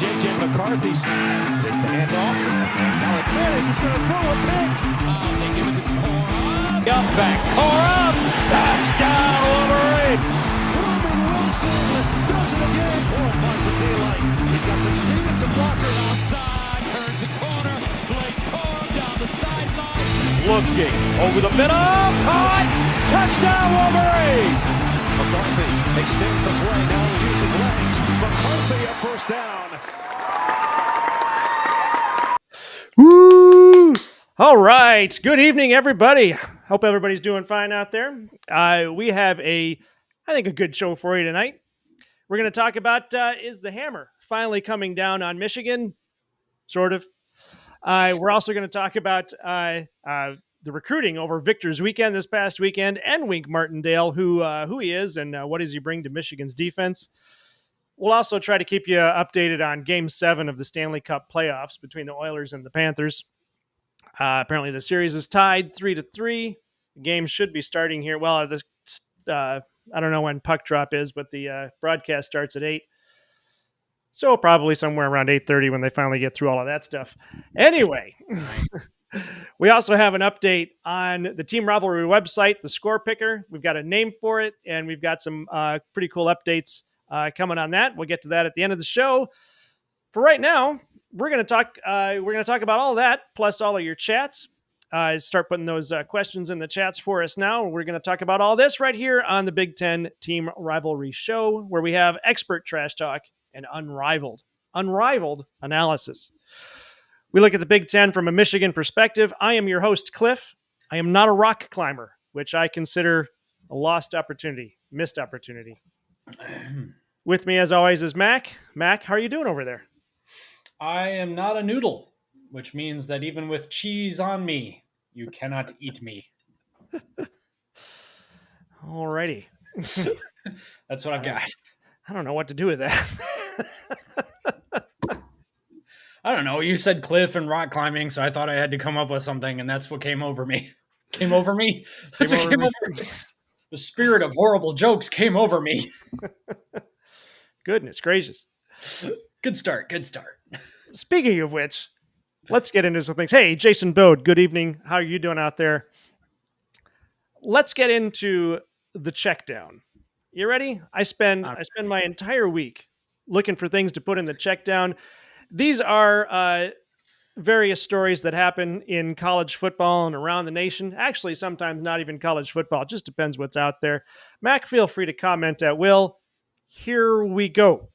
J.J. McCarthy. Take the handoff. And Calicanis is going to throw a pick. They give it to Corum. Up back. Corum. Touchdown, Wolverine. Ruben Wilson does it again. Corum finds some daylight. He's got some speed and some blockers. Outside. Turns the corner. Blake Corum down the sideline. Looking over the middle. Caught. Touchdown, Wolverine. McCarthy extends the play, now using legs. McCarthy a first down. Woo! All right. Good evening, everybody. Hope everybody's doing fine out there. We have I think a good show for you tonight. We're going to talk about is the hammer finally coming down on Michigan? Sort of. We're also going to talk about the recruiting over Victor's weekend this past weekend, and Wink Martindale, who he is and what does he bring to Michigan's defense. We'll also try to keep you updated on Game 7 of the Stanley Cup playoffs between the Oilers and the Panthers. Apparently the series is tied 3-3. The game should be starting here. Well, I don't know when puck drop is, but the broadcast starts at 8. So probably somewhere around 8:30 when they finally get through all of that stuff. Anyway, we also have an update on the Team Rivalry website, the Score Picker. We've got a name for it, and we've got some pretty cool updates coming on that. We'll get to that at the end of the show. For right now, we're going to talk about all that plus all of your chats. Start putting those questions in the chats for us now. We're going to talk about all this right here on the Big Ten Team Rivalry Show, where we have expert trash talk and unrivaled analysis. We look at the Big Ten from a Michigan perspective. I am your host, Cliff. I am not a rock climber, which I consider a missed opportunity. With me, as always, is Mac. Mac, how are you doing over there? I am not a noodle, which means that even with cheese on me, you cannot eat me. Alrighty. That's what I've got. I don't know what to do with that. I don't know. You said cliff and rock climbing, so I thought I had to come up with something, and that's what came over me. Came over me? That's what came over me. The spirit of horrible jokes came over me. Goodness gracious. Good start. Speaking of which, let's get into some things. Hey, Jason Bode, good evening. How are you doing out there? Let's get into the Checkdown. You ready? I spend my entire week looking for things to put in the Checkdown. These are various stories that happen in college football and around the nation. Actually, sometimes not even college football. It just depends what's out there. Mac, feel free to comment at will. Here we go.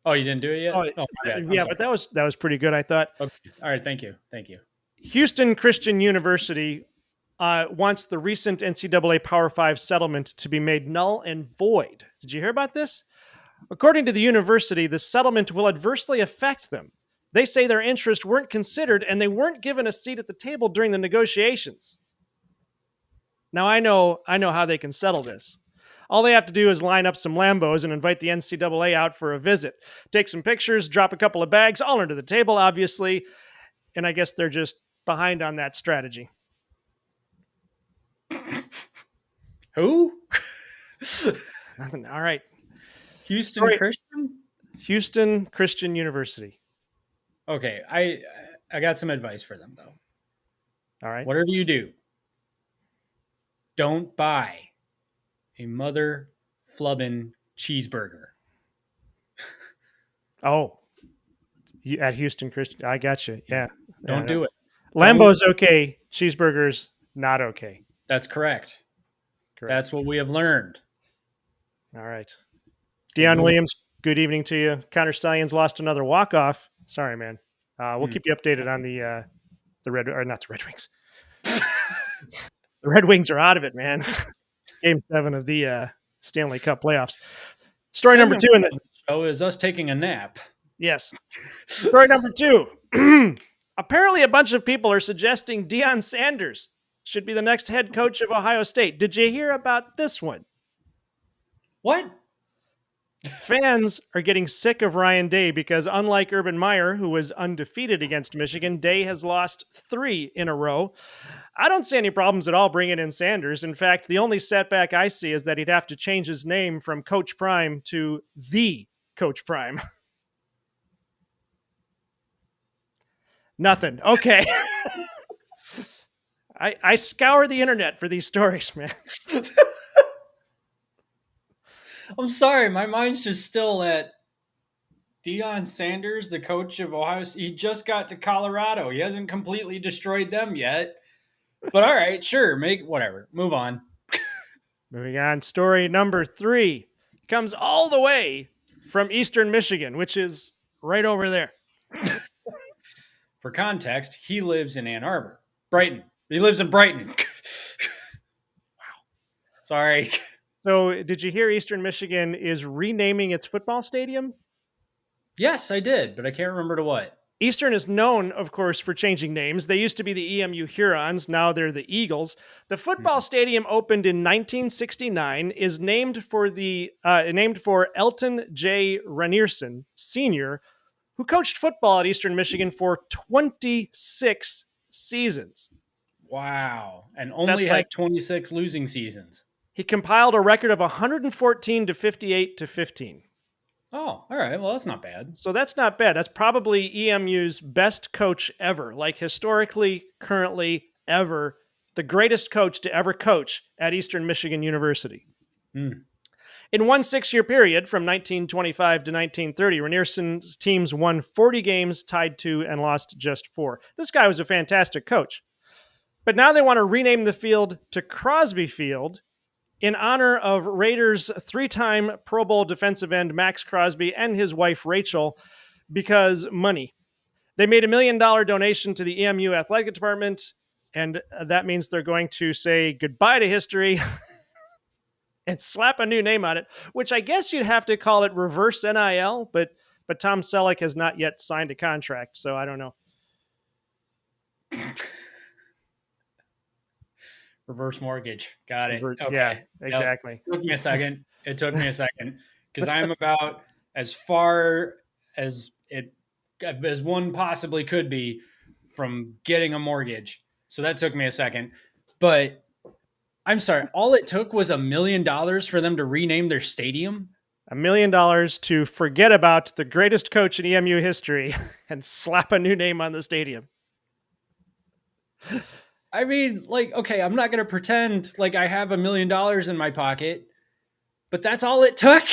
Oh, you didn't do it yet? Yeah, but that was pretty good, I thought. Okay. All right, thank you. Houston Christian University wants the recent NCAA Power 5 settlement to be made null and void. Did you hear about this? According to the university, the settlement will adversely affect them. They say their interests weren't considered and they weren't given a seat at the table during the negotiations. Now, I know how they can settle this. All they have to do is line up some Lambos and invite the NCAA out for a visit. Take some pictures, drop a couple of bags, all under the table, obviously. And I guess they're just behind on that strategy. Who? Nothing. All right. Houston Christian? Houston Christian University. Okay, I got some advice for them, though. All right. Whatever you do, don't buy a mother flubbin' cheeseburger. Oh, at Houston Christian. I got you. Yeah. Don't do it. Lambo's okay. Cheeseburgers, not okay. That's correct. That's what we have learned. All right. Deion Williams, good evening to you. Counter Stallions lost another walk-off. Sorry, man. We'll keep you updated on the Red Wings. The Red Wings are out of it, man. Game 7 of the Stanley Cup playoffs. Story number 2 in the show is us taking a nap. Yes. Story number 2. Apparently, a bunch of people are suggesting Deion Sanders should be the next head coach of Ohio State. Did you hear about this one? What? Fans are getting sick of Ryan Day because unlike Urban Meyer, who was undefeated against Michigan, Day has lost 3 in a row. I don't see any problems at all bringing in Sanders. In fact, the only setback I see is that he'd have to change his name from Coach Prime to the Coach Prime. Nothing. Okay. I scour the internet for these stories, man. I'm sorry, my mind's just still at Deion Sanders, the coach of Ohio State. He just got to Colorado. He hasn't completely destroyed them yet. But all right, sure, whatever. Move on. Moving on, story number 3 comes all the way from Eastern Michigan, which is right over there. For context, he lives in Ann Arbor. Brighton. He lives in Brighton. Wow. Sorry. So did you hear Eastern Michigan is renaming its football stadium? Yes, I did, but I can't remember to what. Eastern is known, of course, for changing names. They used to be the EMU Hurons. Now they're the Eagles. The football stadium opened in 1969, is named for Elton J. Ranierson, Sr., who coached football at Eastern Michigan for 26 seasons. Wow. And only had 26 losing seasons. He compiled a record of 114 to 58 to 15. Oh, all right. Well, that's not bad. So that's not bad. That's probably EMU's best coach ever, like historically, currently, ever, the greatest coach to ever coach at Eastern Michigan University. In one 6-year period from 1925 to 1930, Ranierson's teams won 40 games, tied 2, and lost just 4. This guy was a fantastic coach. But now they want to rename the field to Crosby Field in honor of Raiders 3-time Pro Bowl defensive end Max Crosby and his wife Rachel, because money. They made $1 million donation to the EMU athletic department, and that means they're going to say goodbye to history and slap a new name on it, which I guess you'd have to call it reverse NIL, but Tom Selleck has not yet signed a contract, so I don't know. Reverse mortgage. Got it. Okay. Yeah, exactly. It took me a second because I'm about as far as one possibly could be from getting a mortgage. So that took me a second. But I'm sorry, all it took was $1 million for them to rename their stadium? $1 million to forget about the greatest coach in EMU history and slap a new name on the stadium. I mean, okay, I'm not going to pretend like I have $1 million in my pocket, but that's all it took.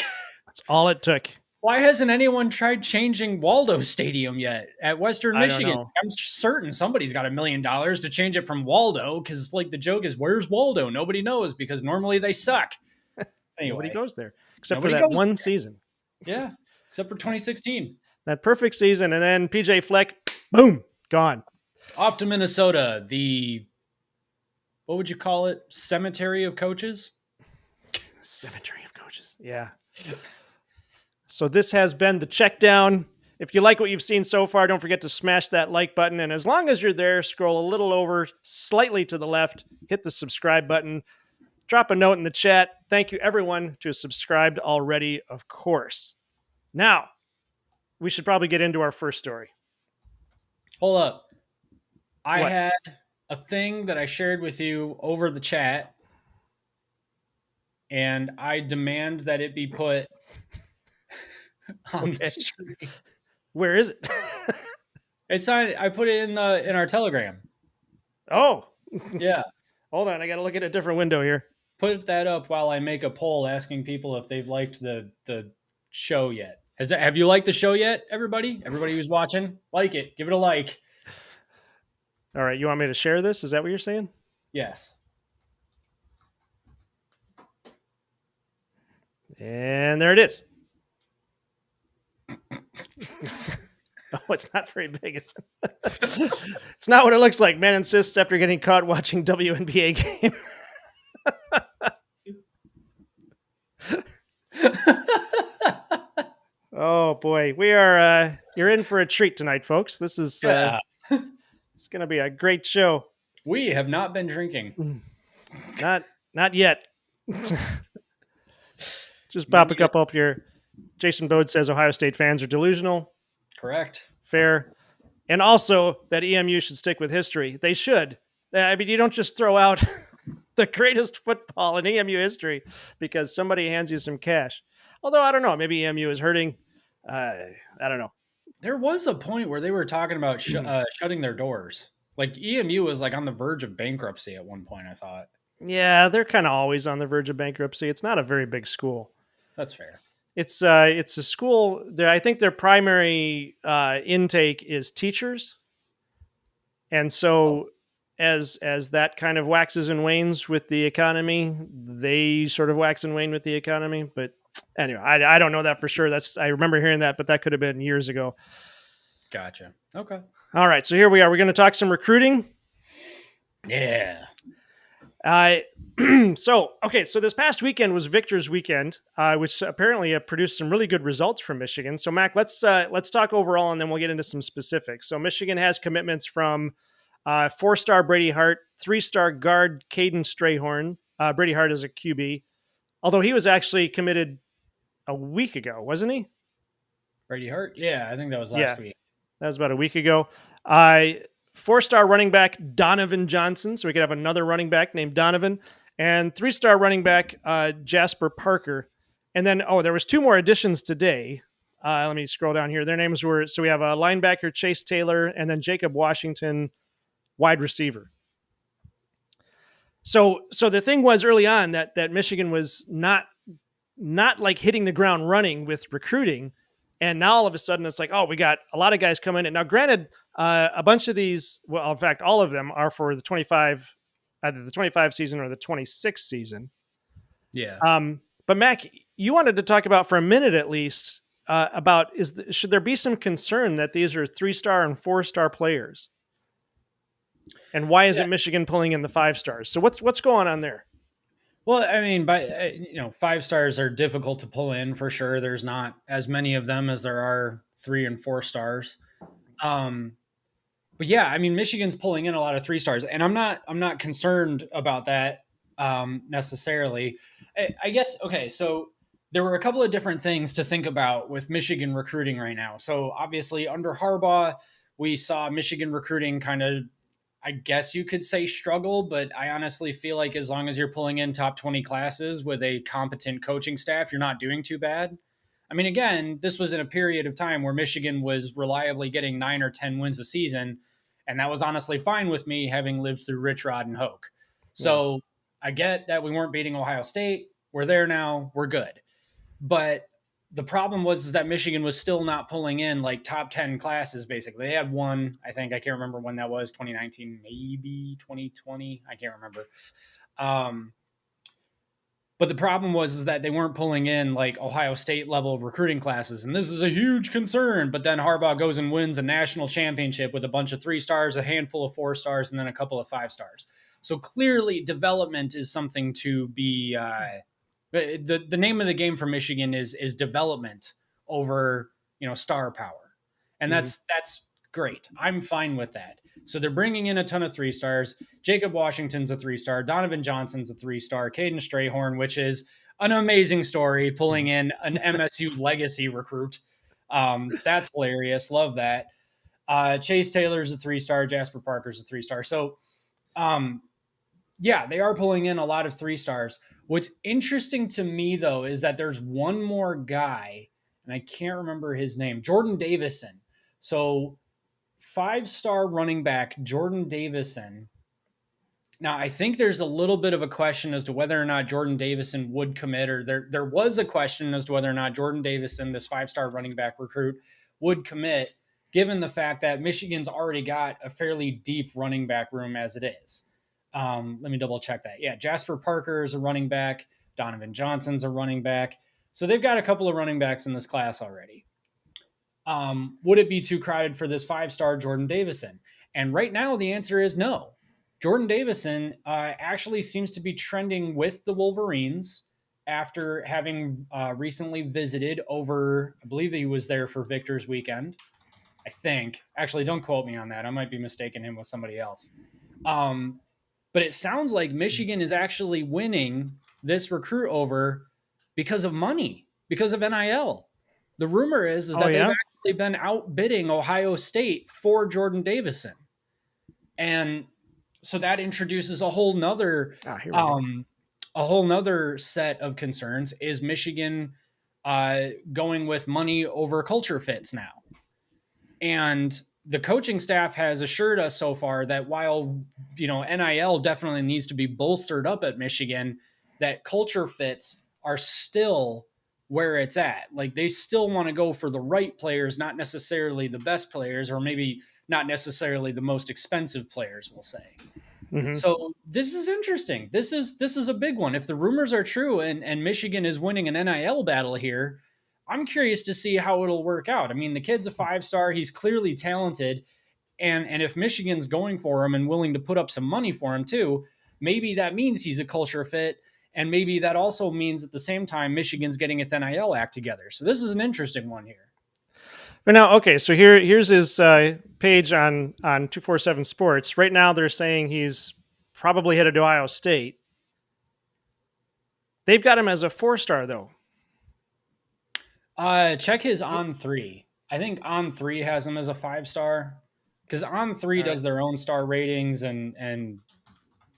That's all it took. Why hasn't anyone tried changing Waldo Stadium yet at Western Michigan? I'm certain somebody's got $1 million to change it from Waldo because, the joke is, where's Waldo? Nobody knows because normally they suck. Anyway, nobody goes there except for that one season. Yeah, except for 2016. That perfect season, and then PJ Fleck, boom, gone. Off to Minnesota, what would you call it? Cemetery of coaches? Cemetery of coaches. Yeah. So this has been the Checkdown. If you like what you've seen so far, don't forget to smash that like button. And as long as you're there, scroll a little over, slightly to the left, hit the subscribe button, drop a note in the chat. Thank you, everyone, who has subscribed already, of course. Now, we should probably get into our first story. Hold up. I had a thing that I shared with you over the chat, and I demand that it be put on the screen. Where is it? It's on. I put it in our Telegram. Oh, yeah. Hold on, I got to look at a different window here. Put that up while I make a poll asking people if they've liked the show yet. Have you liked the show yet, everybody? Everybody who's watching, like it. Give it a like. All right, you want me to share this? Is that what you're saying? Yes. And there it is. Oh, it's not very big. It's not what it looks like. Man insists after getting caught watching WNBA game. Oh boy, we are. You're in for a treat tonight, folks. This is. It's going to be a great show. We have not been drinking. Not yet. Just pop a couple up here. Jason Bode says Ohio State fans are delusional. Correct. Fair. And also that EMU should stick with history. They should. I mean, you don't just throw out the greatest football in EMU history because somebody hands you some cash. Although I don't know, maybe EMU is hurting. I don't know. There was a point where they were talking about shutting their doors. Like EMU was like on the verge of bankruptcy at one point. I thought. Yeah, they're kind of always on the verge of bankruptcy. It's not a very big school. That's fair. It's a school. I think their primary intake is teachers, and so as that kind of waxes and wanes with the economy, they sort of wax and wane with the economy. But anyway, I don't know that for sure. I remember hearing that, but that could have been years ago. Gotcha. Okay. All right, so here we are. We're going to talk some recruiting. Yeah. So this past weekend was Victor's weekend, which apparently produced some really good results from Michigan. So Mac, let's talk overall, and then we'll get into some specifics. So Michigan has commitments from 4-star Brady Hart, 3-star guard Kaden Strahorn. Brady Hart is a QB, although he was actually committed a week ago, wasn't he? Brady Hart? Yeah, I think that was last week. That was about a week ago. 4-star running back Donovan Johnson, so we could have another running back named Donovan, and 3-star running back Jasper Parker. And then, there was 2 more additions today. Let me scroll down here. Their names were, so we have a linebacker Chase Taylor, and then Jacob Washington, wide receiver. So the thing was early on that Michigan was not like hitting the ground running with recruiting. And now all of a sudden it's like, we got a lot of guys coming in. Now, granted, a bunch of these, well, in fact, all of them are for the 25, either the 25 season or the 26 season. Yeah. But Mac, you wanted to talk about for a minute at least about should there be some concern that these are 3-star and 4-star players? And why isn't Michigan pulling in the 5 stars? So what's going on there? Well, I mean, 5 stars are difficult to pull in for sure. There's not as many of them as there are 3 and 4 stars. But yeah, I mean, Michigan's pulling in a lot of 3 stars, and I'm not concerned about that necessarily. I guess okay. So there were a couple of different things to think about with Michigan recruiting right now. So obviously, under Harbaugh, we saw Michigan recruiting kind of, I guess you could say, struggle, but I honestly feel like as long as you're pulling in top 20 classes with a competent coaching staff, you're not doing too bad. I mean, again, this was in a period of time where Michigan was reliably getting 9 or 10 wins a season, and that was honestly fine with me, having lived through Rich Rod and Hoke. So I get that we weren't beating Ohio State. We're there now. We're good. But the problem was that Michigan was still not pulling in like top 10 classes, basically. They had one, I think, I can't remember when that was, 2019, maybe 2020. I can't remember. But the problem was that they weren't pulling in like Ohio State level recruiting classes. And this is a huge concern. But then Harbaugh goes and wins a national championship with a bunch of 3 stars, a handful of 4 stars, and then a couple of 5 stars. So clearly development is something to be the name of the game for Michigan is development over, star power. And that's great. I'm fine with that. So they're bringing in a ton of 3 stars. Jacob Washington's a 3-star. Donovan Johnson's a 3-star. Caden Strahorn, which is an amazing story, pulling in an MSU legacy recruit. That's hilarious. Love that. Chase Taylor's a 3-star. Jasper Parker's a 3-star. So, yeah, they are pulling in a lot of 3 stars. What's interesting to me, though, is that there's one more guy, and I can't remember his name, Jordan Davison. So 5-star running back Jordan Davison. Now, I think there's a little bit of a question as to whether or not Jordan Davison would commit, or there was a question as to whether or not Jordan Davison, this 5-star running back recruit, would commit, given the fact that Michigan's already got a fairly deep running back room as it is. Let me double check that. Yeah, Jasper Parker is a running back. Donovan Johnson's a running back. So they've got a couple of running backs in this class already. Would it be too crowded for this 5-star Jordan Davison? And right now the answer is no. Jordan Davison actually seems to be trending with the Wolverines after having recently visited over, I believe he was there for Victor's weekend. I think. Actually, don't quote me on that. I might be mistaking him with somebody else. But it sounds like Michigan is actually winning this recruit over because of money, because of NIL. The rumor is that they've actually been outbidding Ohio State for Jordan Davison. And So that introduces a whole nother Here we go. a whole nother set of concerns. Is Michigan going with money over culture fits now? And the coaching staff has assured us so far that while, NIL definitely needs to be bolstered up at Michigan, that culture fits are still where it's at. Like, they still want to go for the right players, not necessarily the best players, or maybe not necessarily the most expensive players, we'll say. Mm-hmm. So this is interesting. This is a big one. If the rumors are true and Michigan is winning an NIL battle here, I'm curious to see how it'll work out. I mean, the kid's a 5-star. He's clearly talented. And if Michigan's going for him and willing to put up some money for him too, maybe that means he's a culture fit. And maybe that also means at the same time, Michigan's getting its NIL act together. So this is an interesting one here. But now, okay, so here's his page on 247 Sports. Right now, they're saying he's probably headed to Ohio State. They've got him as a 4-star, though. Check his On3. I think On3 has him as a 5-star because On3 does their own star ratings, and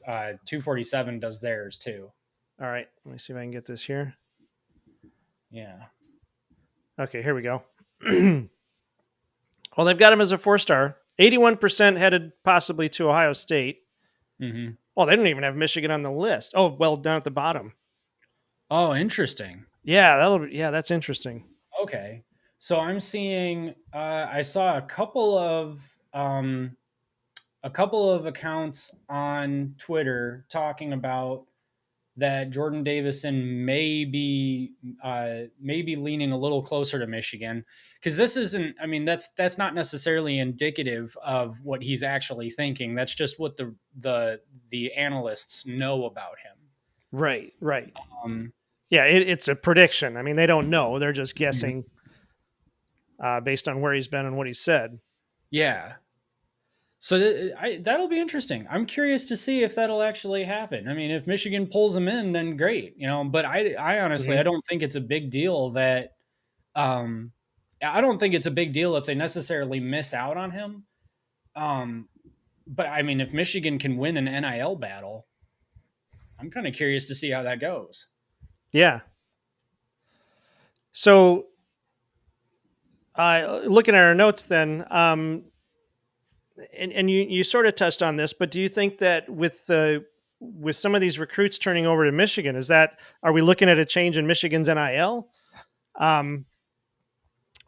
247 does theirs too. All right, let me see if I can get this here. Yeah. Okay, here we go. Well, they've got him as a 4-star. 81% headed possibly to Ohio State. Mm-hmm. Oh, they don't even have Michigan on the list. Oh, well, down at the bottom. Oh, interesting. Yeah, that's interesting. Okay, so I'm seeing. I saw a couple of accounts on Twitter talking about that Jordan Davison may be leaning a little closer to Michigan, because this isn't. I mean, that's not necessarily indicative of what he's actually thinking. That's just what the analysts know about him. Right. Yeah, it's a prediction. I mean, they don't know; they're just guessing based on where he's been and what he said. Yeah. So that'll be interesting. I'm curious to see if that'll actually happen. I mean, if Michigan pulls him in, then great, But I honestly, I don't think it's a big deal that. I don't think it's a big deal if they necessarily miss out on him. But I mean, if Michigan can win an NIL battle, I'm kind of curious to see how that goes. Yeah. So, looking at our notes, then. And you sort of touched on this, but do you think that with some of these recruits turning over to Michigan, are we looking at a change in Michigan's NIL?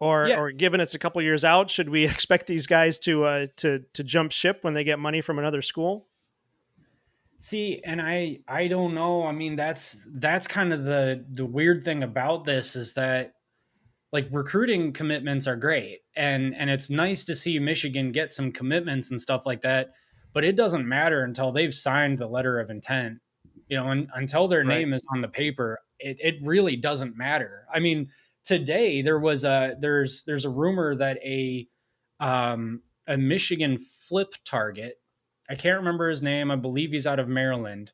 Or given it's a couple years out, should we expect these guys to jump ship when they get money from another school? See, and I don't know. I mean, that's kind of the weird thing about this is that, like, recruiting commitments are great, and it's nice to see Michigan get some commitments and stuff like that, but it doesn't matter until they've signed the letter of intent, until their name is on the paper. It really doesn't matter. I mean, today there's a rumor that a Michigan flip target, I can't remember his name, I believe he's out of Maryland,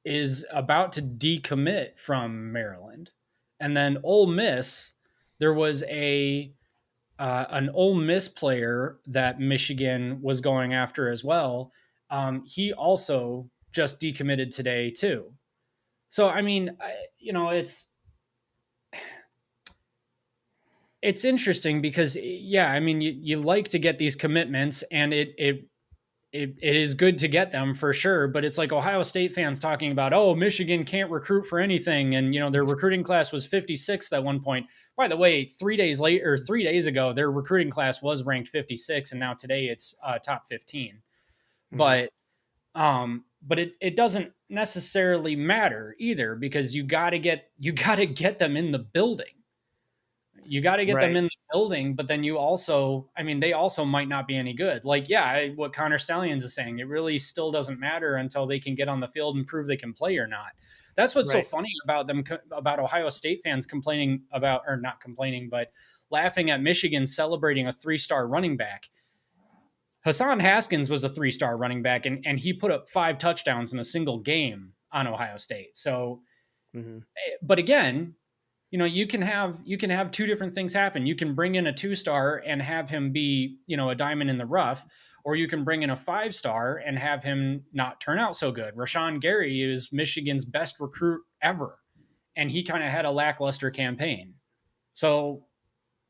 is about to decommit from Maryland. And then Ole Miss, there was an Ole Miss player that Michigan was going after as well. He also just decommitted today too. So, I mean, it's interesting because, yeah, I mean, you like to get these commitments, and it is good to get them for sure, but it's like Ohio State fans talking about, oh, Michigan can't recruit for anything, and their recruiting class was 56th at one point. By the way, 3 days ago, their recruiting class was ranked 56, and now today it's top 15. Mm-hmm. But it doesn't necessarily matter either, because you got to get them in the building. You got to get them in the building, but then you also, I mean, they also might not be any good. Like, what Connor Stallions is saying, it really still doesn't matter until they can get on the field and prove they can play or not. That's what's so funny about them, about Ohio State fans complaining about, or not complaining, but laughing at Michigan celebrating a 3-star running back. Hassan Haskins was a 3-star running back, and he put up 5 touchdowns in a single game on Ohio State. So, but again, you can have two different things happen. You can bring in a 2-star and have him be, a diamond in the rough, or you can bring in a 5-star and have him not turn out so good. Rashawn Gary is Michigan's best recruit ever, and he kind of had a lackluster campaign. So,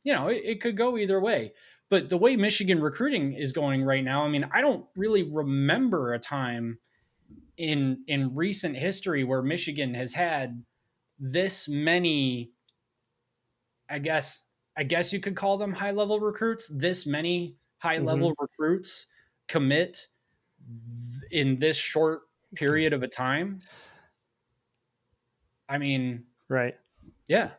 it could go either way. But the way Michigan recruiting is going right now, I mean, I don't really remember a time in recent history where Michigan has had this many, I guess you could call them high level recruits, this many high level recruits commit in this short period of a time. I mean, Right. yeah.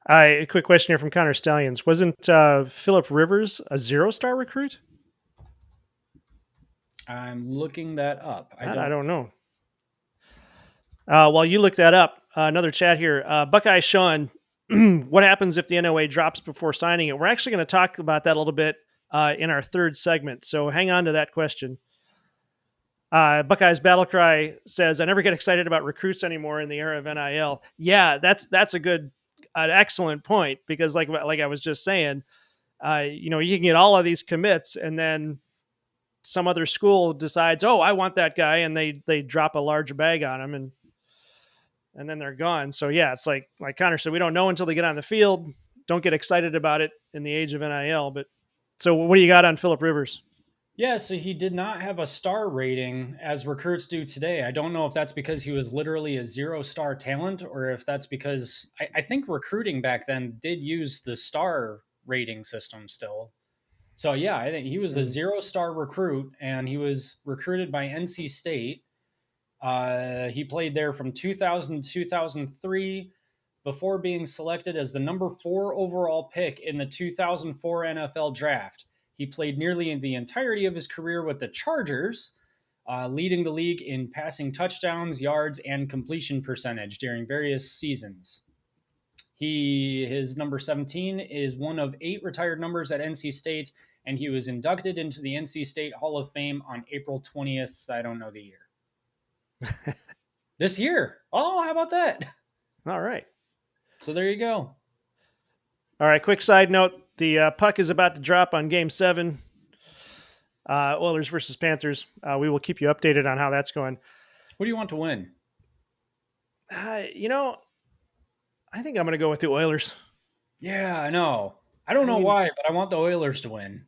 A quick question here from Connor Stallions. Wasn't Phillip Rivers a 0-star recruit? I'm looking that up. I don't know. While you look that up, another chat here. Buckeye Sean, what happens if the NOA drops before signing it? We're actually going to talk about that a little bit in our third segment, so hang on to that question. Buckeye's Battle Cry says, I never get excited about recruits anymore in the era of NIL. Yeah, that's an excellent point, because like I was just saying, you can get all of these commits, and then some other school decides, oh, I want that guy, and they drop a large bag on him, and then they're gone. So yeah, it's like Connor said, we don't know until they get on the field. Don't get excited about it in the age of NIL. But so what do you got on Phillip Rivers? Yeah, so he did not have a star rating as recruits do today. I don't know if that's because he was literally a 0-star talent, or if that's because I think recruiting back then did use the star rating system still. So yeah, I think he was a 0-star recruit, and he was recruited by NC State. He played there from 2000 to 2003 before being selected as the number 4 overall pick in the 2004 NFL draft. He played nearly the entirety of his career with the Chargers, leading the league in passing touchdowns, yards, and completion percentage during various seasons. His number 17 is one of 8 retired numbers at NC State, and he was inducted into the NC State Hall of Fame on April 20th. I don't know the year. This year. Oh, how about that? All right. So there you go. All right, quick side note. The puck is about to drop on Game 7. Oilers versus Panthers. We will keep you updated on how that's going. What do you want to win? I think I'm going to go with the Oilers. Yeah, I know. I don't know why, but I want the Oilers to win.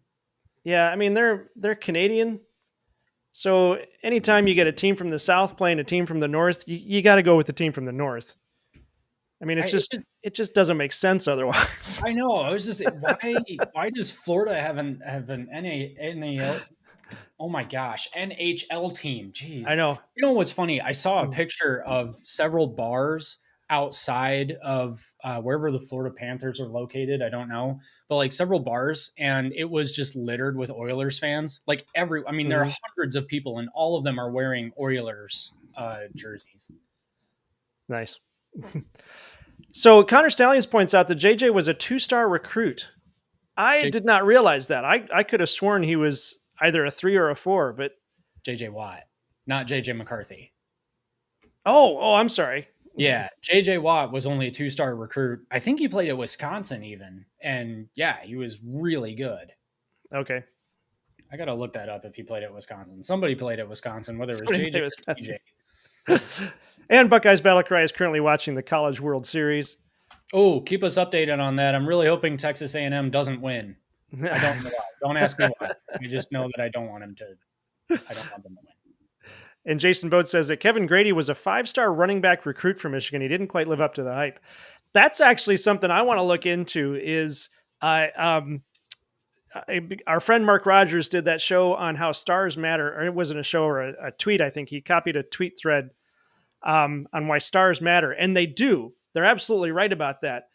Yeah, I mean, they're Canadian. So anytime you get a team from the South playing a team from the North, you got to go with the team from the North. I mean, it just doesn't make sense otherwise. I know. I was just why does Florida have an NAL? Oh my gosh, NHL team. Jeez. I know. You know what's funny? I saw a picture of several bars outside of wherever the Florida Panthers are located. I don't know, but like several bars, and it was just littered with Oilers fans. Like there are hundreds of people, and all of them are wearing Oilers jerseys. Nice. So Connor Stallions points out that JJ was a 2-star recruit. I did not realize that. I could have sworn he was either a 3 or a 4, but JJ Watt, not JJ McCarthy. Oh, I'm sorry. Yeah, JJ Watt was only a 2-star recruit. I think he played at Wisconsin even, and yeah, he was really good. Okay. I gotta look that up if he played at Wisconsin. Somebody played at Wisconsin, whether it was JJ or JJ. And Buckeye's Battle Cry is currently watching the College World Series. Oh, keep us updated on that. I'm really hoping Texas A&M doesn't win. I don't know why. Don't ask me why. I just know that I don't want them to win. And Jason Boat says that Kevin Grady was a 5-star running back recruit for Michigan. He didn't quite live up to the hype. That's actually something I want to look into. Is our friend Mark Rogers did that show on how stars matter, or it wasn't a show or a tweet. I think he copied a tweet thread on why stars matter, and they do. They're absolutely right about that.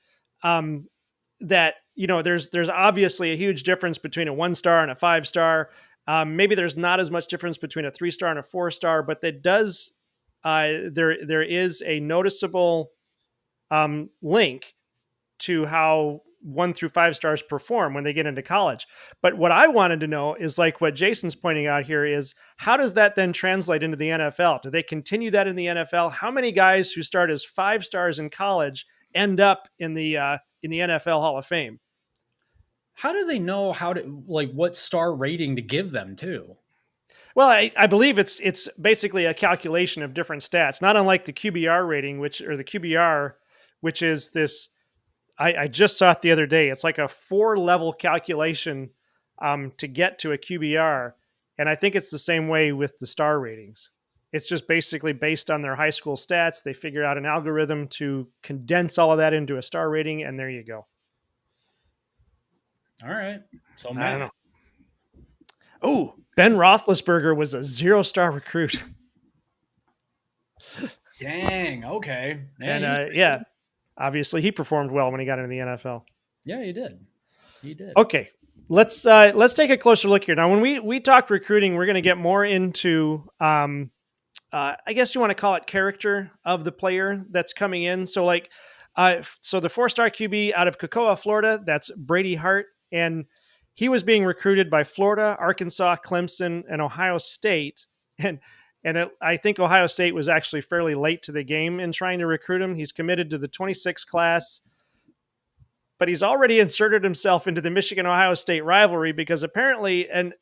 That there's obviously a huge difference between a 1-star and a 5-star. Maybe there's not as much difference between a 3-star and a 4-star, but that does. There is a noticeable link to how 1 through 5 stars perform when they get into college. But what I wanted to know is like what Jason's pointing out here is how does that then translate into the NFL? Do they continue that in the NFL? How many guys who start as 5 stars in college end up in the NFL Hall of Fame? How do they know what star rating to give them too? Well, I believe it's basically a calculation of different stats, not unlike the QBR rating, the QBR, which is this. I just saw it the other day. It's like a 4-level calculation to get to a QBR, and I think it's the same way with the star ratings. It's just basically based on their high school stats. They figure out an algorithm to condense all of that into a star rating, and there you go. All right. So I don't know. Oh, Ben Roethlisberger was a 0-star recruit. Dang. Okay. And obviously he performed well when he got into the NFL. Yeah, he did. He did. Okay, let's take a closer look here. Now, when we talk recruiting, we're going to get more into, I guess you want to call it character of the player that's coming in. So the 4-star QB out of Cocoa, Florida, that's Brady Hart, and he was being recruited by Florida, Arkansas, Clemson, and Ohio State. I think Ohio State was actually fairly late to the game in trying to recruit him. He's committed to the 26 class, but he's already inserted himself into the Michigan-Ohio State rivalry because apparently, and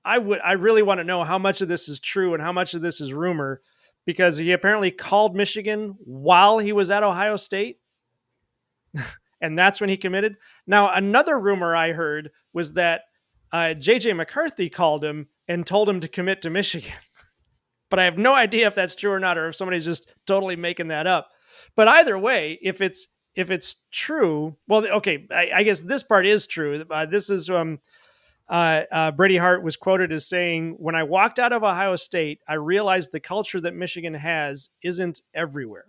I really want to know how much of this is true and how much of this is rumor, because he apparently called Michigan while he was at Ohio State. And that's when he committed. Now, another rumor I heard was that J.J. McCarthy called him and told him to commit to Michigan. But I have no idea if that's true or not, or if somebody's just totally making that up. But either way, if it's true, well, okay, I guess this part is true. This is Brady Hart was quoted as saying, "When I walked out of Ohio State, I realized the culture that Michigan has isn't everywhere."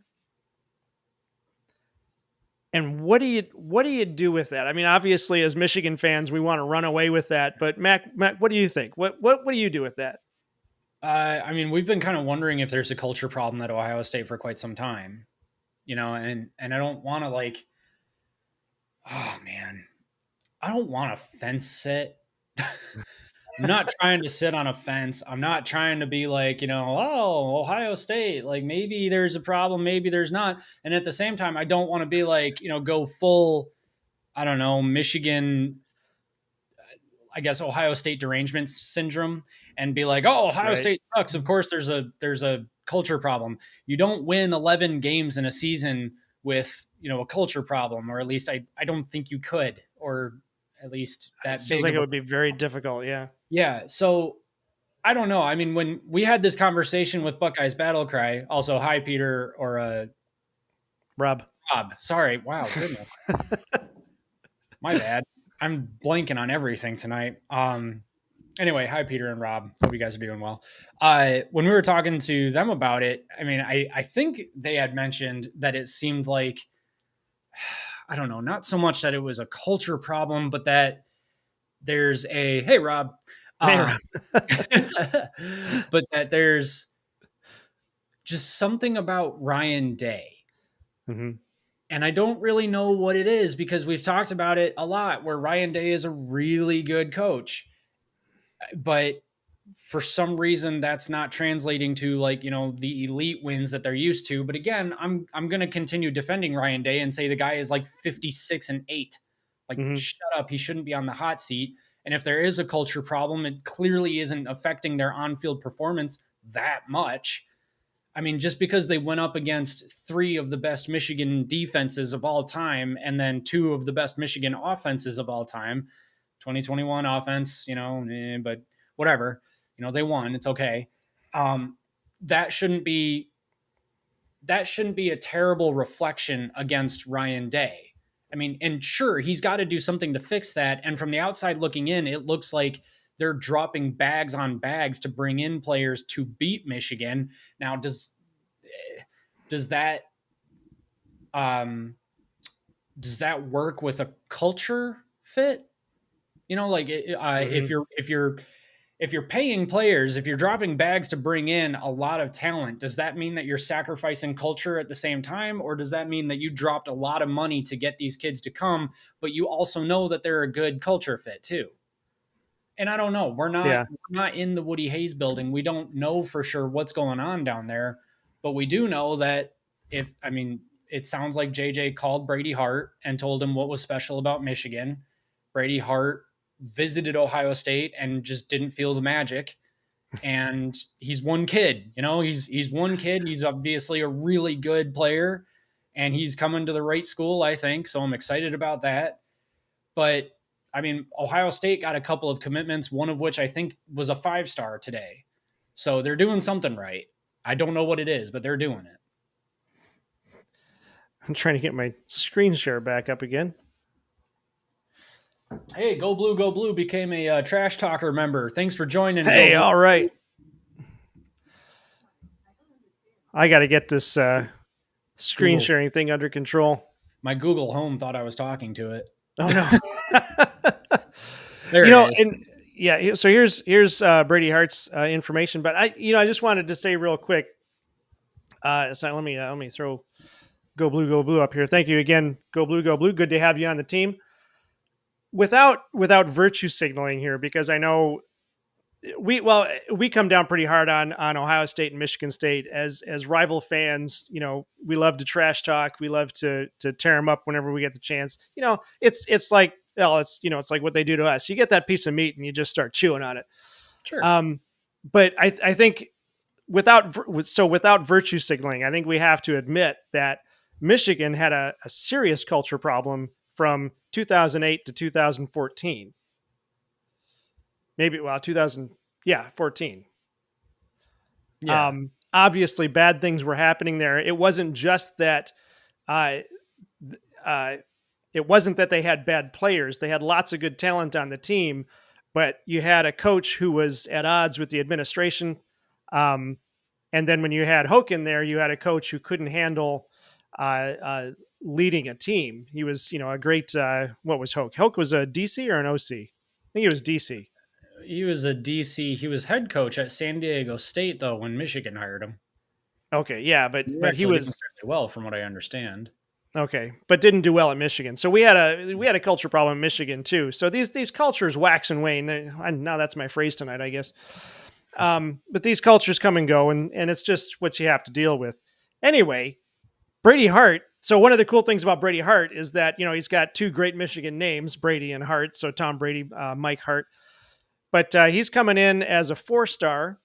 And what do you do with that? I mean, obviously, as Michigan fans, we want to run away with that. But Mac, what do you think? What do you do with that? I mean, we've been kind of wondering if there's a culture problem at Ohio State for quite some time, and I don't want to oh man, I don't want to fence sit. I'm not trying to sit on a fence. I'm not trying to be oh, Ohio State, maybe there's a problem, maybe there's not. And at the same time, I don't want to be go full, I don't know, Michigan, I guess Ohio State derangement syndrome and be like, oh, Ohio State sucks. Of course there's a culture problem. You don't win 11 games in a season with, a culture problem, or at least I don't think you could, or at least that seems like it would be very difficult. Yeah. Yeah. So I don't know. I mean, when we had this conversation with Buckeyes Battle Cry, also hi Peter or Rob. Sorry. Wow. Goodness. My bad. I'm blanking on everything tonight. Anyway, hi Peter and Rob. Hope you guys are doing well. When we were talking to them about it, I mean, I think they had mentioned that it seemed like, I don't know, not so much that it was a culture problem, but that there's hey Rob, but that there's just something about Ryan Day. Mm-hmm. And I don't really know what it is, because we've talked about it a lot, where Ryan Day is a really good coach, but for some reason that's not translating to the elite wins that they're used to. But again, I'm going to continue defending Ryan Day and say the guy is 56-8. Shut up. He shouldn't be on the hot seat. And if there is a culture problem, it clearly isn't affecting their on-field performance that much. I mean, just because they went up against 3 of the best Michigan defenses of all time, and then 2 of the best Michigan offenses of all time, 2021 offense, but whatever, they won. It's okay. That shouldn't be a terrible reflection against Ryan Day. I mean, and sure, he's got to do something to fix that. And from the outside looking in, it looks like they're dropping bags on bags to bring in players to beat Michigan. Now, does that work with a culture fit? If if you're paying players, if you're dropping bags to bring in a lot of talent, does that mean that you're sacrificing culture at the same time? Or does that mean that you dropped a lot of money to get these kids to come, but you also know that they're a good culture fit too? And I don't know. We're not in the Woody Hayes building. We don't know for sure what's going on down there, but we do know that it sounds like JJ called Brady Hart and told him what was special about Michigan. Brady Hart visited Ohio State and just didn't feel the magic. And he's one kid, he's one kid. He's obviously a really good player and he's coming to the right school, I think. So I'm excited about that. But Ohio State got a couple of commitments, one of which I think was a 5-star today. So they're doing something right. I don't know what it is, but they're doing it. I'm trying to get my screen share back up again. Hey, Go Blue became a Trash Talker member. Thanks for joining. Hey, all right. I got to get this screen sharing thing under control. My Google Home thought I was talking to it. Oh, no. There it is. And yeah, so here's Brady Hart's information. But I just wanted to say real quick. So let me throw Go Blue up here. Thank you again, Go Blue. Good to have you on the team. Without virtue signaling here, because I know we come down pretty hard on Ohio State and Michigan State as rival fans. We love to trash talk. We love to tear them up whenever we get the chance. It's like, well, it's like what they do to us. You get that piece of meat and you just start chewing on it. Sure. But I think without virtue signaling, I think we have to admit that Michigan had a serious culture problem from 2008 to 2014. 14. Yeah. Obviously bad things were happening there. It wasn't just that they had bad players. They had lots of good talent on the team, but you had a coach who was at odds with the administration. And then when you had Hoke in there, you had a coach who couldn't handle leading a team. He was, a great, what was Hoke? Hoke was a DC or an OC? I think he was DC. He was a DC. He was head coach at San Diego State, though, when Michigan hired him. Okay, yeah, but he was fairly well, from what I understand. Okay, but didn't do well at Michigan. So we had a culture problem in Michigan too. So these cultures wax and wane. Now that's my phrase tonight, I guess. But these cultures come and go, and it's just what you have to deal with. Anyway, Brady Hart. So one of the cool things about Brady Hart is that, he's got two great Michigan names, Brady and Hart. So Tom Brady, Mike Hart. But he's coming in as a 4-star.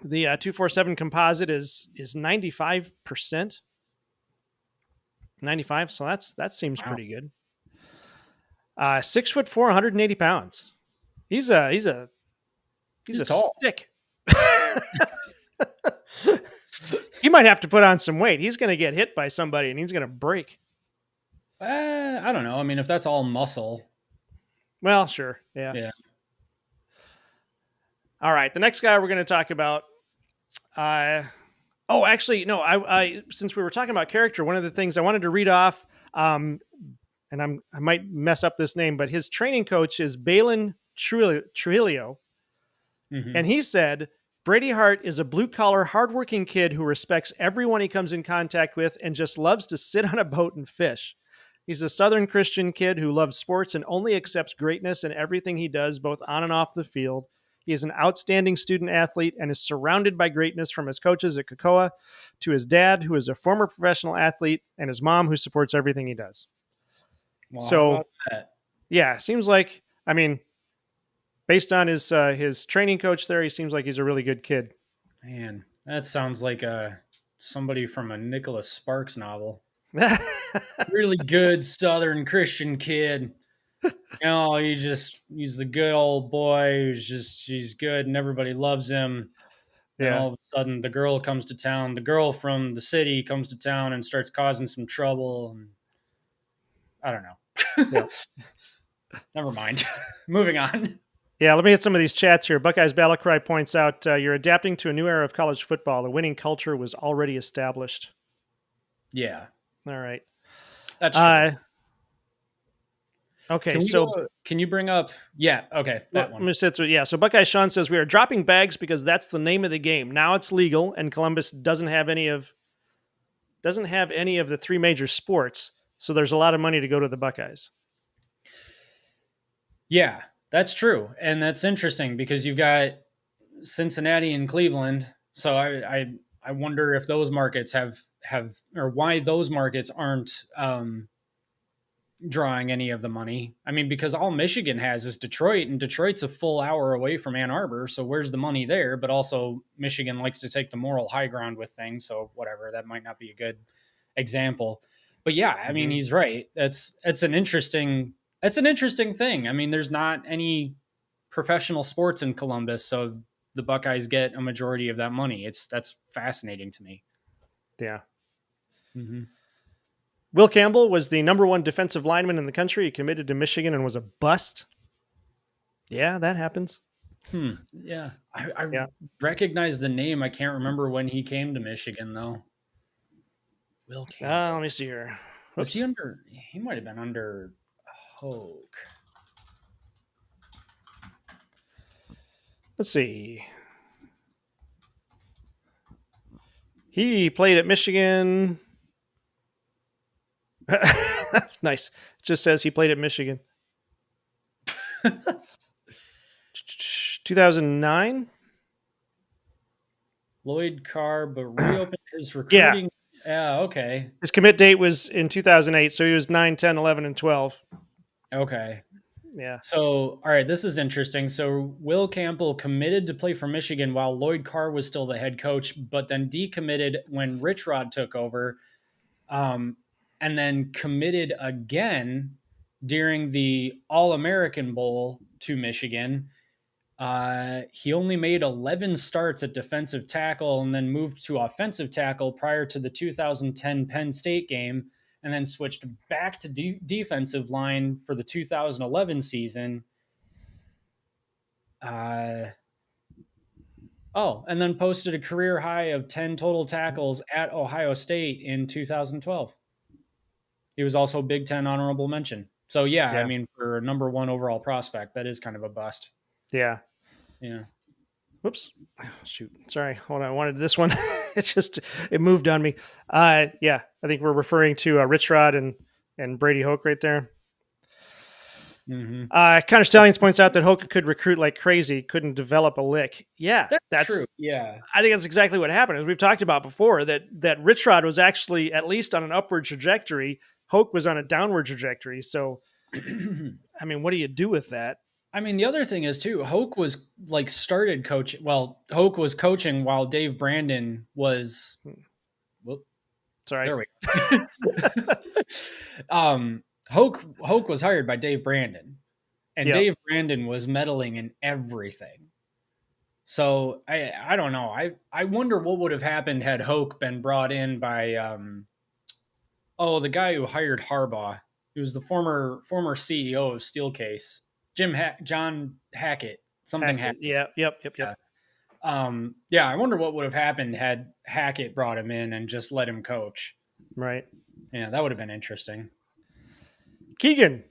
The 247 composite is 95%. 95. So that seems pretty good. 6'4", 180 pounds. He's a tall. stick. He might have to put on some weight. He's going to get hit by somebody and he's going to break. I don't know. If that's all muscle. Well, sure. Yeah. All right. The next guy we're going to talk about. Actually, no. I since we were talking about character, one of the things I wanted to read off, and I might mess up this name, but his training coach is Balin Trujillo, and he said Brady Hart is a blue-collar, hardworking kid who respects everyone he comes in contact with and just loves to sit on a boat and fish. He's a Southern Christian kid who loves sports and only accepts greatness in everything he does, both on and off the field. He is an outstanding student athlete and is surrounded by greatness from his coaches at Cocoa to his dad, who is a former professional athlete, and his mom, who supports everything he does. Well, so, yeah, seems like, based on his training coach there, he seems like he's a really good kid. Man, that sounds like somebody from a Nicholas Sparks novel. Really good Southern Christian kid. He's the good old boy he's good and everybody loves him. Yeah. And all of a sudden the girl comes to town. The girl from the city comes to town and starts causing some trouble. And I don't know. Yeah. Never mind. Moving on. Yeah, let me hit some of these chats here. Buckeye's Battle Cry points out, you're adapting to a new era of college football. The winning culture was already established. Yeah. All right. That's true. Okay, so can you bring up? Yeah, okay, that one. So Buckeye Sean says we are dropping bags because that's the name of the game. Now it's legal, and Columbus doesn't have any of the three major sports, so there's a lot of money to go to the Buckeyes. Yeah, that's true, and that's interesting because you've got Cincinnati and Cleveland. So I wonder if those markets have or why those markets aren't drawing any of the money. I mean, because all Michigan has is Detroit, and Detroit's a full hour away from Ann Arbor. So where's the money there? But also Michigan likes to take the moral high ground with things. So whatever, that might not be a good example. But yeah, I mean, he's right. That's an interesting thing. I mean, there's not any professional sports in Columbus, so the Buckeyes get a majority of that money. That's fascinating to me. Yeah. Mm-hmm. Will Campbell was the number one defensive lineman in the country. He committed to Michigan and was a bust. Yeah, that happens. Yeah. I recognize the name. I can't remember when he came to Michigan, though. Will Campbell. Let me see here. Was he under? He might have been under Hoke. Let's see. He played at Michigan. Nice. It just says he played at Michigan. 2009. Lloyd Carr, but reopened his recruiting. Yeah, okay. His commit date was in 2008, so he was 9, 10, 11, and 12. Okay. Yeah. So, all right, this is interesting. So, Will Campbell committed to play for Michigan while Lloyd Carr was still the head coach, but then decommitted when Rich Rod took over, and then committed again during the All-American Bowl to Michigan. He only made 11 starts at defensive tackle and then moved to offensive tackle prior to the 2010 Penn State game, and then switched back to defensive line for the 2011 season. And then posted a career high of 10 total tackles at Ohio State in 2012. He was also Big Ten honorable mention. So, yeah, I mean, for a number one overall prospect, that is kind of a bust. Yeah. Yeah. Whoops. Oh, shoot. Sorry. Hold on. I wanted this one. It moved on me. Yeah. I think we're referring to Rich Rod and Brady Hoke right there. Mm-hmm. Connor Stallions points out that Hoke could recruit like crazy, couldn't develop a lick. Yeah. That's true. Yeah. I think that's exactly what happened. As we've talked about before, that Rich Rod was actually at least on an upward trajectory. Hoke was on a downward trajectory. So, I mean, what do you do with that? I mean, the other thing is too, Hoke was started coaching. Well, Hoke was coaching while Dave Brandon was. Sorry. There we go. Hoke was hired by Dave Brandon, and Dave Brandon was meddling in everything. So I don't know. I wonder what would have happened had Hoke been brought in by the guy who hired Harbaugh. He was the former CEO of Steelcase. John Hackett, Hackett. Yeah. Yep. Yeah, I wonder what would have happened had Hackett brought him in and just let him coach. Right. Yeah, that would have been interesting. Keegan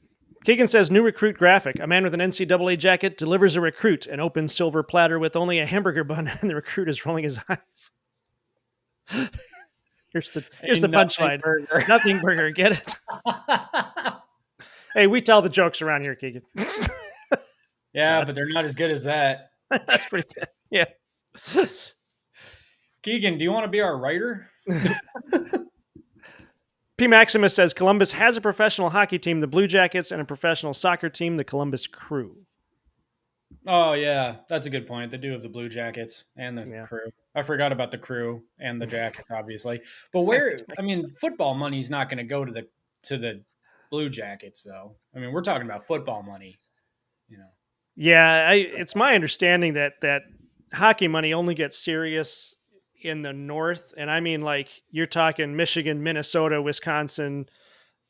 says, new recruit graphic. A man with an NCAA jacket delivers a recruit an open silver platter with only a hamburger bun, and the recruit is rolling his eyes. Here's the punchline. Nothing burger. Get it? Hey, we tell the jokes around here, Keegan. Yeah, but they're not as good as that. That's pretty good. Yeah. Keegan, do you want to be our writer? P. Maximus says Columbus has a professional hockey team, the Blue Jackets, and a professional soccer team, the Columbus Crew. Oh, yeah. That's a good point. They do have the Blue Jackets and the Crew. I forgot about the Crew and the Jackets, obviously. But football money's not going to go to the Blue Jackets, though. I mean, we're talking about football money, you know. Yeah, it's my understanding that hockey money only gets serious in the North, and I mean, like, you're talking Michigan, Minnesota, Wisconsin,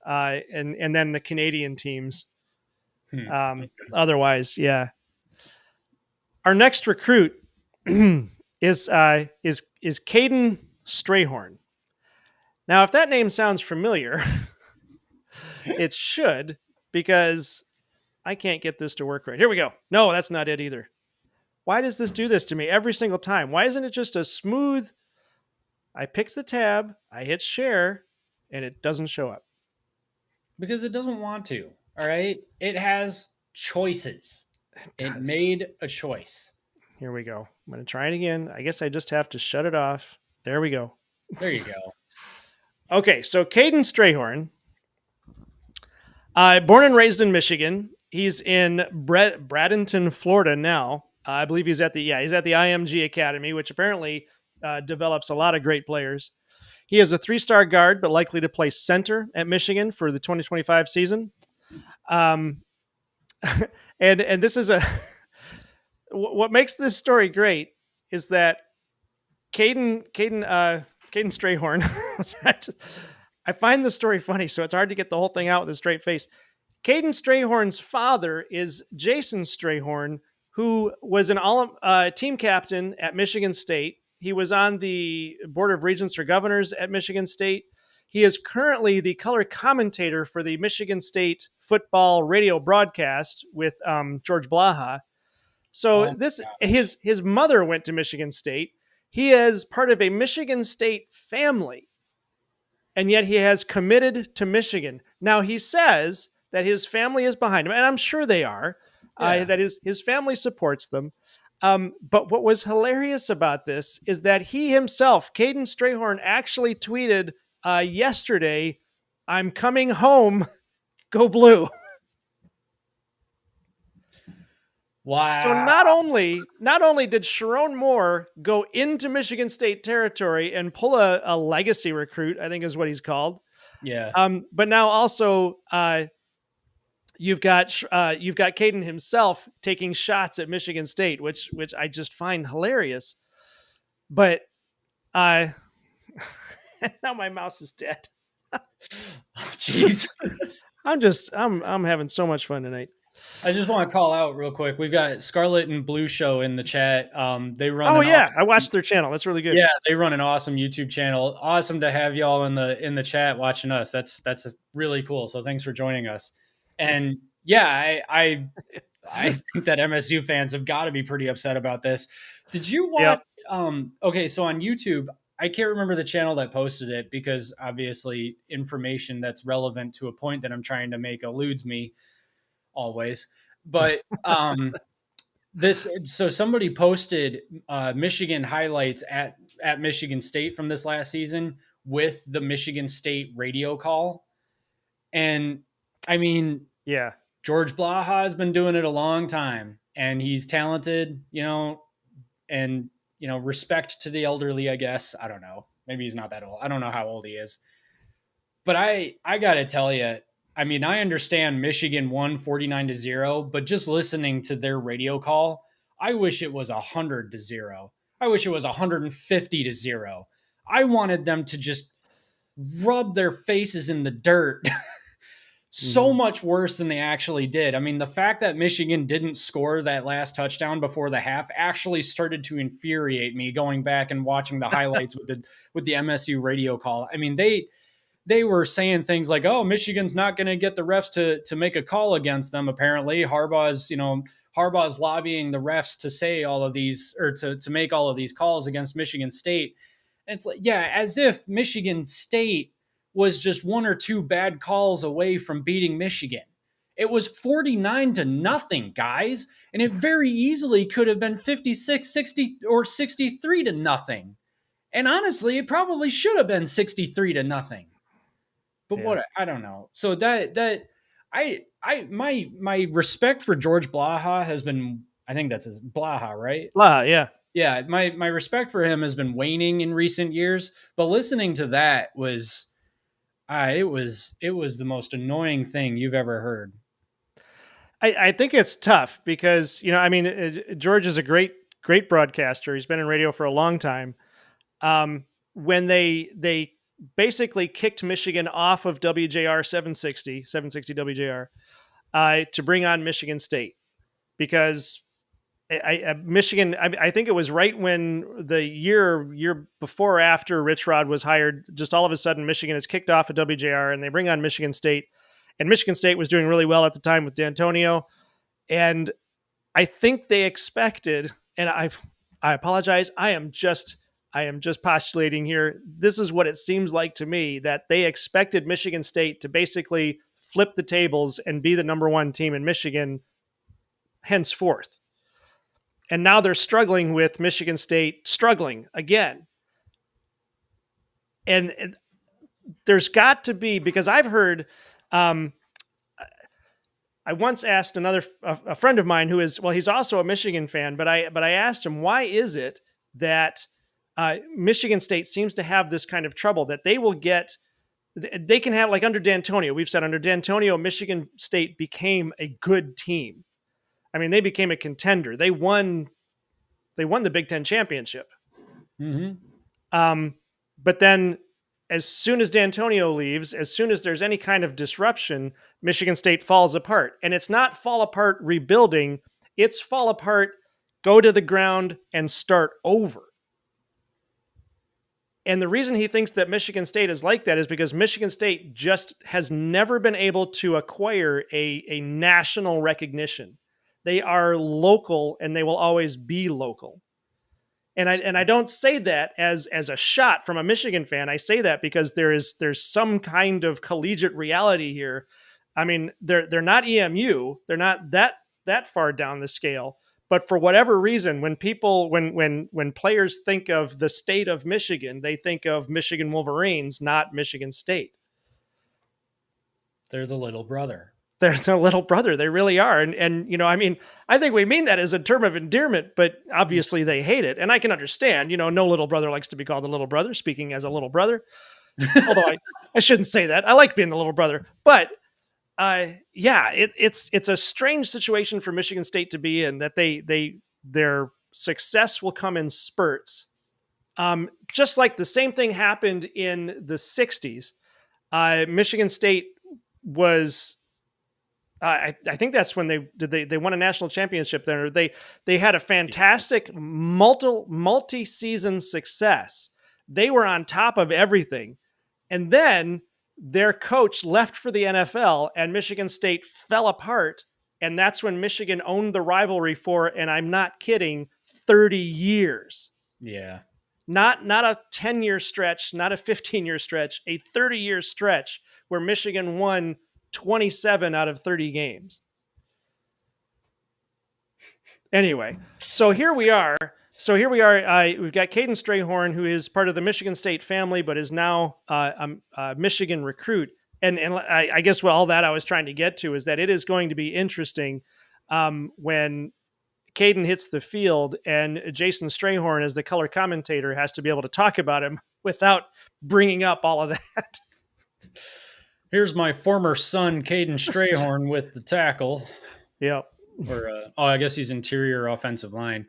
and then the Canadian teams. Otherwise, yeah. Our next recruit is Kaden Strahorn. Now, if that name sounds familiar, it should, because I can't get this to work right. Here we go. No, that's not it either. Why does this do this to me every single time? Why isn't it just a smooth? I picked the tab, I hit share, and it doesn't show up. Because it doesn't want to. All right. It has choices. It made a choice. Here we go. I'm going to try it again. I guess I just have to shut it off. There we go. There you go. Okay, so Kaden Strahorn, born and raised in Michigan. He's in Bradenton, Florida now. I believe he's at the IMG Academy, which apparently develops a lot of great players. He is a 3-star guard, but likely to play center at Michigan for the 2025 season. And this is what makes this story great is that Kaden Strahorn. I find the story funny, so it's hard to get the whole thing out with a straight face. Kaden Strahorn's father is Jason Strahorn, who was an team captain at Michigan State. He was on the Board of Regents or Governors at Michigan State. He is currently the color commentator for the Michigan State football radio broadcast with George Blaha. So his mother went to Michigan State. He is part of a Michigan State family, and yet he has committed to Michigan. Now, he says that his family is behind him, and I'm sure they are, that his family supports them. But what was hilarious about this is that he himself, Kaden Strahorn, actually tweeted yesterday, "I'm coming home, go blue." Wow. So not only did Sharon Moore go into Michigan State territory and pull a legacy recruit, I think is what he's called. Yeah. But now also you've got Kaden himself taking shots at Michigan State, which I just find hilarious. But now my mouse is dead. Jeez. I'm having so much fun tonight. I just want to call out real quick. We've got Scarlet and Blue Show in the chat. They run. Oh yeah, I watched their channel. That's really good. Yeah, they run an awesome YouTube channel. Awesome to have y'all in the chat watching us. That's really cool. So thanks for joining us. And yeah, I think that MSU fans have got to be pretty upset about this. Did you watch? Yep. Okay, so on YouTube, I can't remember the channel that posted it because obviously information that's relevant to a point that I'm trying to make eludes me always. But so somebody posted Michigan highlights at Michigan State from this last season with the Michigan State radio call. And I mean, yeah, George Blaha has been doing it a long time, and he's talented, and respect to the elderly, I guess. I don't know. Maybe he's not that old. I don't know how old he is. But I got to tell you, I mean, I understand Michigan won 49-0, but just listening to their radio call, I wish it was 100-0. I wish it was 150-0. I wanted them to just rub their faces in the dirt. So much worse than they actually did. I mean, the fact that Michigan didn't score that last touchdown before the half actually started to infuriate me going back and watching the highlights with the MSU radio call. I mean, they were saying things like, "Oh, Michigan's not going to get the refs to make a call against them." Apparently, Harbaugh's lobbying the refs to say all of these or to make all of these calls against Michigan State. And it's like, yeah, as if Michigan State was just one or two bad calls away from beating Michigan. It was 49-0, guys, and it very easily could have been 56, 60, or 63-0. And honestly, it probably should have been 63-0. But what, I don't know. So my respect for George Blaha has been, I think that's his Blaha, right? Blaha, yeah. Yeah, my respect for him has been waning in recent years, but listening to that was it was the most annoying thing you've ever heard. I think it's tough because, I mean, George is a great broadcaster. He's been in radio for a long time. When they basically kicked Michigan off of WJR 760 WJR to bring on Michigan State because Michigan, I think it was right when the year before or after Rich Rod was hired, just all of a sudden Michigan is kicked off of WJR and they bring on Michigan State. And Michigan State was doing really well at the time with D'Antonio. And I think they expected, and I apologize, I am just postulating here. This is what it seems like to me, that they expected Michigan State to basically flip the tables and be the number one team in Michigan henceforth. And now they're struggling with Michigan State struggling again. And there's got to be, because I've heard, I once asked a friend of mine who is, well, he's also a Michigan fan, but I asked him, why is it that Michigan State seems to have this kind of trouble that they can have, like under D'Antonio, we've said under D'Antonio, Michigan State became a good team. I mean, they became a contender. They won the Big Ten championship. Mm-hmm. But then as soon as D'Antonio leaves, as soon as there's any kind of disruption, Michigan State falls apart. And it's not fall apart rebuilding, it's fall apart, go to the ground and start over. And the reason he thinks that Michigan State is like that is because Michigan State just has never been able to acquire a national recognition. They are local and they will always be local. And I don't say that as a shot from a Michigan fan. I say that because there's some kind of collegiate reality here. I mean, they're not EMU. They're not that far down the scale. But for whatever reason, when players think of the state of Michigan, they think of Michigan Wolverines, not Michigan State. They're the little brother. They're the little brother. They really are. And you know, I mean, I think we mean that as a term of endearment, but obviously they hate it. And I can understand, you know, no little brother likes to be called a little brother, speaking as a little brother. Although I shouldn't say that. I like being the little brother. But yeah, it's a strange situation for Michigan State to be in, that their success will come in spurts. Just like the same thing happened in the 60s. Michigan State was... I think that's when they won a national championship there. They had a fantastic multi-season success. They were on top of everything. And then their coach left for the NFL and Michigan State fell apart. And that's when Michigan owned the rivalry for, and I'm not kidding, 30 years. Yeah. Not a 10-year stretch, not a 15-year stretch, a 30-year stretch where Michigan won 27 out of 30 games. Anyway, so here we are. We've got Kaden Strahorn, who is part of the Michigan State family, but is now a Michigan recruit. And I guess what all that I was trying to get to is that it is going to be interesting when Kaden hits the field and Jason Strahorn, as the color commentator, has to be able to talk about him without bringing up all of that. Here's my former son, Kaden Strahorn, with the tackle. Yep. Or, I guess he's interior offensive line.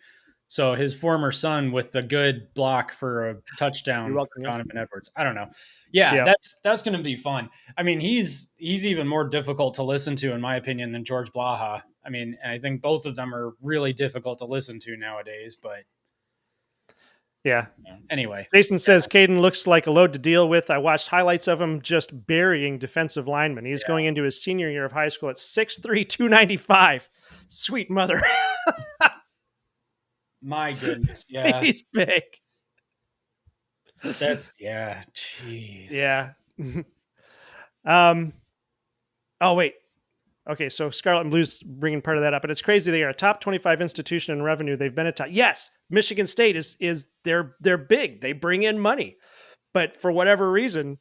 So his former son with the good block for a touchdown for Donovan Edwards. I don't know. Yeah. That's going to be fun. I mean, he's even more difficult to listen to, in my opinion, than George Blaha. I mean, I think both of them are really difficult to listen to nowadays, but yeah. Anyway, Jason says Kaden looks like a load to deal with. I watched highlights of him just burying defensive linemen. He's going into his senior year of high school at 6'3", 295. Sweet mother. My goodness. Yeah. He's big. Jeez. Yeah. Oh, wait. Okay, so Scarlet and Blue's bringing part of that up, but it's crazy. They are a top 25 institution in revenue. They've been a top. Yes, Michigan State is they're big. They bring in money, but for whatever reason,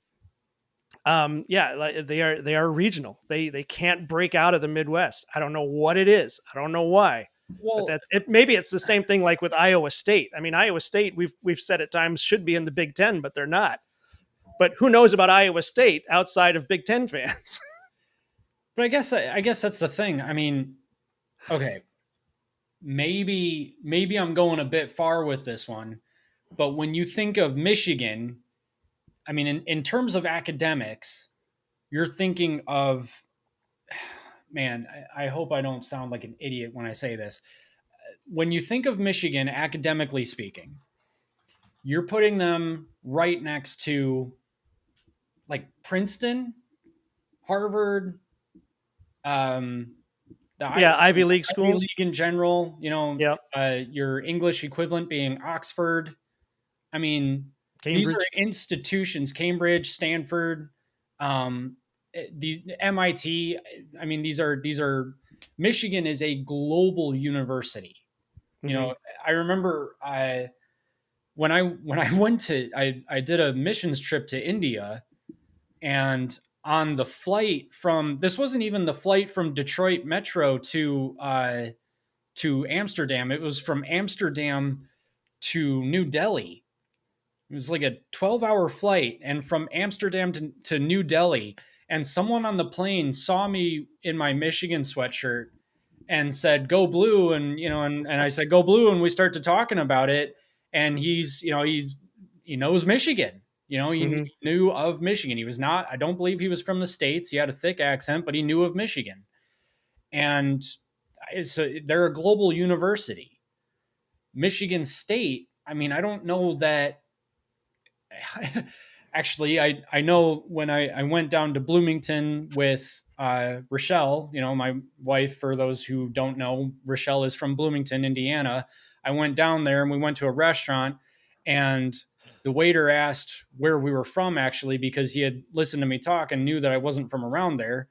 they are regional. They can't break out of the Midwest. I don't know what it is. I don't know why. Well, but that's it. Maybe it's the same thing like with Iowa State. I mean, Iowa State, we've said at times should be in the Big Ten, but they're not. But who knows about Iowa State outside of Big Ten fans? But I guess that's the thing. I mean, okay, maybe I'm going a bit far with this one, but when you think of Michigan, I mean, in terms of academics, you're thinking of, man, I hope I don't sound like an idiot when I say this. When you think of Michigan, academically speaking, you're putting them right next to like Princeton, Harvard, The Ivy League Ivy schools. League in general, Yeah. Your English equivalent being Oxford. I mean, these are Cambridge. institutions, Cambridge, Stanford, these MIT. I mean, these are Michigan is a global university. Mm-hmm. I remember when I went to I did a missions trip to India, and on the flight from this wasn't even the flight from Detroit Metro to Amsterdam. It was from Amsterdam to New Delhi. It was like a 12-hour flight, and from Amsterdam to New Delhi. And someone on the plane saw me in my Michigan sweatshirt and said, "Go blue." And I said, "Go blue." And we started talking about it. And he knows Michigan. He Mm-hmm. knew of Michigan. He was not, I don't believe he was from the States. He had a thick accent, but he knew of Michigan. And they're a global university. Michigan State, I mean, I don't know that. Actually, I know when I went down to Bloomington with Rochelle, my wife, for those who don't know, Rochelle is from Bloomington, Indiana. I went down there and we went to a restaurant, and the waiter asked where we were from, actually, because he had listened to me talk and knew that I wasn't from around there.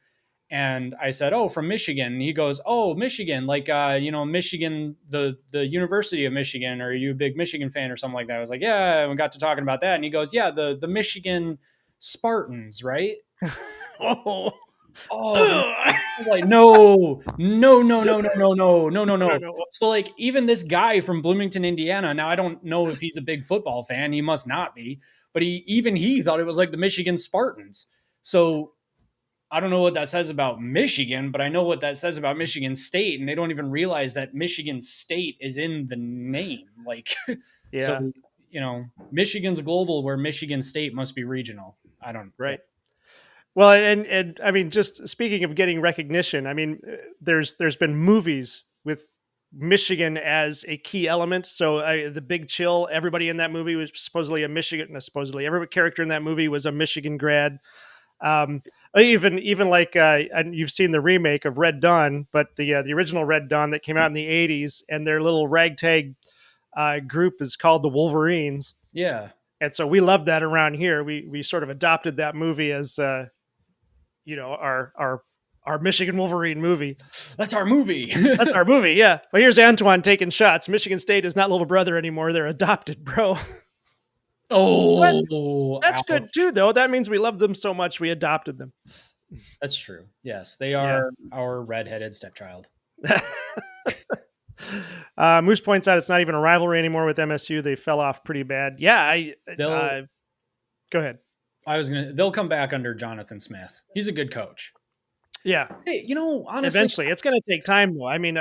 And I said, "Oh, from Michigan." And he goes, "Oh, Michigan, like Michigan, the University of Michigan. Are you a big Michigan fan or something like that?" I was like, "Yeah." And we got to talking about that, and he goes, "Yeah, the Michigan Spartans, right?" Oh. Oh, man. I'm like, no, no, no, no, no, no, no, no, no, no. No. So like, even this guy from Bloomington, Indiana. Now I don't know if he's a big football fan. He must not be, but he thought it was like the Michigan Spartans. So I don't know what that says about Michigan, but I know what that says about Michigan State, and they don't even realize that Michigan State is in the name. Like, Yeah. so Michigan's global, where Michigan State must be regional. I don't. Right. Well, and I mean, just speaking of getting recognition, I mean, there's been movies with Michigan as a key element. So the Big Chill, everybody in that movie was supposedly a Michigan. Supposedly, every character in that movie was a Michigan grad. Um, even like and you've seen the remake of Red Dawn, but the original Red Dawn that came out in the '80s, and their little ragtag group is called the Wolverines. Yeah. And so we love that around here. We sort of adopted that movie as our Michigan Wolverine movie. That's our movie. That's our movie, yeah. But here's Antoine taking shots. Michigan State is not little brother anymore. They're adopted, bro. Oh, That's ouch. good too, though. That means we love them so much we adopted them. That's true. Yes, they are our redheaded stepchild. Moose points out it's not even a rivalry anymore with MSU. They fell off pretty bad. Yeah, go ahead. They'll come back under Jonathan Smith. He's a good coach. Yeah. Hey, honestly, eventually it's going to take time though. I mean,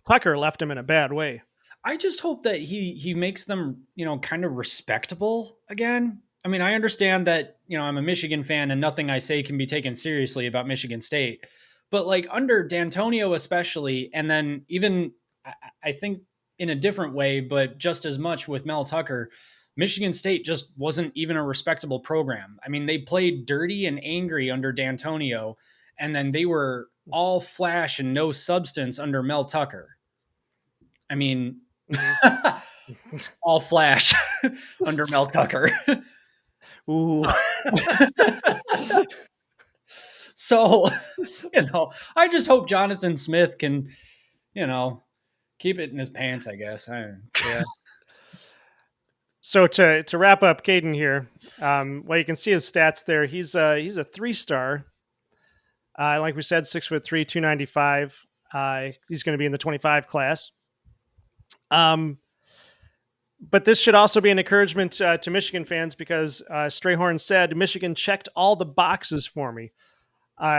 Tucker left him in a bad way. I just hope that he makes them, kind of respectable again. I mean, I understand that, I'm a Michigan fan and nothing I say can be taken seriously about Michigan State, but like under D'Antonio especially, and then even I think in a different way, but just as much with Mel Tucker, Michigan State just wasn't even a respectable program. I mean, they played dirty and angry under D'Antonio, and then they were all flash and no substance under Mel Tucker. I mean, all flash under Mel Tucker. Ooh. So, I just hope Jonathan Smith can, keep it in his pants, I guess. Yeah. So to wrap up Kaden here, well, you can see his stats there. He's a 3-star. Like we said, 6'3", 295. He's going to be in the 25 class. But this should also be an encouragement to Michigan fans because Strahorn said, "Michigan checked all the boxes for me.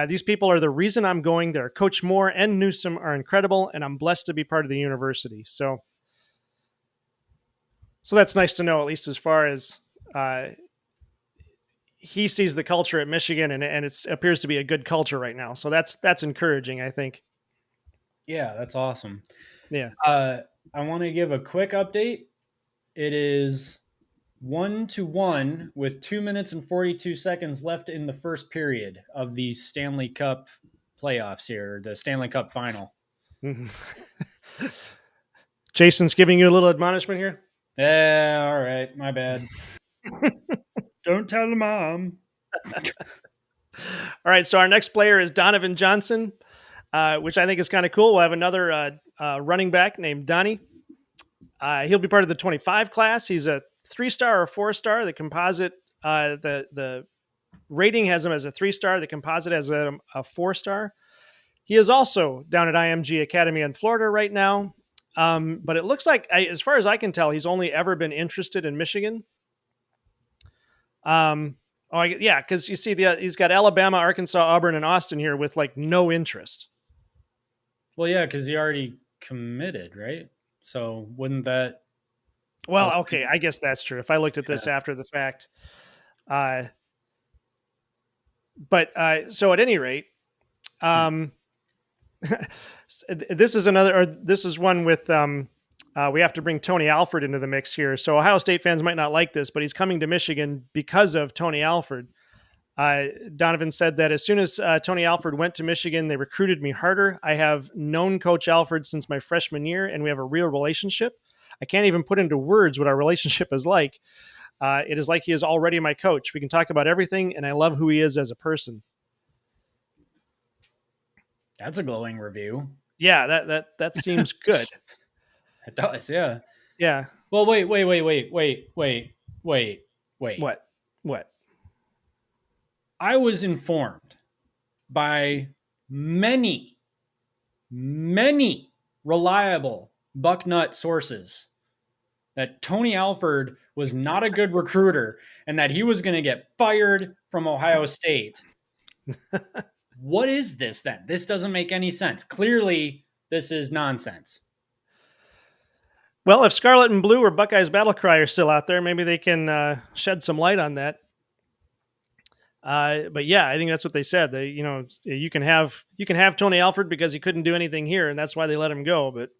These people are the reason I'm going there. Coach Moore and Newsom are incredible, and I'm blessed to be part of the university." So that's nice to know, at least as far as he sees the culture at Michigan, and it appears to be a good culture right now. So that's encouraging, I think. Yeah, that's awesome. Yeah. I want to give a quick update. It is 1-1 with 2 minutes and 42 seconds left in the first period of the Stanley Cup playoffs here, the Stanley Cup final. Jason's giving you a little admonishment here. Yeah, all right, my bad. Don't tell the mom. All right, so our next player is Donovan Johnson, which I think is kind of cool. We'll have another running back named Donnie. He'll be part of the 25 class. He's a 3-star or 4-star. The composite, the rating has him as a 3-star. The composite has a 4-star. He is also down at IMG Academy in Florida right now. But it looks like, as far as I can tell, he's only ever been interested in Michigan. Because you see, he's got Alabama, Arkansas, Auburn, and Austin here with like no interest. Well, yeah, because he already committed, right? So wouldn't that? Well, okay, I guess that's true. If I looked at this after the fact, so at any rate, this is one with we have to bring Tony Alford into the mix here. So Ohio State fans might not like this, but he's coming to Michigan because of Tony Alford. Donovan said that as soon as Tony Alford went to Michigan, they recruited me harder. I have known Coach Alford since my freshman year, and we have a real relationship. I can't even put into words what our relationship is like. It is like he is already my coach. We can talk about everything, and I love who he is as a person. That's a glowing review. Yeah, that seems good. It does, yeah. Yeah. Well, wait. What? I was informed by many reliable Bucknut sources that Tony Alford was not a good recruiter and that he was going to get fired from Ohio State. What is this then? This doesn't make any sense. Clearly, this is nonsense. Well, if Scarlet and Blue or Buckeye's Battle Cry are still out there, maybe they can shed some light on that. But yeah, I think that's what they said. You can have Tony Alford because he couldn't do anything here, and that's why they let him go. But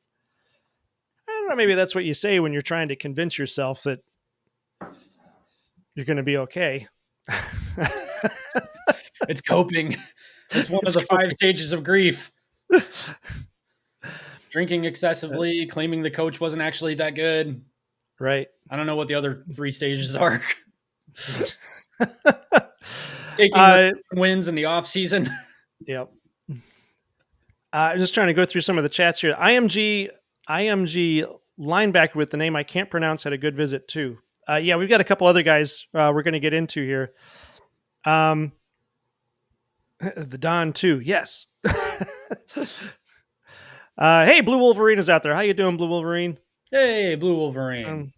I don't know. Maybe that's what you say when you're trying to convince yourself that you're going to be okay. It's coping. It's one of the 5 stages of grief. Drinking excessively, claiming the coach wasn't actually that good. Right. I don't know what the other 3 stages are. Taking wins in the off season. Yep. I'm just trying to go through some of the chats here. IMG linebacker with the name I can't pronounce had a good visit too. Yeah, we've got a couple other guys we're going to get into here. The Don too. Yes. Hey, Blue Wolverine is out there. How you doing, Blue Wolverine? Hey, Blue Wolverine.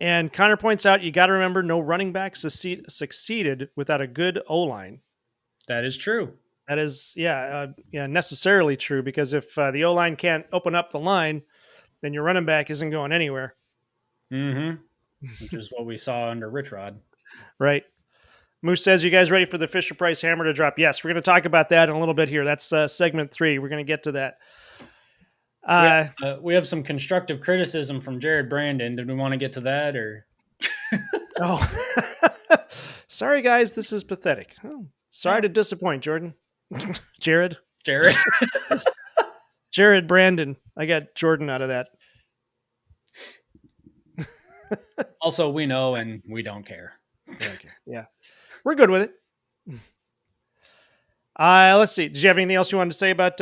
And Connor points out, you got to remember, no running back succeeded without a good O-line. That is true. That is, necessarily true, because if the O-line can't open up the line, then your running back isn't going anywhere. Mm-hmm. Which is what we saw under Rich Rod. Right. Moose says, you guys ready for the Fisher-Price hammer to drop? Yes, we're going to talk about that in a little bit here. That's segment 3. We're going to get to that. We have some constructive criticism from Jared Brandon. Did we want to get to that, or? Oh, sorry, guys. This is pathetic. Oh, sorry to disappoint, Jordan. Jared Brandon. I got Jordan out of that. Also, we know and we don't care. Yeah, we're good with it. Let's see. Did you have anything else you wanted to say about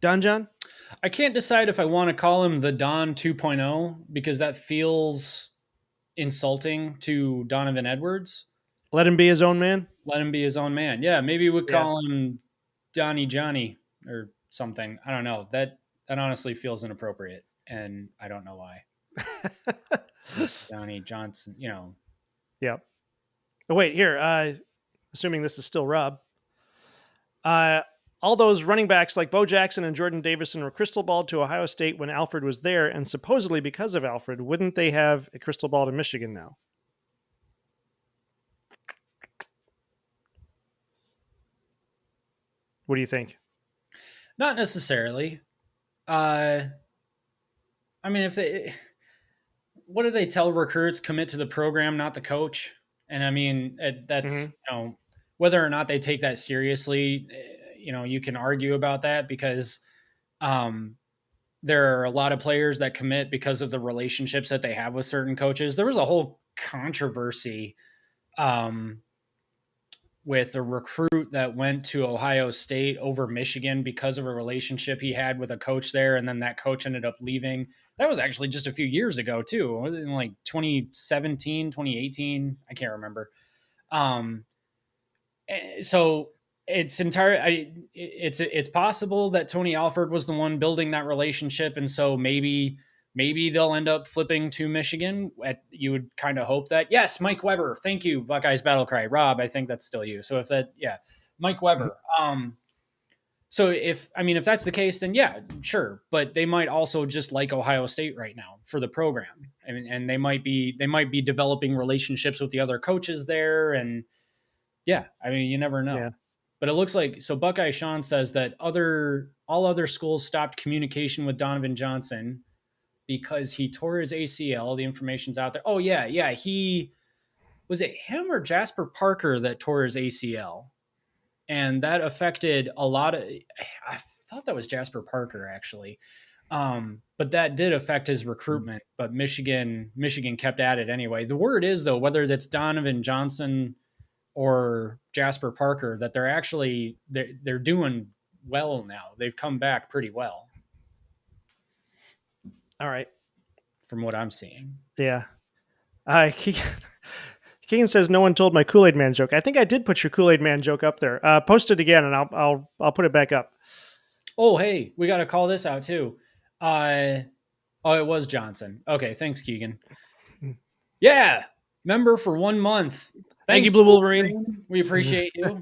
Don John? I can't decide if I want to call him the Don 2.0 because that feels insulting to Donovan Edwards. Let him be his own man? Let him be his own man. Yeah, maybe we'd call him Donnie Johnny or something. I don't know. That honestly feels inappropriate, and I don't know why. Donnie Johnson, Yep. Oh, wait, here. Assuming this is still Rob. All those running backs like Bo Jackson and Jordan Davison were crystal balled to Ohio State when Alford was there, and supposedly because of Alford, wouldn't they have a crystal ball to Michigan now? What do you think? Not necessarily. I mean, what do they tell recruits? Commit to the program, not the coach. And I mean, that's, whether or not they take that seriously, you can argue about that because there are a lot of players that commit because of the relationships that they have with certain coaches. There was a whole controversy with a recruit that went to Ohio State over Michigan because of a relationship he had with a coach there. And then that coach ended up leaving. That was actually just a few years ago too, in like 2017, 2018. I can't remember. So it's it's possible that Tony Alford was the one building that relationship. And so maybe they'll end up flipping to Michigan. You would kind of hope that. Yes, Mike Weber. Thank you, Buckeyes Battle Cry. Rob, I think that's still you. So Mike Weber. So if that's the case, then yeah, sure. But they might also just like Ohio State right now for the program. And they might be developing relationships with the other coaches there. And yeah, you never know. Yeah. But it looks like, so Buckeye Sean says that all other schools stopped communication with Donovan Johnson because he tore his ACL. The information's out there. Oh yeah. Was it him or Jasper Parker that tore his ACL? And that affected a lot of, I thought that was Jasper Parker actually. But that did affect his recruitment, but Michigan kept at it anyway. The word is though, whether that's Donovan Johnson or Jasper Parker, that they're doing well now. They've come back pretty well. All right. From what I'm seeing. Yeah. Keegan says no one told my Kool-Aid Man joke. I think I did put your Kool-Aid Man joke up there. Post it again and I'll put it back up. Oh, hey, we got to call this out too. It was Johnson. Okay. Thanks, Keegan. Yeah. Member for 1 month. Thank you, Blue Wolverine. We appreciate you.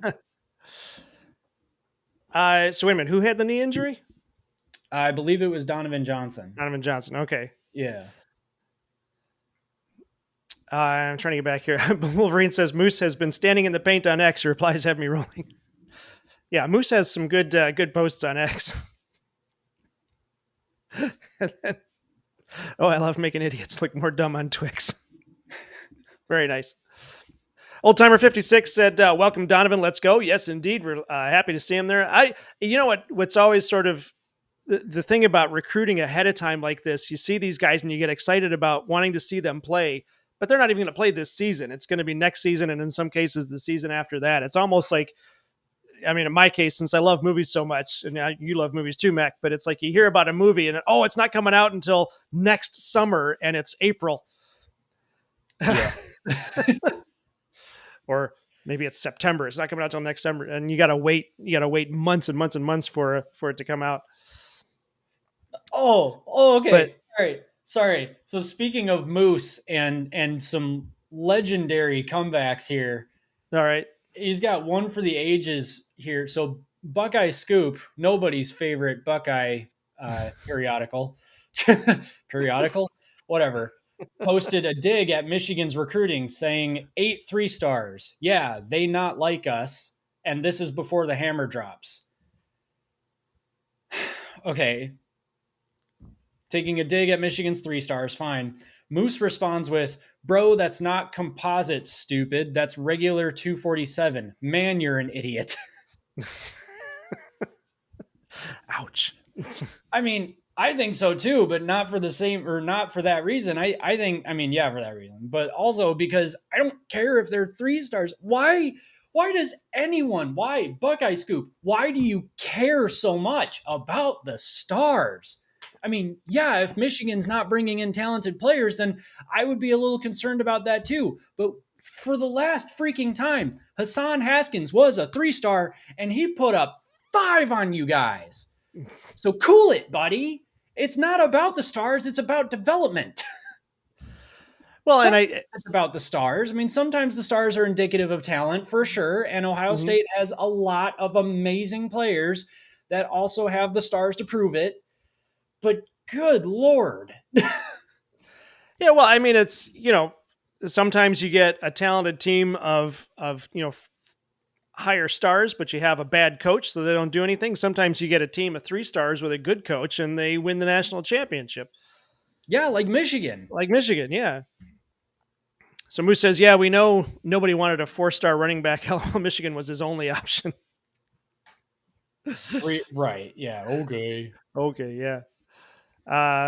So wait a minute. Who had the knee injury? I believe it was Donovan Johnson. Donovan Johnson. Okay. Yeah. I'm trying to get back here. Wolverine says Moose has been standing in the paint on X. Your replies have me rolling. Yeah, Moose has some good posts on X. I love making idiots look more dumb on Twix. Very nice. Old Timer 56 said, welcome Donovan, let's go. Yes, indeed. We're happy to see him there. You know what's always sort of the thing about recruiting ahead of time like this, you see these guys and you get excited about wanting to see them play, but they're not even going to play this season. It's going to be next season. And in some cases, the season after that. It's almost like, in my case, since I love movies so much, and you love movies too, Mac, but it's like you hear about a movie and, it's not coming out until next summer and it's April. Yeah. Or maybe it's September. It's not coming out till next summer, and you got to wait. You got to wait months and months and months for it to come out. Oh, okay. But, all right. Sorry. So speaking of Moose and some legendary comebacks here. All right. He's got one for the ages here. So Buckeye Scoop, nobody's favorite Buckeye periodical, whatever. Posted a dig at Michigan's recruiting saying 8 3-stars. Yeah, they not like us. And this is before the hammer drops. Okay. Taking a dig at Michigan's 3 stars. Fine. Moose responds with, bro, that's not composite, stupid. That's regular 247. Man, you're an idiot. Ouch. I think so too, but not for the same or not for that reason. I think, yeah, for that reason, but also because I don't care if they're 3 stars. Why does anyone, Buckeye Scoop, why do you care so much about the stars? Yeah, if Michigan's not bringing in talented players, then I would be a little concerned about that too. But for the last freaking time, Hassan Haskins was a 3-star and he put up 5 on you guys. So cool it, buddy. It's not about the stars. It's about development. Well, it's about the stars. Sometimes the stars are indicative of talent for sure. And Ohio State has a lot of amazing players that also have the stars to prove it. But good Lord. Yeah. Well, it's, sometimes you get a talented team of higher stars, but you have a bad coach, so they don't do anything. Sometimes you get a team of 3 stars with a good coach and they win the national championship. Yeah, like Michigan. Yeah. So Moose says, yeah, we know nobody wanted a 4-star running back. Alabama, Michigan was his only option. Right. Yeah. Okay. Okay, yeah.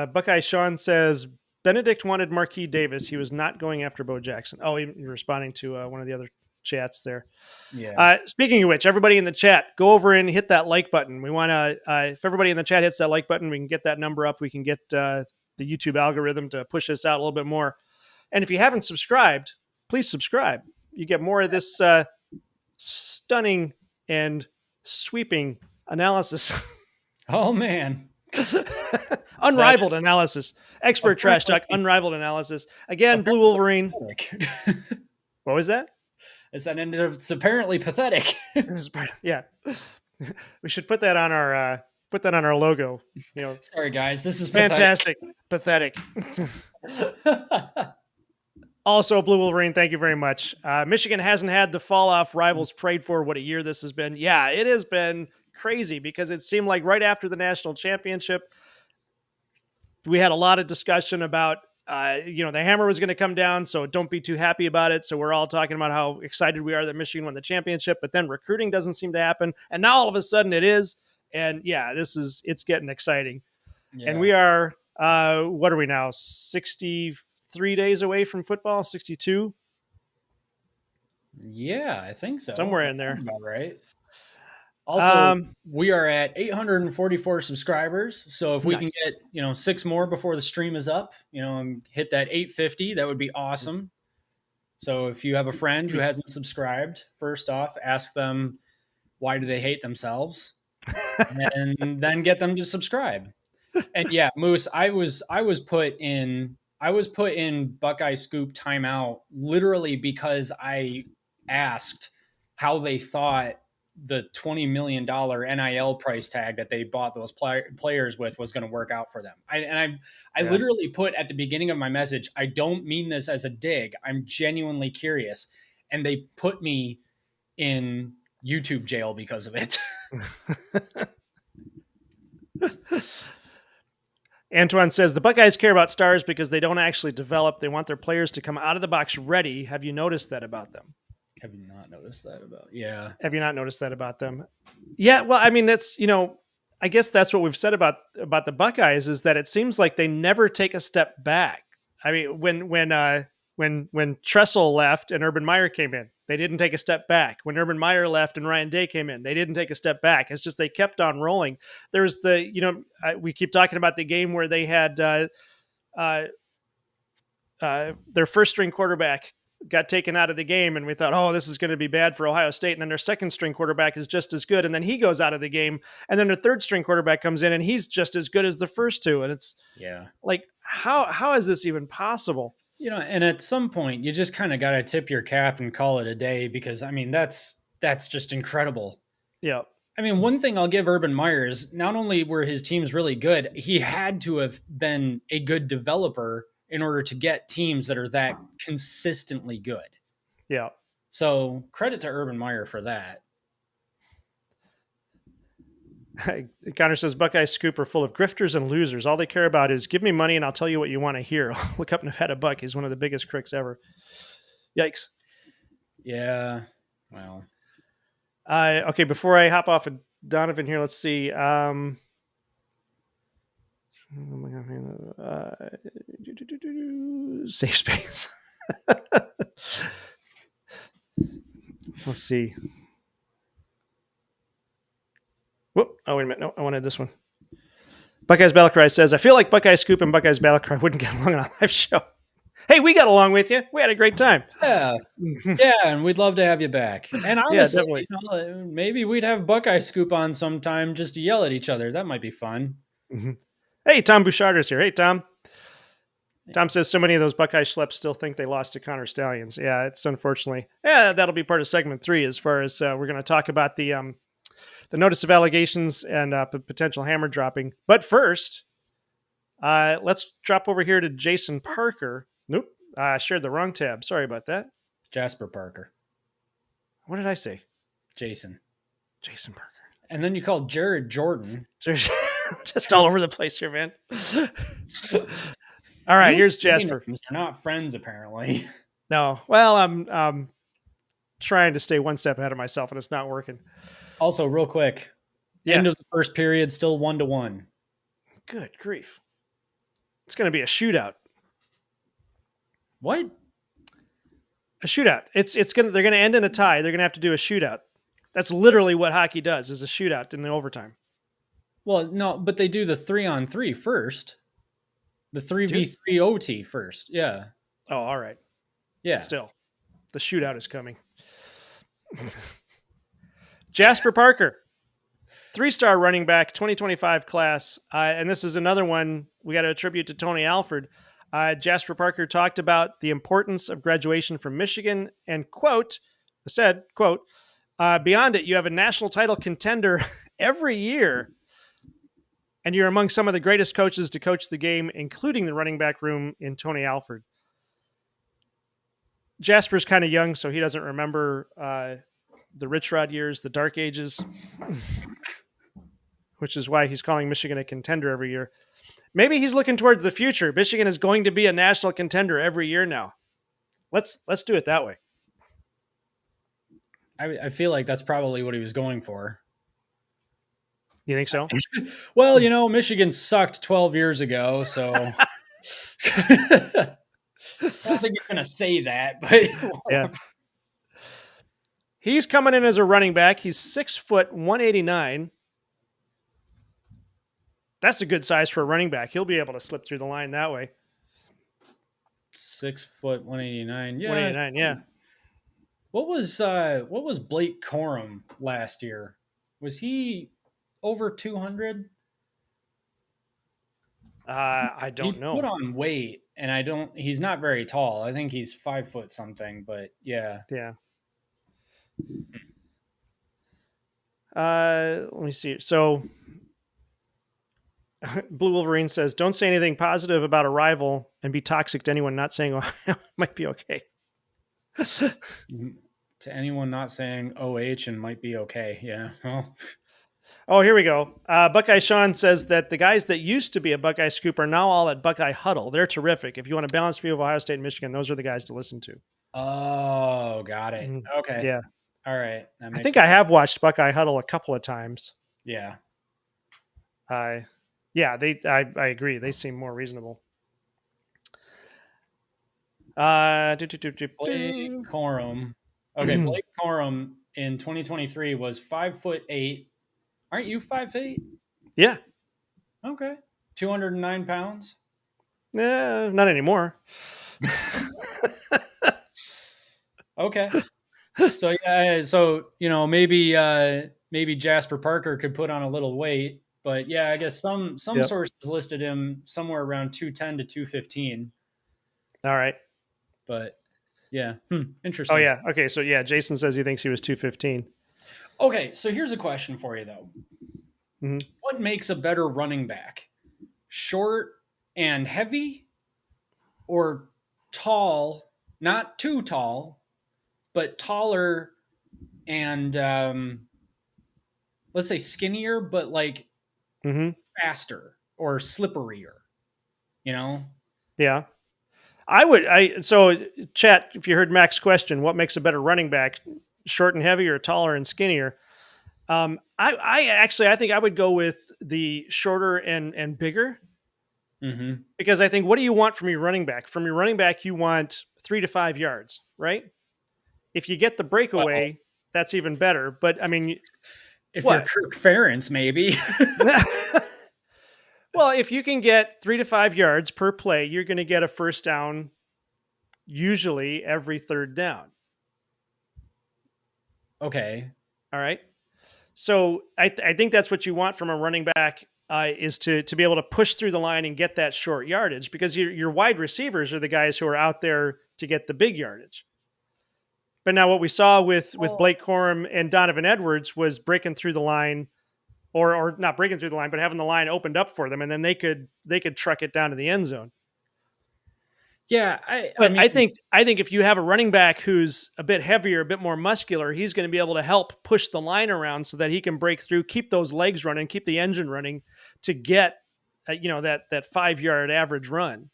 Buckeye Sean says, Benedict wanted Marquis Davis. He was not going after Bo Jackson. Oh, you're responding to one of the other chats there. Yeah. Speaking of which, everybody in the chat, go over and hit that like button. We want to, if everybody in the chat hits that like button, we can get that number up. We can get the YouTube algorithm to push us out a little bit more. And if you haven't subscribed, please subscribe. You get more of this stunning and sweeping analysis. Oh, man. Unrivaled analysis. Expert trash talk, unrivaled analysis. Again, Blue Wolverine. What was that? It's apparently pathetic. Yeah. We should put that on our logo. Sorry guys, this is fantastic. Pathetic. Also, Blue Wolverine, thank you very much. Michigan hasn't had the fall off rivals prayed for. What a year this has been. Yeah, it has been crazy because it seemed like right after the national championship, we had a lot of discussion about, the hammer was going to come down, so don't be too happy about it. So we're all talking about how excited we are that Michigan won the championship, but then recruiting doesn't seem to happen. And now all of a sudden it is. And yeah, it's getting exciting. Yeah. And we are, what are we now? 63 days away from football, 62. Yeah, I think so. Somewhere in there. About right. Also, we are at 844 subscribers. So if we can get, 6 more before the stream is up, and hit that 850, that would be awesome. So if you have a friend who hasn't subscribed, first off, ask them, why do they hate themselves? And then get them to subscribe. And yeah, Moose, I was put in Buckeye Scoop timeout literally because I asked how they thought the $20 million NIL price tag that they bought those players with was going to work out for them. I literally put at the beginning of my message, I don't mean this as a dig. I'm genuinely curious. And they put me in YouTube jail because of it. Antoine says, the Buckeyes care about stars because they don't actually develop. They want their players to come out of the box ready. Have you noticed that about them? Have you not noticed that about? Yeah. Have you not noticed that about them? Yeah. Well, I mean, that's, I guess that's what we've said about the Buckeyes is that it seems like they never take a step back. I mean, when Tressel left and Urban Meyer came in, they didn't take a step back. When Urban Meyer left and Ryan Day came in, they didn't take a step back. It's just they kept on rolling. There's we keep talking about the game where they had their first string quarterback got taken out of the game, and we thought, oh, this is going to be bad for Ohio State. And then their second string quarterback is just as good, and then he goes out of the game, and then their third string quarterback comes in, and he's just as good as the first two. And it's like, how is this even possible? And at some point, you just kind of got to tip your cap and call it a day because, I mean, that's just incredible. Yeah. I mean, one thing I'll give Urban Meyer is not only were his teams really good, he had to have been a good developer in order to get teams that are that consistently good. Yeah. So credit to Urban Meyer for that. Connor says, Buckeye Scoop are full of grifters and losers. All they care about is give me money and I'll tell you what you want to hear. Look up Nevada Buck. He's one of the biggest crooks ever. Yikes. Yeah. Well. Okay, before I hop off of Donovan here, let's see. Safe space. Let's see. Whoop. Oh, wait a minute. No, I wanted this one. Buckeyes Battlecry says, I feel like Buckeye Scoop and Buckeyes Battlecry wouldn't get along on a live show. Hey, we got along with you. We had a great time. Yeah. Yeah, and we'd love to have you back. And honestly, maybe we'd have Buckeye Scoop on sometime just to yell at each other. That might be fun. Mm-hmm. Hey, Tom Bouchard's here. Hey, Tom. Tom says so many of those Buckeye schleps still think they lost to Connor Stallions. Yeah, it's unfortunately. Yeah, that'll be part of segment 3 as far as we're going to talk about the notice of allegations and potential hammer dropping. But first, let's drop over here to Jason Parker. Nope, I shared the wrong tab. Sorry about that. Jasper Parker. What did I say? Jason Parker. And then you called Jared Jordan. Just all over the place here, man. All right, here's Jasper. They're not friends, apparently. No. Well, I'm trying to stay one step ahead of myself, and it's not working. Also, real quick, Yeah. end of the first period, still 1-1. Good grief. It's going to be a shootout. What? A shootout. They're going to end in a tie. They're going to have to do a shootout. That's literally what hockey does, is a shootout in the overtime. Well, no, but they do the 3-on-3 first. The 3v3 OT first. Yeah. Oh, all right. Yeah. Still, the shootout is coming. Jasper Parker, 3-star running back, 2025 class. And this is another one we got to attribute to Tony Alford. Jasper Parker talked about the importance of graduation from Michigan and said, beyond it, you have a national title contender every year, and you're among some of the greatest coaches to coach the game, including the running back room in Tony Alford. Jasper's kind of young, so he doesn't remember the Rich Rod years, the dark ages, which is why he's calling Michigan a contender every year. Maybe he's looking towards the future. Michigan is going to be a national contender every year now. Let's do it that way. I feel like that's probably what he was going for. You think so? Well, Michigan sucked 12 years ago, so I don't think he's going to say that, but yeah. He's coming in as a running back. He's 6 foot 189. That's a good size for a running back. He'll be able to slip through the line that way. 6 foot 189. Yeah. 189, yeah. What was Blake Corum last year? Was he over 200? I don't know. He put on weight, and he's not very tall. I think he's 5 foot something, but yeah. Yeah. Let me see. So Blue Wolverine says, don't say anything positive about a rival and be toxic to anyone not saying Ohio might be okay. To anyone not saying OH and might be okay. Yeah. Well. Oh, here we go. Buckeye Sean says that the guys that used to be a Buckeye Scoop are now all at Buckeye Huddle. They're terrific. If you want a balanced view of Ohio State and Michigan, those are the guys to listen to. Oh, got it. Okay. Yeah. All right. I think I have watched Buckeye Huddle a couple of times. Yeah. I agree. They seem more reasonable. Blake Corum. Okay, Blake Corum in 2023 was 5'8". Aren't you 5'8"? Yeah. Okay. 209 pounds? Not anymore. Okay. So yeah, maybe Jasper Parker could put on a little weight, but yeah, I guess some sources listed him somewhere around 210 to 215. All right. But yeah, interesting. Oh yeah. Okay, so yeah, Jason says he thinks he was 215. Okay, so here's a question for you though. Mm-hmm. What makes a better running back? Short and heavy, or tall, not too tall, but taller and let's say skinnier, but like faster or slipperier, Yeah. So chat, if you heard Mac's question, what makes a better running back, short and heavy or taller and skinnier? I think I would go with the shorter and bigger, because I think, what do you want from your running back? From your running back, you want 3 to 5 yards, right? If you get the breakaway, that's even better. But I mean, if you're Kirk Ferentz, maybe. Well, if you can get 3 to 5 yards per play, you're going to get a first down usually every third down. Okay. All right. So I think that's what you want from a running back, is to be able to push through the line and get that short yardage, because your wide receivers are the guys who are out there to get the big yardage. But now what we saw with Blake Corum and Donovan Edwards was breaking through the line, or not breaking through the line, but having the line opened up for them, and then they could truck it down to the end zone. Yeah, I think if you have a running back who's a bit heavier, a bit more muscular, he's going to be able to help push the line around so that he can break through, keep those legs running, keep the engine running to get that 5 yard average run.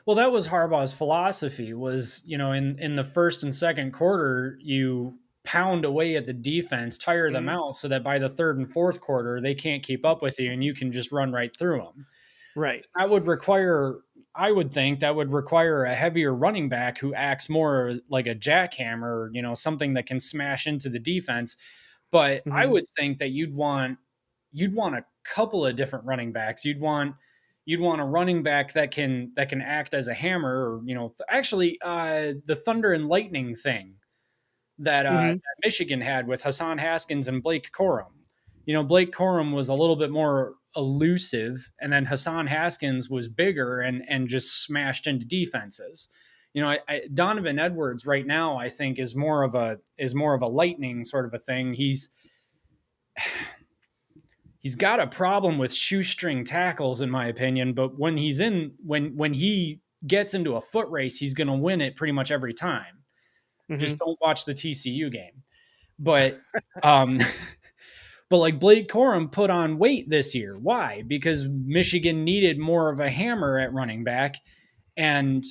Well, that was Harbaugh's philosophy was, in the first and second quarter, you pound away at the defense, tire them out so that by the third and fourth quarter, they can't keep up with you and you can just run right through them. Right. That would require, I would think that would require a heavier running back who acts more like a jackhammer, something that can smash into the defense. But I would think that you'd want a couple of different running backs. You'd want a running back that can act as a hammer, or actually the thunder and lightning thing that Michigan had with Hassan Haskins and Blake Corum. Blake Corum was a little bit more elusive, and then Hassan Haskins was bigger and just smashed into defenses. Donovan Edwards right now, I think, is more of a lightning sort of a thing. He's got a problem with shoestring tackles, in my opinion. But when he gets into a foot race, he's going to win it pretty much every time. Just don't watch the TCU game. But but like Blake Corum put on weight this year. Why? Because Michigan needed more of a hammer at running back, and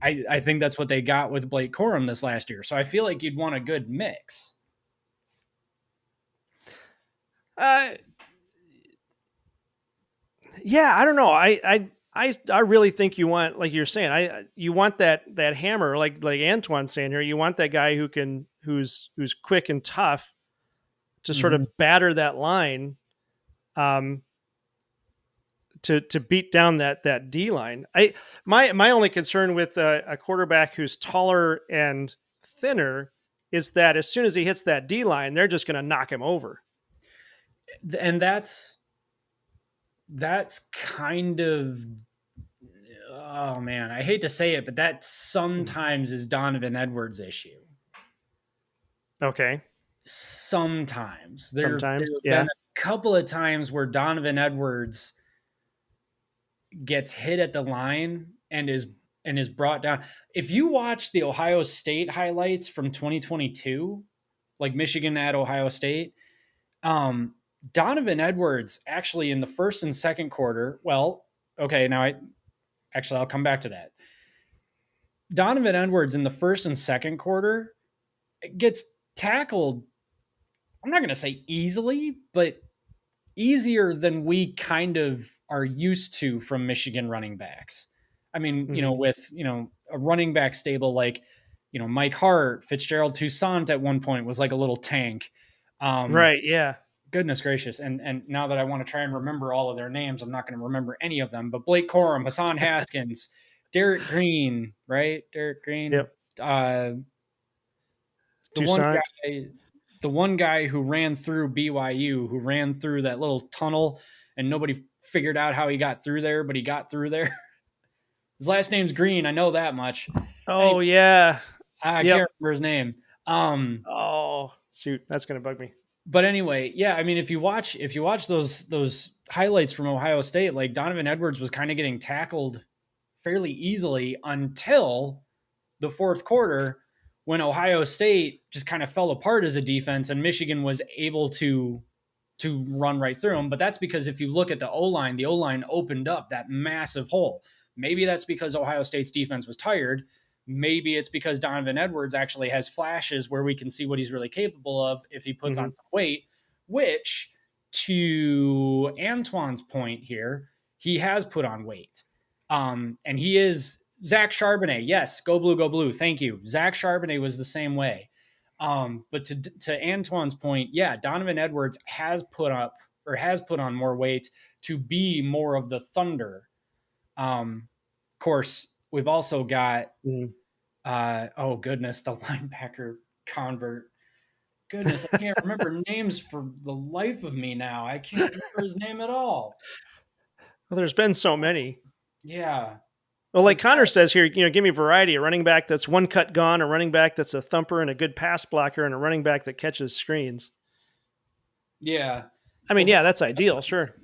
I think that's what they got with Blake Corum this last year. So I feel like you'd want a good mix. Yeah, I don't know. I really think you want, like you're saying, you want that hammer, like Antoine's saying here. You want that guy who's quick and tough to sort of batter that line, to beat down that D line. My only concern with a quarterback who's taller and thinner is that as soon as he hits that D line, they're just going to knock him over. And that's kind of, oh man, I hate to say it, but that sometimes is Donovan Edwards' issue. Okay. Sometimes. There have yeah. been a couple of times where Donovan Edwards gets hit at the line and is brought down. If you watch the Ohio State highlights from 2022, like Michigan at Ohio State, Donovan Edwards actually in the first and second quarter. Well, okay, now I'll come back to that. Donovan Edwards in the first and second quarter gets tackled. I'm not going to say easily, but easier than we kind of are used to from Michigan running backs. I mean, with, a running back stable like, Mike Hart, Fitzgerald Toussaint at one point was like a little tank. Right. Yeah. Goodness gracious. And now that I want to try and remember all of their names, I'm not going to remember any of them, but Blake Corum, Hassan Haskins, Derek Green, right? Derek Green. Yep. The one guy who ran through BYU, who ran through that little tunnel and nobody figured out how he got through there, but he got through there. His last name's Green. I know that much. Oh, yeah. I can't remember his name. Oh, shoot. That's going to bug me. But anyway, yeah, I mean, if you watch those highlights from Ohio State, like Donovan Edwards was kind of getting tackled fairly easily until the fourth quarter, when Ohio State just kind of fell apart as a defense and Michigan was able to run right through them. But that's because if you look at the O-line opened up that massive hole. Maybe that's because Ohio State's defense was tired. Maybe it's because Donovan Edwards actually has flashes where we can see what he's really capable of if he puts on some weight, which, to Antoine's point here, he has put on weight. And he is Zach Charbonnet. Yes, go blue. Thank you. Zach Charbonnet was the same way. But to Antoine's point, yeah, Donovan Edwards has put on more weight to be more of the thunder. Of course, we've also got, oh goodness, the linebacker convert. Goodness, I can't remember names for the life of me now. I can't remember his name at all. Well, there's been so many. Yeah. Well, like Connor says here, give me variety. A running back that's one cut gone, a running back that's a thumper and a good pass blocker, and a running back that catches screens. Yeah. I mean, yeah, that's ideal, sure.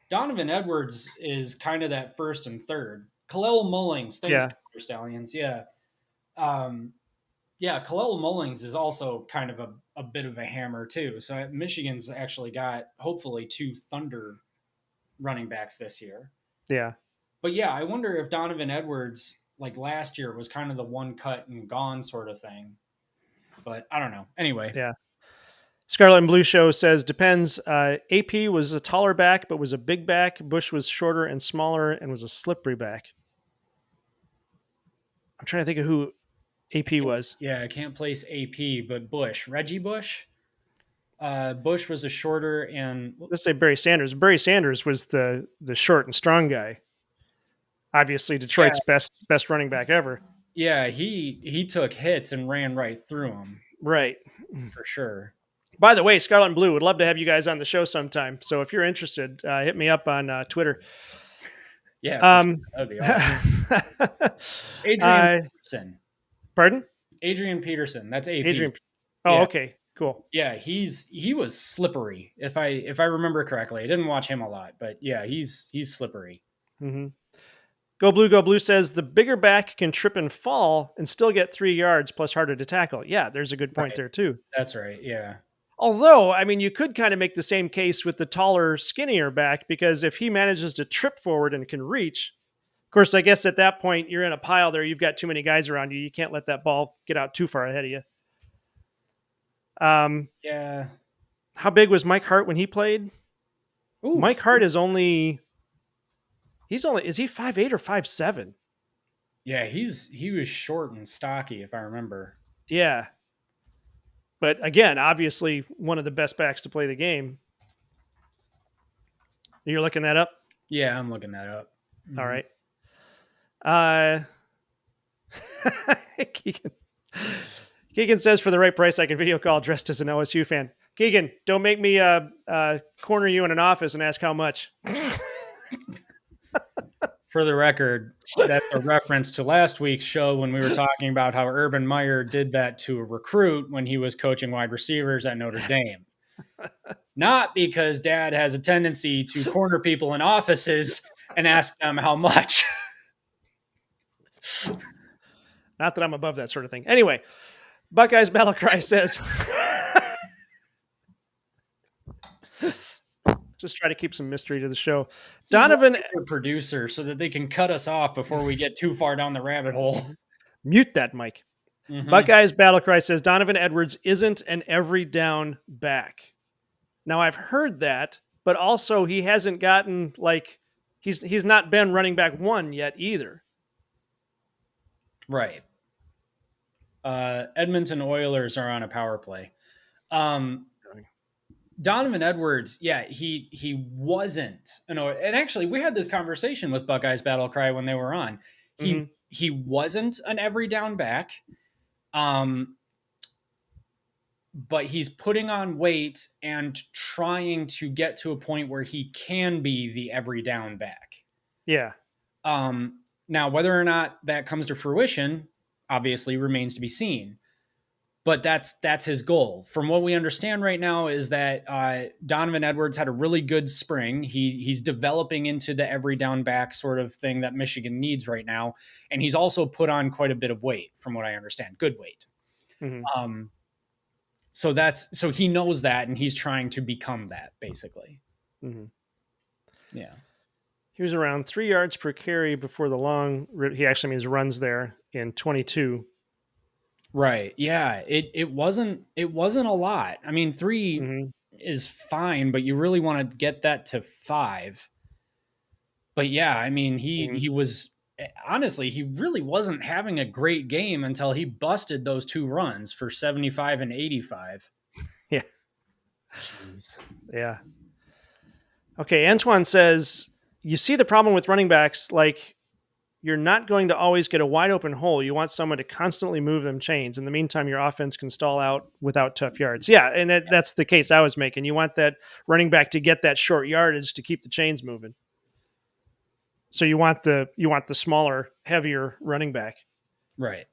Donovan Edwards is kind of that first and third. Khalil Mullings, thanks, Stallions. Yeah. Khalil Mullings is also kind of a bit of a hammer too. So Michigan's actually got hopefully two thunder running backs this year. Yeah. But yeah, I wonder if Donovan Edwards, like last year, was kind of the one cut and gone sort of thing. But I don't know. Anyway. Yeah. Scarlet and Blue Show says, depends. AP was a taller back, but was a big back. Bush was shorter and smaller and was a slippery back. I'm trying to think of who AP was. Yeah, I can't place AP, but Bush. Reggie Bush? Bush was a shorter and... Let's say Barry Sanders. Barry Sanders was the short and strong guy. Obviously, Detroit's best running back ever. Yeah, he took hits and ran right through them. Right. For sure. By the way, Scarlet and Blue would love to have you guys on the show sometime. So if you're interested, hit me up on Twitter. Yeah, sure. That'd be awesome. Adrian Peterson. Pardon? Adrian Peterson. That's AP. Adrian. Oh, yeah. Okay, cool. Yeah, he was slippery. If I remember correctly, I didn't watch him a lot, but yeah, he's slippery. Mm-hmm. Go Blue says the bigger back can trip and fall and still get 3 yards plus harder to tackle. Yeah, there's a good point there too. That's right. Yeah. Although, I mean, you could kind of make the same case with the taller, skinnier back, because if he manages to trip forward and can reach, of course, I guess at that point you're in a pile there. You've got too many guys around you. You can't let that ball get out too far ahead of you. Yeah. How big was Mike Hart when he played? Ooh. Mike Hart is only... is he 5'8" or 5'7"? Yeah, he was short and stocky, if I remember. Yeah. But again, obviously one of the best backs to play the game. You're looking that up? Yeah, I'm looking that up. Mm-hmm. All right. Keegan says, for the right price, I can video call dressed as an LSU fan. Keegan, don't make me corner you in an office and ask how much. For the record, that's a reference to last week's show when we were talking about how Urban Meyer did that to a recruit when he was coaching wide receivers at Notre Dame. Not because Dad has a tendency to corner people in offices and ask them how much. Not that I'm above that sort of thing. Anyway, Buckeyes Battle Cry says... Just try to keep some mystery to the show. Donovan, a producer, so that they can cut us off before we get too far down the rabbit hole. Mute that, Mike. Mm-hmm. Buckeyes Battle Cry says Donovan Edwards isn't an every down back. Now I've heard that, but also he hasn't gotten he's not been running back one yet either. Right. Edmonton Oilers are on a power play. Donovan Edwards, yeah, he wasn't. And actually, we had this conversation with Buckeyes Battle Cry when they were on. He wasn't an every down back, but he's putting on weight and trying to get to a point where he can be the every down back. Yeah. Now, whether or not that comes to fruition, obviously remains to be seen. But that's his goal. From what we understand right now is that Donovan Edwards had a really good spring. He's developing into the every down back sort of thing that Michigan needs right now. And he's also put on quite a bit of weight, from what I understand. Good weight. Mm-hmm. So he knows that, and he's trying to become that, basically. Mm-hmm. Yeah. He was around 3 yards per carry before the long. He actually means runs there in 22. Right. Yeah. It wasn't a lot. I mean, 3 is fine, but you really want to get that to 5. But yeah, I mean, he was honestly, he really wasn't having a great game until he busted those 2 runs for 75 and 85. Yeah. Jeez. Yeah. Okay. Antoine says, you see the problem with running backs, you're not going to always get a wide open hole. You want someone to constantly move them chains. In the meantime, your offense can stall out without tough yards. Yeah, and that's the case I was making. You want that running back to get that short yardage to keep the chains moving. So you want the smaller, heavier running back. Right.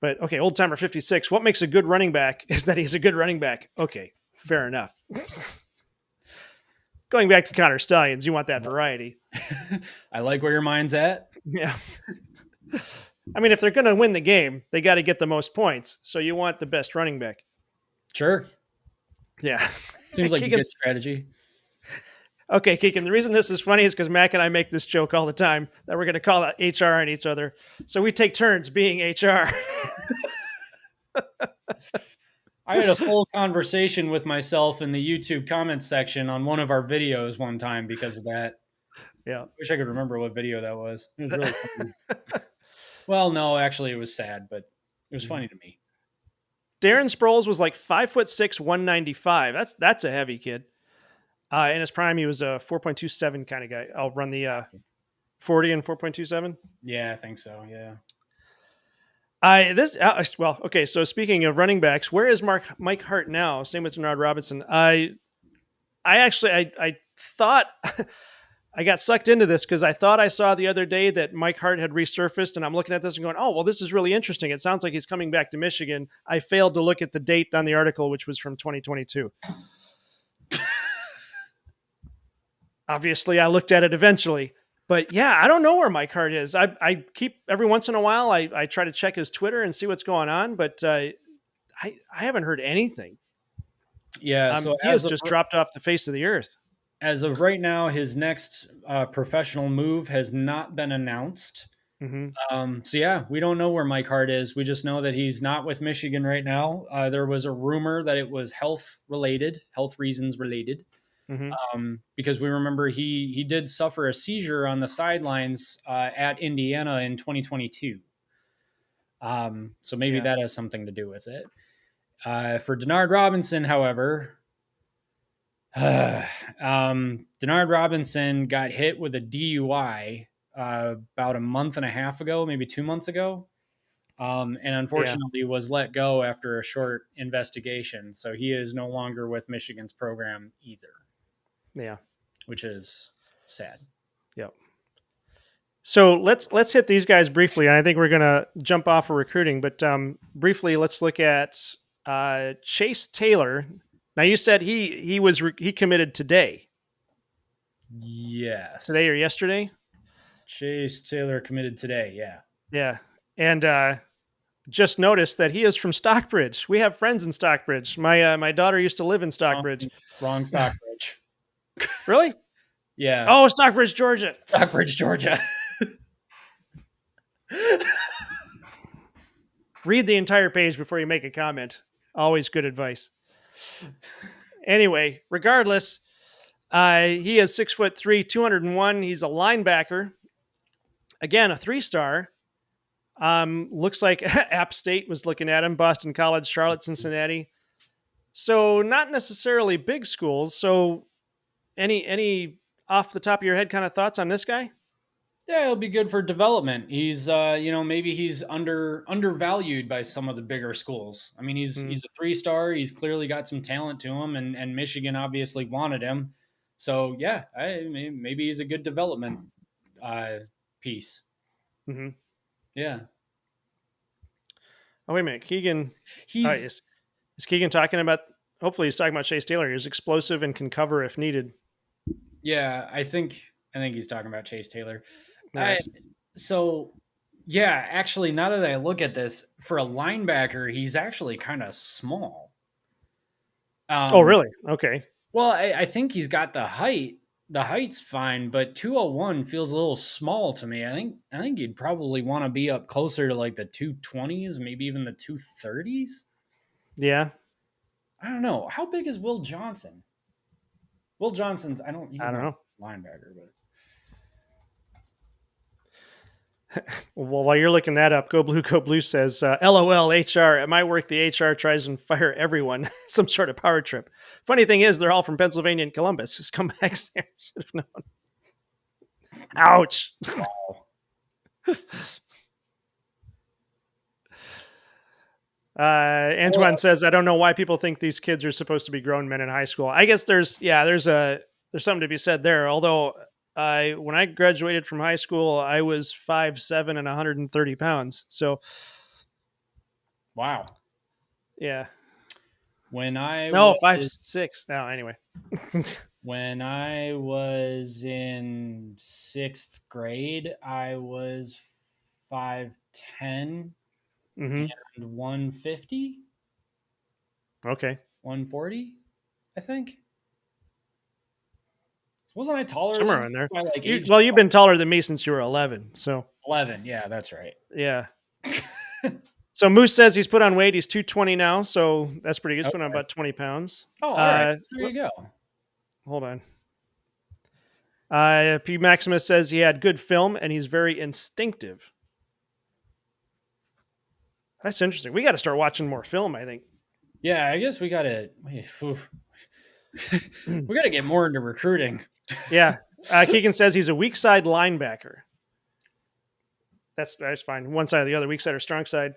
But okay, Old Timer 56, what makes a good running back is that he's a good running back. Okay, fair enough. Going back to Connor Stallions, you want that variety. I like where your mind's at. Yeah. I mean, if they're going to win the game, they got to get the most points. So you want the best running back. Sure. Yeah. Seems like a good strategy. Okay, Keegan, the reason this is funny is because Mac and I make this joke all the time that we're going to call out HR on each other. So we take turns being HR. I had a full conversation with myself in the YouTube comments section on one of our videos one time because of that. Yeah. Wish I could remember what video that was. It was really funny. Well, no, actually, it was sad, but it was funny to me. Darren Sproles was like 5'6", 195. That's a heavy kid. In his prime, he was a 4.27 kind of guy. I'll run the 40 and 4.27. Yeah, I think so. Yeah. Well, okay. So speaking of running backs, where is Mike Hart now? Same with Denard Robinson. I thought I got sucked into this because I thought I saw the other day that Mike Hart had resurfaced, and I'm looking at this and going, "Oh, well, this is really interesting. It sounds like he's coming back to Michigan." I failed to look at the date on the article, which was from 2022. Obviously, I looked at it eventually. But yeah, I don't know where Mike Hart is. I keep every once in a while I try to check his Twitter and see what's going on, but I haven't heard anything. Yeah, so he has just dropped off the face of the earth. As of right now, his next professional move has not been announced. Mm-hmm. So yeah, we don't know where Mike Hart is. We just know that he's not with Michigan right now. There was a rumor that it was health reasons related. Mm-hmm. Because we remember he did suffer a seizure on the sidelines at Indiana in 2022. So maybe that has something to do with it. For Denard Robinson, however, Denard Robinson got hit with a DUI about a month and a half ago, maybe 2 months ago. And unfortunately was let go after a short investigation. So he is no longer with Michigan's program either. Yeah. Which is sad. Yep. So let's hit these guys briefly. I think we're going to jump off of recruiting, but briefly, let's look at Chase Taylor. Now you said he committed today. Yes. Today or yesterday? Chase Taylor committed today. Yeah. Yeah. And just noticed that he is from Stockbridge. We have friends in Stockbridge. My daughter used to live in Stockbridge. Wrong Stockbridge. Really? Yeah. Oh, Stockbridge, Georgia. Stockbridge, Georgia. Read the entire page before you make a comment. Always good advice. Anyway, regardless, he is 6'3", 201. He's a linebacker. Again, a 3-star. Looks like App State was looking at him. Boston College, Charlotte, Cincinnati. So not necessarily big schools. So any off the top of your head kind of thoughts on this guy? Yeah, it'll be good for development. He's maybe he's undervalued by some of the bigger schools. I mean, he's a 3-star. He's clearly got some talent to him, and Michigan obviously wanted him. So yeah, maybe he's a good development piece. Mm-hmm. Yeah. Oh, wait a minute. Keegan. Is Keegan talking about, hopefully he's talking about Chase Taylor. He's explosive and can cover if needed. Yeah, I think he's talking about Chase Taylor. Right. Actually, now that I look at this, for a linebacker, he's actually kind of small. Oh, really? Okay. Well, I think he's got the height. The height's fine, but 201 feels a little small to me. I think you'd probably want to be up closer to like the 220s, maybe even the 230s. Yeah. I don't know. How big is Will Johnson? Will Johnson's I don't know. Linebacker, but well, while you're looking that up, Go Blue says, LOL, HR. At my work, the HR tries and fire everyone. Some sort of power trip. Funny thing is, they're all from Pennsylvania and Columbus. Just come back there. Should have known. Ouch. Wow. Antoine says, I don't know why people think these kids are supposed to be grown men in high school. I guess there's something to be said there. Although when I graduated from high school, I was 5'7" and 130 pounds. So, wow. Yeah. When I 5'6". No, anyway. When I was in 6th grade, I was 5'10" and 150. Okay. 140, I think. Wasn't I taller somewhere than in there. by like You've been taller than me since you were 11. So 11? Yeah, that's right. yeah. So Moose says he's put on weight. He's 220 now, so that's pretty good. He's put on about 20 pounds. Oh, all right. There you go. Hold on. P. Maximus says he had good film and he's very instinctive. That's interesting. We got to start watching more film, I think. Yeah, I guess we got to we got to get more into recruiting. Yeah. Keegan says he's a weak side linebacker. That's fine. One side or the other, weak side or strong side.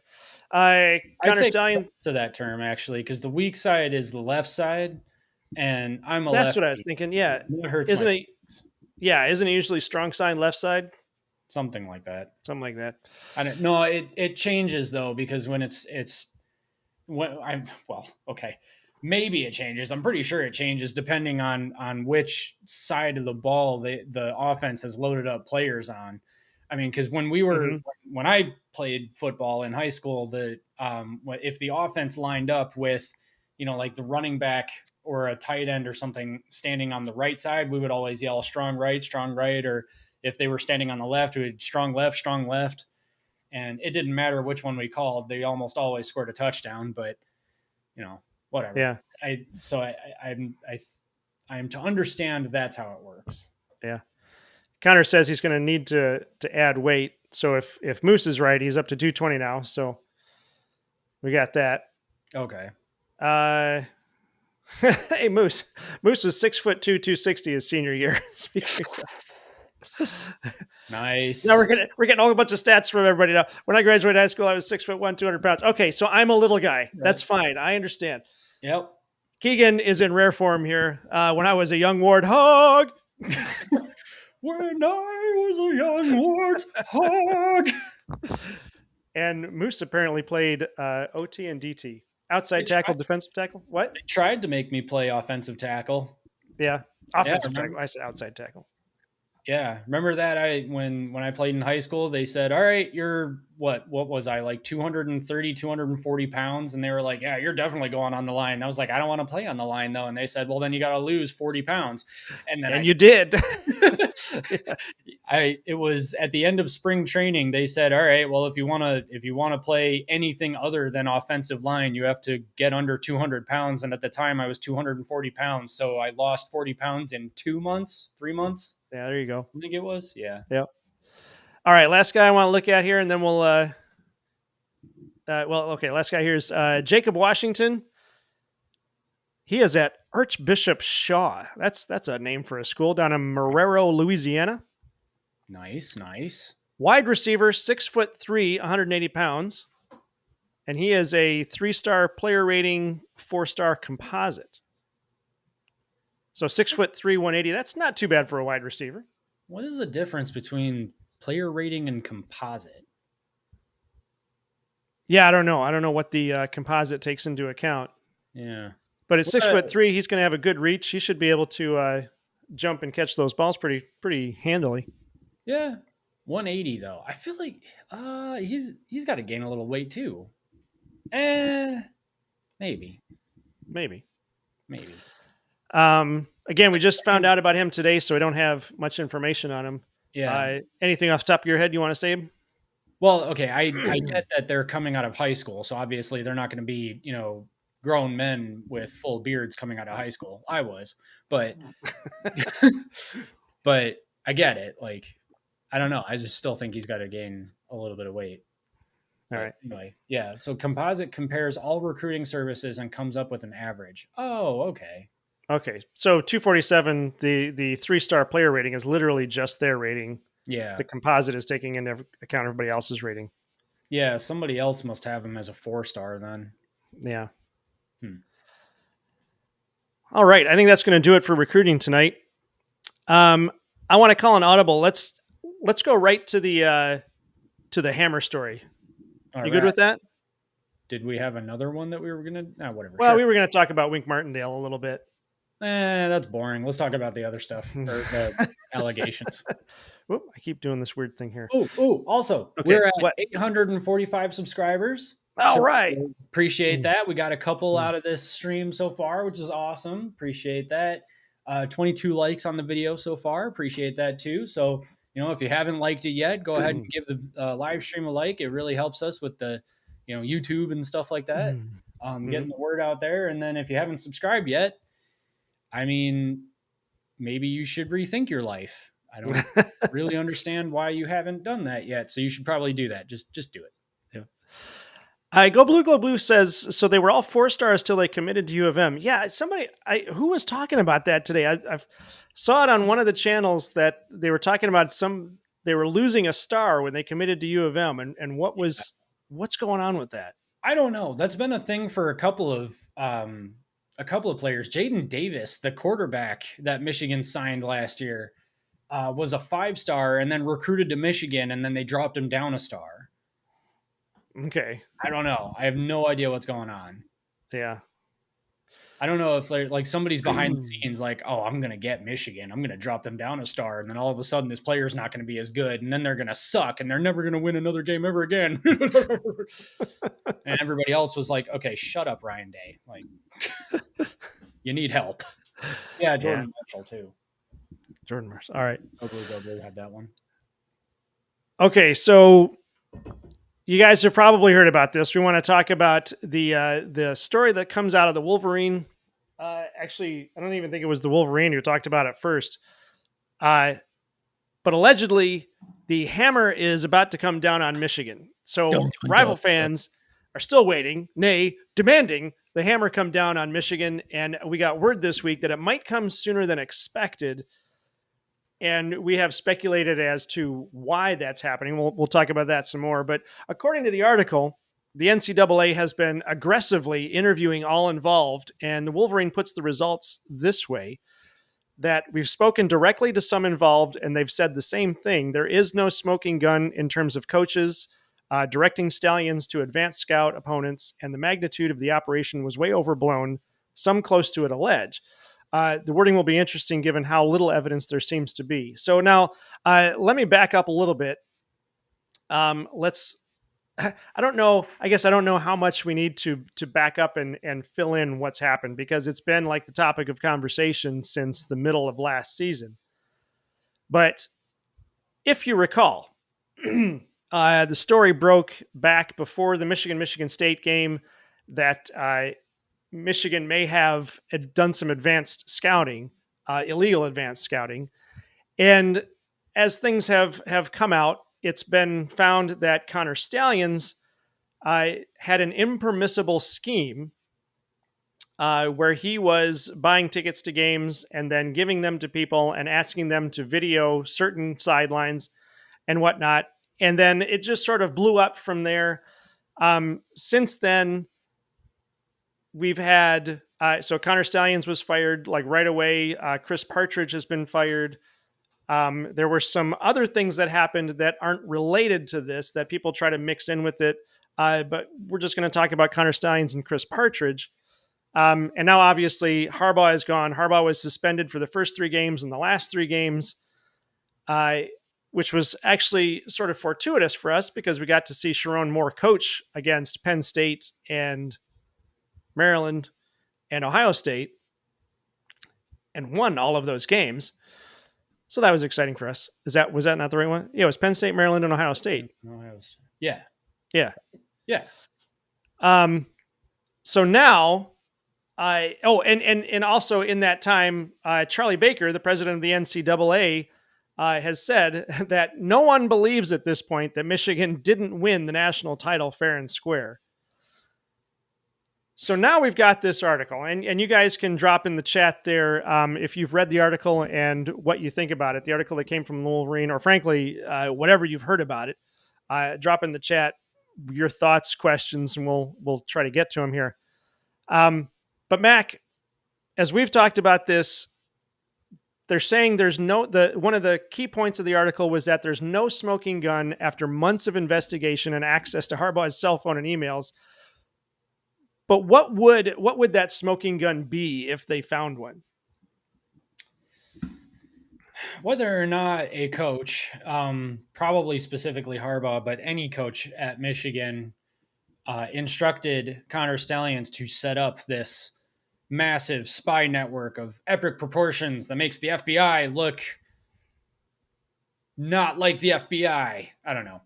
I'd say Stallion to that term actually, because the weak side is the left side, and I'm a lefty. That's what I was thinking. Yeah, It hurts. Isn't it? Yeah, isn't it usually strong side left side? Something like that. Something like that. I don't know. It changes though, because when it's when okay, maybe it changes. I'm pretty sure it changes depending on which side of the ball the offense has loaded up players on. I mean, because when when I played football in high school, if the offense lined up with, like the running back or a tight end or something standing on the right side, we would always yell strong right, or if they were standing on the left, we would strong left. And it didn't matter which one we called; they almost always scored a touchdown. But whatever. Yeah. I'm to understand that's how it works. Yeah. Connor says he's going to need to add weight. So if Moose is right, he's up to 220 now. So we got that. Okay. Hey, Moose was 6'2", 260 his senior year. Nice. Now we're getting all a bunch of stats from everybody now. When I graduated high school, I was 6'1", 200 pounds. Okay, so I'm a little guy. That's fine. I understand. Yep. Keegan is in rare form here. When I was a young warthog. When I was a young warthog. And Moose apparently played OT and DT. Outside tackle, defensive tackle. What? They tried to make me play offensive tackle. Yeah, offensive tackle. I said outside tackle. Yeah, remember that when I played in high school, they said, all right, you're what was I, like 230, 240 pounds? And they were like, yeah, you're definitely going on the line. And I was like, I don't want to play on the line though. And they said, well, then you got to lose 40 pounds. And you did. It was at the end of spring training. They said, all right, well, if you want to play anything other than offensive line, you have to get under 200 pounds. And at the time I was 240 pounds. So I lost 40 pounds in 3 months. Yeah, there you go. I think it was. Yeah. Yep. All right, last guy I want to look at here, and then we'll. Last guy here is Jacob Washington. He is at Archbishop Shaw. That's a name for a school down in Marrero, Louisiana. Nice. Wide receiver, 6'3", 180 pounds, and he is a 3-star player rating, 4-star composite. So 6'3", 180. That's not too bad for a wide receiver. What is the difference between player rating and composite? Yeah, I don't know. I don't know what the composite takes into account. Yeah, but at 6'3", he's going to have a good reach. He should be able to jump and catch those balls pretty handily. Yeah, 180 though. I feel like he's got to gain a little weight too. Maybe. Again, we just found out about him today, so I don't have much information on him. Yeah. Anything off the top of your head you want to say? Well, okay, I get that they're coming out of high school, so obviously they're not going to be, grown men with full beards coming out of high school. I was, but but I get it. Like, I don't know. I just still think he's got to gain a little bit of weight. All right. Anyway, yeah. So composite compares all recruiting services and comes up with an average. Oh, okay. Okay. So 247, the 3-star player rating is literally just their rating. Yeah. The composite is taking into account everybody else's rating. Yeah. Somebody else must have him as a 4-star then. Yeah. All right. I think that's going to do it for recruiting tonight. I want to call an audible. Let's go right to the Hammer story. You good with that? Did we have another one that we were going to? Whatever. Well, sure. we were going to talk about Wink Martindale a little bit. That's boring. Let's talk about the other stuff, or the allegations. Whoop, I keep doing this weird thing here. Oh, also, okay, we're at 845 subscribers. All right. Appreciate that. We got a couple out of this stream so far, which is awesome. Appreciate that. 22 likes on the video so far. Appreciate that too. So, if you haven't liked it yet, go ahead and give the live stream a like. It really helps us with the, YouTube and stuff like that. Getting the word out there. And then if you haven't subscribed yet, I mean, maybe you should rethink your life. I don't really understand why you haven't done that yet. So you should probably do that. Just do it. Go Blue says, so they were all 4-stars till they committed to U of M. Yeah, who was talking about that today? I saw it on one of the channels that they were talking about they were losing a star when they committed to U of M. And what's going on with that? I don't know. That's been a thing for a couple of players. Jaden Davis, the quarterback that Michigan signed last year, was a 5-star and then recruited to Michigan, and then they dropped him down a star. Okay. I don't know. I have no idea what's going on. Yeah. I don't know if like somebody's behind the scenes like, oh, I'm going to get Michigan. I'm going to drop them down a star. And then all of a sudden this player's not going to be as good. And then they're going to suck and they're never going to win another game ever again. And everybody else was like, okay, shut up, Ryan Day. Like, you need help. Yeah, Jordan Marshall too. Jordan Marshall. All right. Go Blue had that one. Okay, so you guys have probably heard about this. We want to talk about the story that comes out of the Wolverine. Actually, I don't even think it was the Wolverine who talked about it first. But allegedly, the hammer is about to come down on Michigan. So rival fans are still waiting, nay, demanding the hammer come down on Michigan. And we got word this week that it might come sooner than expected. And we have speculated as to why that's happening. We'll talk about that some more. But according to the article, the NCAA has been aggressively interviewing all involved, and the Wolverine puts the results this way, that we've spoken directly to some involved, and they've said the same thing. There is no smoking gun in terms of coaches directing Stallions to advanced scout opponents, and the magnitude of the operation was way overblown, some close to it allege. The wording will be interesting given how little evidence there seems to be. So now let me back up a little bit. I don't know. I guess I don't know how much we need to back up and fill in what's happened, because it's been like the topic of conversation since the middle of last season. But if you recall, the story broke back before the Michigan State game that Michigan may have done some advanced scouting, illegal advanced scouting. And as things have come out, it's been found that Connor Stallions had an impermissible scheme where he was buying tickets to games and then giving them to people and asking them to video certain sidelines and whatnot. And then it just sort of blew up from there. Since then, we've had, so Connor Stallions was fired like right away. Chris Partridge has been fired. There were some other things that happened that aren't related to this that people try to mix in with it. But we're just going to talk about Connor Stallions and Chris Partridge. And now obviously Harbaugh is gone. Harbaugh was suspended for the first 3 games and the last 3 games, which was actually sort of fortuitous for us because we got to see Sharon Moore coach against Penn State and Maryland and Ohio State and won all of those games. So that was exciting for us. Was that not the right one? Yeah, it was Penn State, Maryland, and Ohio State. Yeah. So now, and also in that time, Charlie Baker, the president of the NCAA, has said that no one believes at this point that Michigan didn't win the national title fair and square. So now we've got this article, and you guys can drop in the chat there if you've read the article and what you think about it. The article that came from Wolverine, or frankly, whatever you've heard about it, drop in the chat your thoughts, questions, and we'll try to get to them here. But Mac, as we've talked about this, they're saying one of the key points of the article was that there's no smoking gun after months of investigation and access to Harbaugh's cell phone and emails. But what would that smoking gun be if they found one? Whether or not a coach, probably specifically Harbaugh, but any coach at Michigan instructed Connor Stallions to set up this massive spy network of epic proportions that makes the FBI look not like the FBI. I don't know.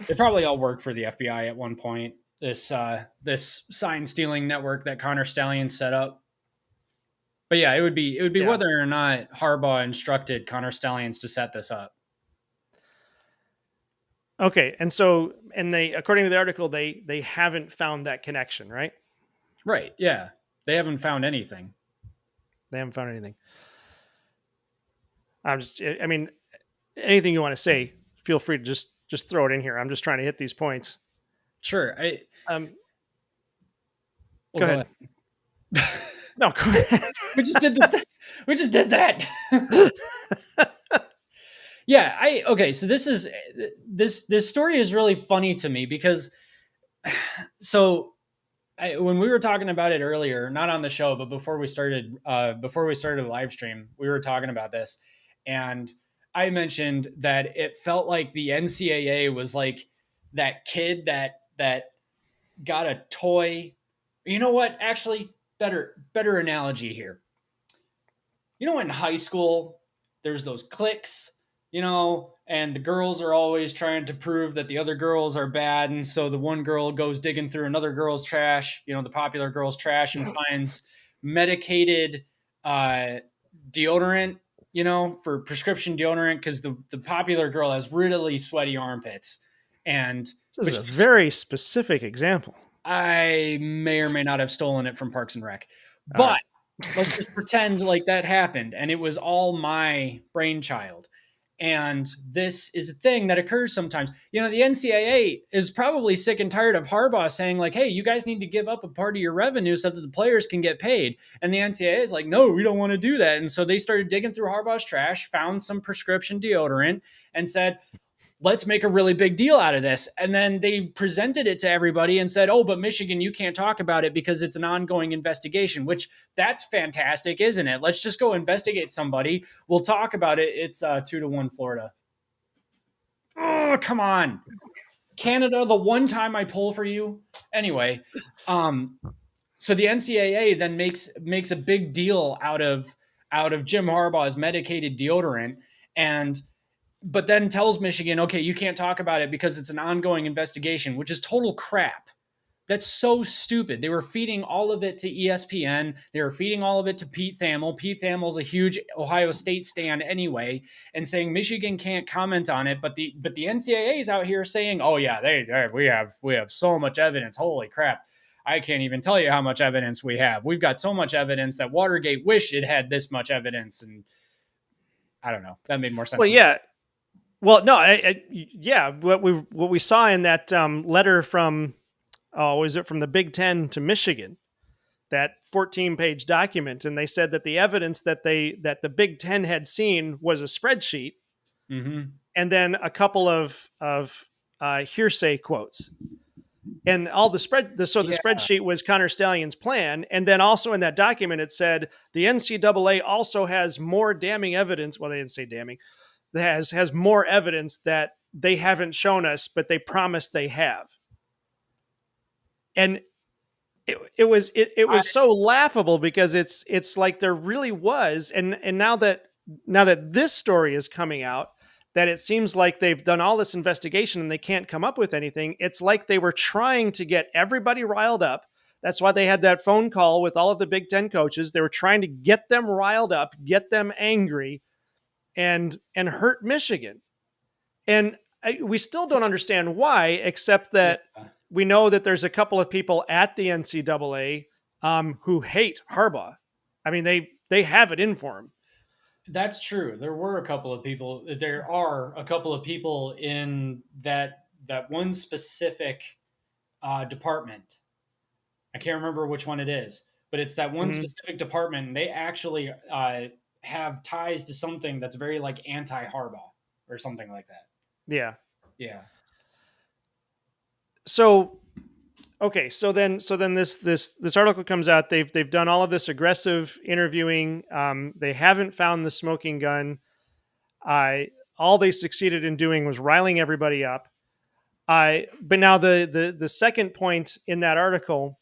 They probably all worked for the FBI at one point. This sign stealing network that Connor Stallion set up. But yeah, it would be whether or not Harbaugh instructed Connor Stallions to set this up. Okay, and they, according to the article, they haven't found that connection, right? Right. Yeah, they haven't found anything. They haven't found anything. I mean, anything you want to say, feel free to just throw it in here. I'm just trying to hit these points. Sure. Go ahead. No, go ahead. We just did that. Yeah. Okay. So this story is really funny to me because when we were talking about it earlier, not on the show, but before we started the live stream, we were talking about this, and I mentioned that it felt like the NCAA was like that kid that got a toy. You know what? Actually, better analogy here. You know, in high school, there's those cliques, and the girls are always trying to prove that the other girls are bad. And so the one girl goes digging through another girl's trash, the popular girl's trash, and finds medicated deodorant, for prescription deodorant, because the popular girl has really sweaty armpits. And this is a very specific example. I may or may not have stolen it from Parks and Rec, but let's just pretend like that happened and it was all my brainchild. And this is a thing that occurs sometimes. The NCAA is probably sick and tired of Harbaugh saying like, hey, you guys need to give up a part of your revenue so that the players can get paid. And the NCAA is like, no, we don't want to do that. And so they started digging through Harbaugh's trash, found some prescription deodorant, and said, let's make a really big deal out of this. And then they presented it to everybody and said, oh, but Michigan, you can't talk about it because it's an ongoing investigation, which that's fantastic, isn't it? Let's just go investigate somebody. We'll talk about it. It's 2-1 Florida. Oh, come on. Canada, the one time I pull for you. Anyway, so the NCAA then makes a big deal out of Jim Harbaugh's medicated deodorant, but then tells Michigan, okay, you can't talk about it because it's an ongoing investigation, which is total crap. That's so stupid. They were feeding all of it to ESPN. They were feeding all of it to Pete Thamel. Pete Thamel's a huge Ohio State stan anyway, and saying Michigan can't comment on it. But the NCAA is out here saying, oh yeah, we have so much evidence. Holy crap. I can't even tell you how much evidence we have. We've got so much evidence that Watergate wished it had this much evidence. And I don't know. That made more sense. Well, yeah. Well, no, yeah. What we saw in that letter from, was it from the Big Ten to Michigan, that 14-page document, and they said that the evidence that the Big Ten had seen was a spreadsheet, and then a couple of hearsay quotes, and all the spreadsheet was Connor Stallion's plan, and then also in that document it said the NCAA also has more damning evidence. Well, they didn't say damning. Has more evidence that they haven't shown us, but they promise they have. And it was so laughable because it's like there really was, and now that this story is coming out, that it seems like they've done all this investigation and they can't come up with anything. It's like they were trying to get everybody riled up. That's why they had that phone call with all of the Big Ten coaches. They were trying to get them riled up, get them angry, and hurt Michigan. And we still don't understand why, except that we know that there's a couple of people at the NCAA who hate Harbaugh. I mean, they have it in for him. That's true. There are a couple of people in that one specific department. I can't remember which one it is, but it's that one specific department. And they actually have ties to something that's very like anti-Harbaugh or something like that. Yeah. Yeah. So, okay. So then this article comes out. They've done all of this aggressive interviewing. They haven't found the smoking gun. All they succeeded in doing was riling everybody up. But now the second point in that article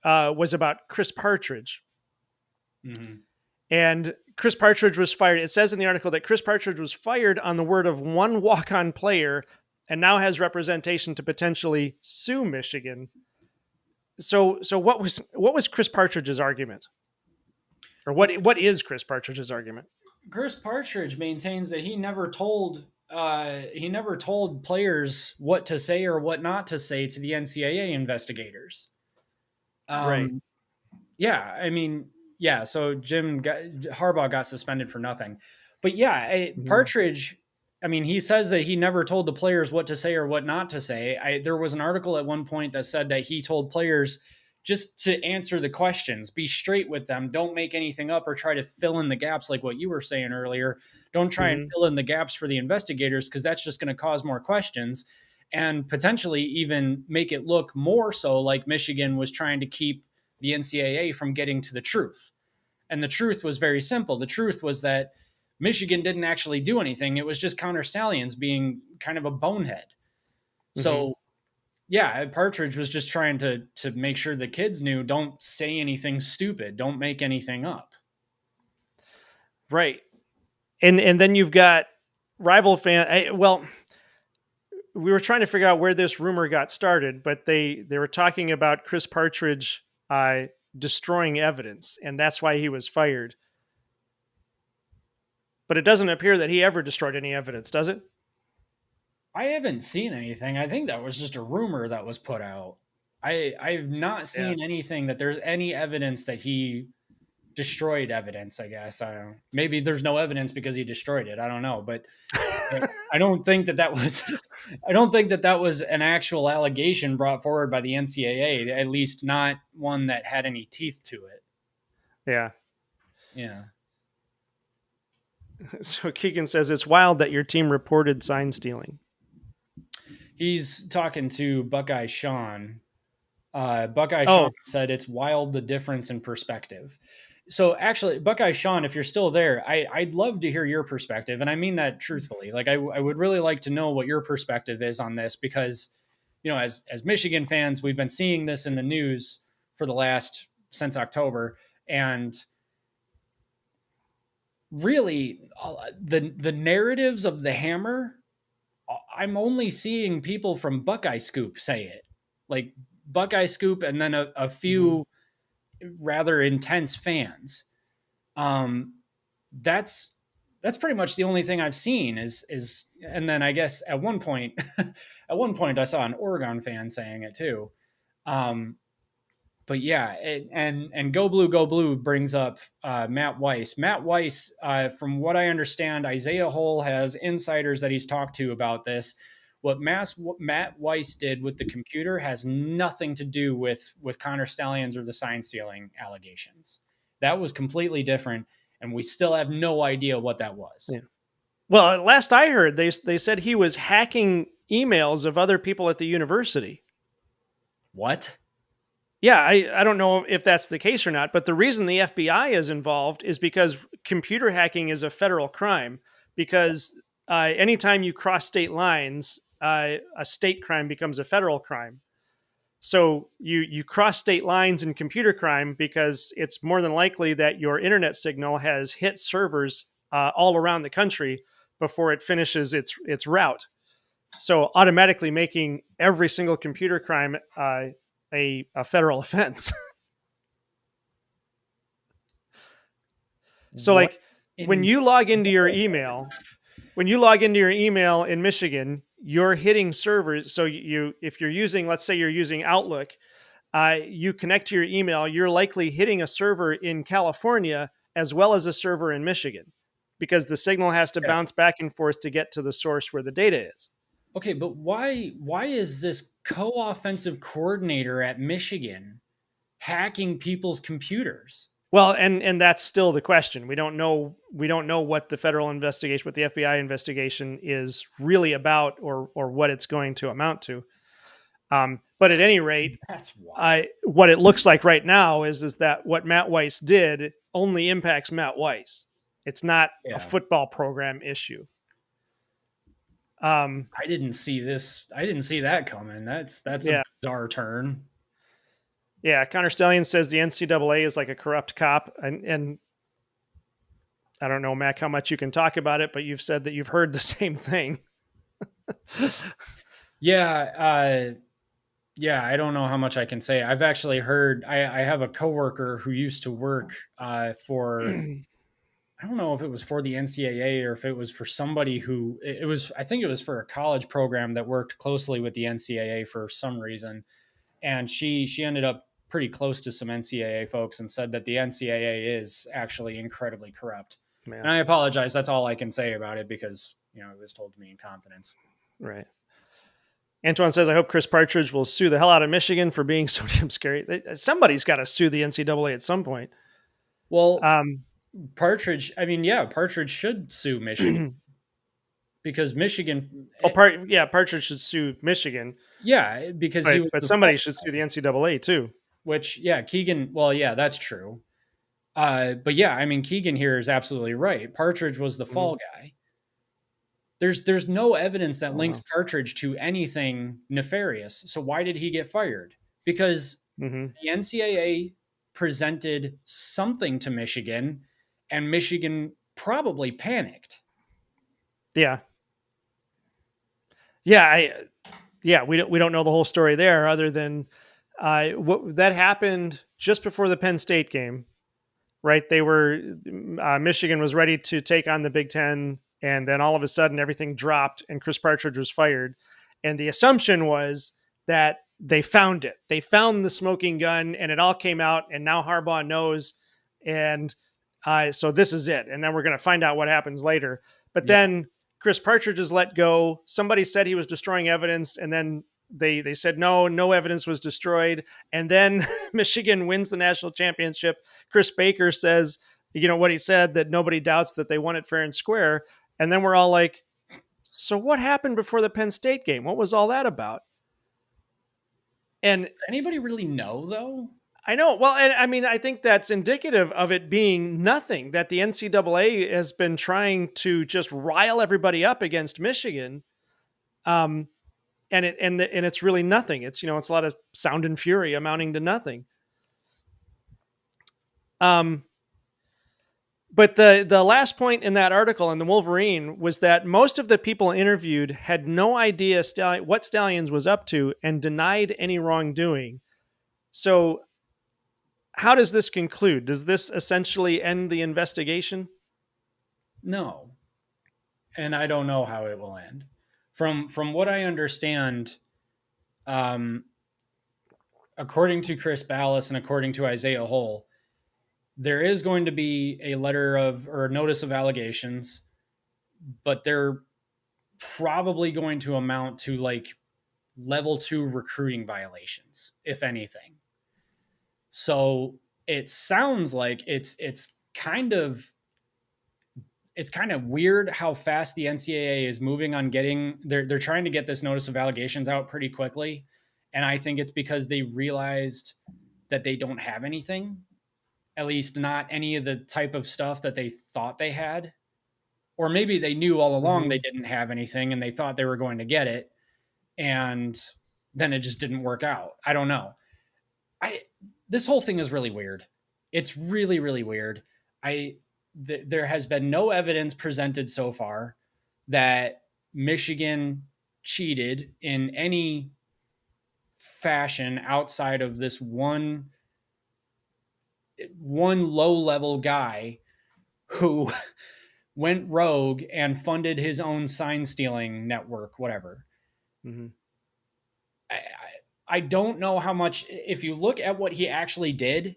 was about Chris Partridge. Mhm. And Chris Partridge was fired. It says in the article that Chris Partridge was fired on the word of one walk-on player and now has representation to potentially sue Michigan. So what was Chris Partridge's argument? Or what is Chris Partridge's argument? Chris Partridge maintains that he never told players what to say or what not to say to the NCAA investigators. Right. Yeah, I mean, yeah. So Harbaugh got suspended for nothing, but yeah, Partridge. I mean, he says that he never told the players what to say or what not to say. There was an article at one point that said that he told players just to answer the questions, be straight with them, don't make anything up or try to fill in the gaps like what you were saying earlier. Don't try and fill in the gaps for the investigators because that's just going to cause more questions and potentially even make it look more so like Michigan was trying to keep the NCAA from getting to the truth. And the truth was very simple. The truth was that Michigan didn't actually do anything. It was just Counter Stallions being kind of a bonehead. So, yeah, Partridge was just trying to make sure the kids knew, don't say anything stupid. Don't make anything up. Right. And then you've got rival fan. We were trying to figure out where this rumor got started, but they were talking about Chris Partridge destroying evidence, and that's why he was fired. But it doesn't appear that he ever destroyed any evidence, does it? I haven't seen anything. I think that was just a rumor that was put out. I've not seen anything that there's any evidence that he destroyed evidence, I guess. I don't know. Maybe there's no evidence because he destroyed it. I don't know, but I don't think that was an actual allegation brought forward by the NCAA, at least not one that had any teeth to it. Yeah. Yeah. So Keegan says it's wild that your team reported sign stealing. He's talking to Buckeye Sean. Sean said it's wild, the difference in perspective. So actually, Buckeye Sean, if you're still there, I'd love to hear your perspective. And I mean that truthfully. Like I would really like to know what your perspective is on this because, you know, as Michigan fans, we've been seeing this in the news since October. And really the narratives of the Hammer, I'm only seeing people from Buckeye Scoop say it. Like Buckeye Scoop and then a few rather intense fans. That's pretty much the only thing I've seen is and then I guess at one point I saw an Oregon fan saying it too. But yeah, and Go Blue brings up Matt Weiss. Matt Weiss, from what I understand, Isaiah Hull has insiders that he's talked to about this. What Matt Weiss did with the computer has nothing to do with Connor Stallions or the sign stealing allegations. That was completely different, and we still have no idea what that was. Yeah. Well, last I heard, they said he was hacking emails of other people at the university. What? Yeah, I don't know if that's the case or not, but the reason the FBI is involved is because computer hacking is a federal crime. Because anytime you cross state lines, a state crime becomes a federal crime. So you cross state lines in computer crime because it's more than likely that your internet signal has hit servers all around the country before it finishes its route. So automatically making every single computer crime a federal offense. So like when you log into your email in Michigan, you're hitting servers. So if you're using, let's say you're using Outlook, you connect to your email, you're likely hitting a server in California as well as a server in Michigan because the signal has to bounce back and forth to get to the source where the data is. Okay, but why is this co-offensive coordinator at Michigan hacking people's computers? Well, and that's still the question. We don't know what the federal investigation, what the FBI investigation is really about, or what it's going to amount to. But at any rate, that's wild. What it looks like right now is that what Matt Weiss did only impacts Matt Weiss. It's not a football program issue. I didn't see this. I didn't see that coming. That's a bizarre turn. Yeah, Connor Stallion says the NCAA is like a corrupt cop, and I don't know, Mac, how much you can talk about it, but you've said that you've heard the same thing. Yeah, yeah, I don't know how much I can say. I've actually heard. I have a coworker who used to work for. I don't know if it was for the NCAA or if it was for somebody who it was. I think it was for a college program that worked closely with the NCAA for some reason, and she ended up pretty close to some NCAA folks and said that the NCAA is actually incredibly corrupt. Man. And I apologize. That's all I can say about it because it was told to me in confidence. Right. Antoine says, I hope Chris Partridge will sue the hell out of Michigan for being so damn scary. Somebody's got to sue the NCAA at some point. Well, Partridge, Partridge should sue Michigan because Michigan. Partridge should sue Michigan. Yeah, because but somebody should sue the NCAA too. Which, yeah, Keegan. Well, yeah, that's true. But yeah, I mean, Keegan here is absolutely right. Partridge was the fall guy. There's no evidence that links Partridge to anything nefarious. So why did he get fired? Because the NCAA presented something to Michigan, and Michigan probably panicked. Yeah. We don't know the whole story there, other than what that happened just before the Penn State game, right? They were Michigan was ready to take on the Big Ten, and then all of a sudden everything dropped, and Chris Partridge was fired. And the assumption was that they found it. They found the smoking gun, and it all came out, and now Harbaugh knows, and so this is it. And then we're going to find out what happens later. But then Chris Partridge is let go. Somebody said he was destroying evidence, and then they said no evidence was destroyed. And then Michigan wins the national championship. Chris Baker says, what he said, that nobody doubts that they won it fair and square. And then we're all like, so what happened before the Penn State game? What was all that about? And does anybody really know, though? I know. Well, and I mean, I think that's indicative of it being nothing, that the NCAA has been trying to just rile everybody up against Michigan. And it's really nothing. It's, it's a lot of sound and fury amounting to nothing. But the last point in that article in the Wolverine was that most of the people interviewed had no idea what Stalions was up to and denied any wrongdoing. So how does this conclude? Does this essentially end the investigation? No. And I don't know how it will end. From what I understand, according to Chris Balas and according to Isaiah Hull, there is going to be a notice of allegations, but they're probably going to amount to like level 2 recruiting violations, if anything. So it sounds like it's kind of weird how fast the NCAA is moving on getting. They're trying to get this notice of allegations out pretty quickly, and I think it's because they realized that they don't have anything, at least not any of the type of stuff that they thought they had, or maybe they knew all along they didn't have anything and they thought they were going to get it, and then it just didn't work out. I don't know. This whole thing is really weird. It's really, really weird. There has been no evidence presented so far that Michigan cheated in any fashion outside of this one low-level guy who went rogue and funded his own sign-stealing network, whatever. Mm-hmm. I don't know how much, if you look at what he actually did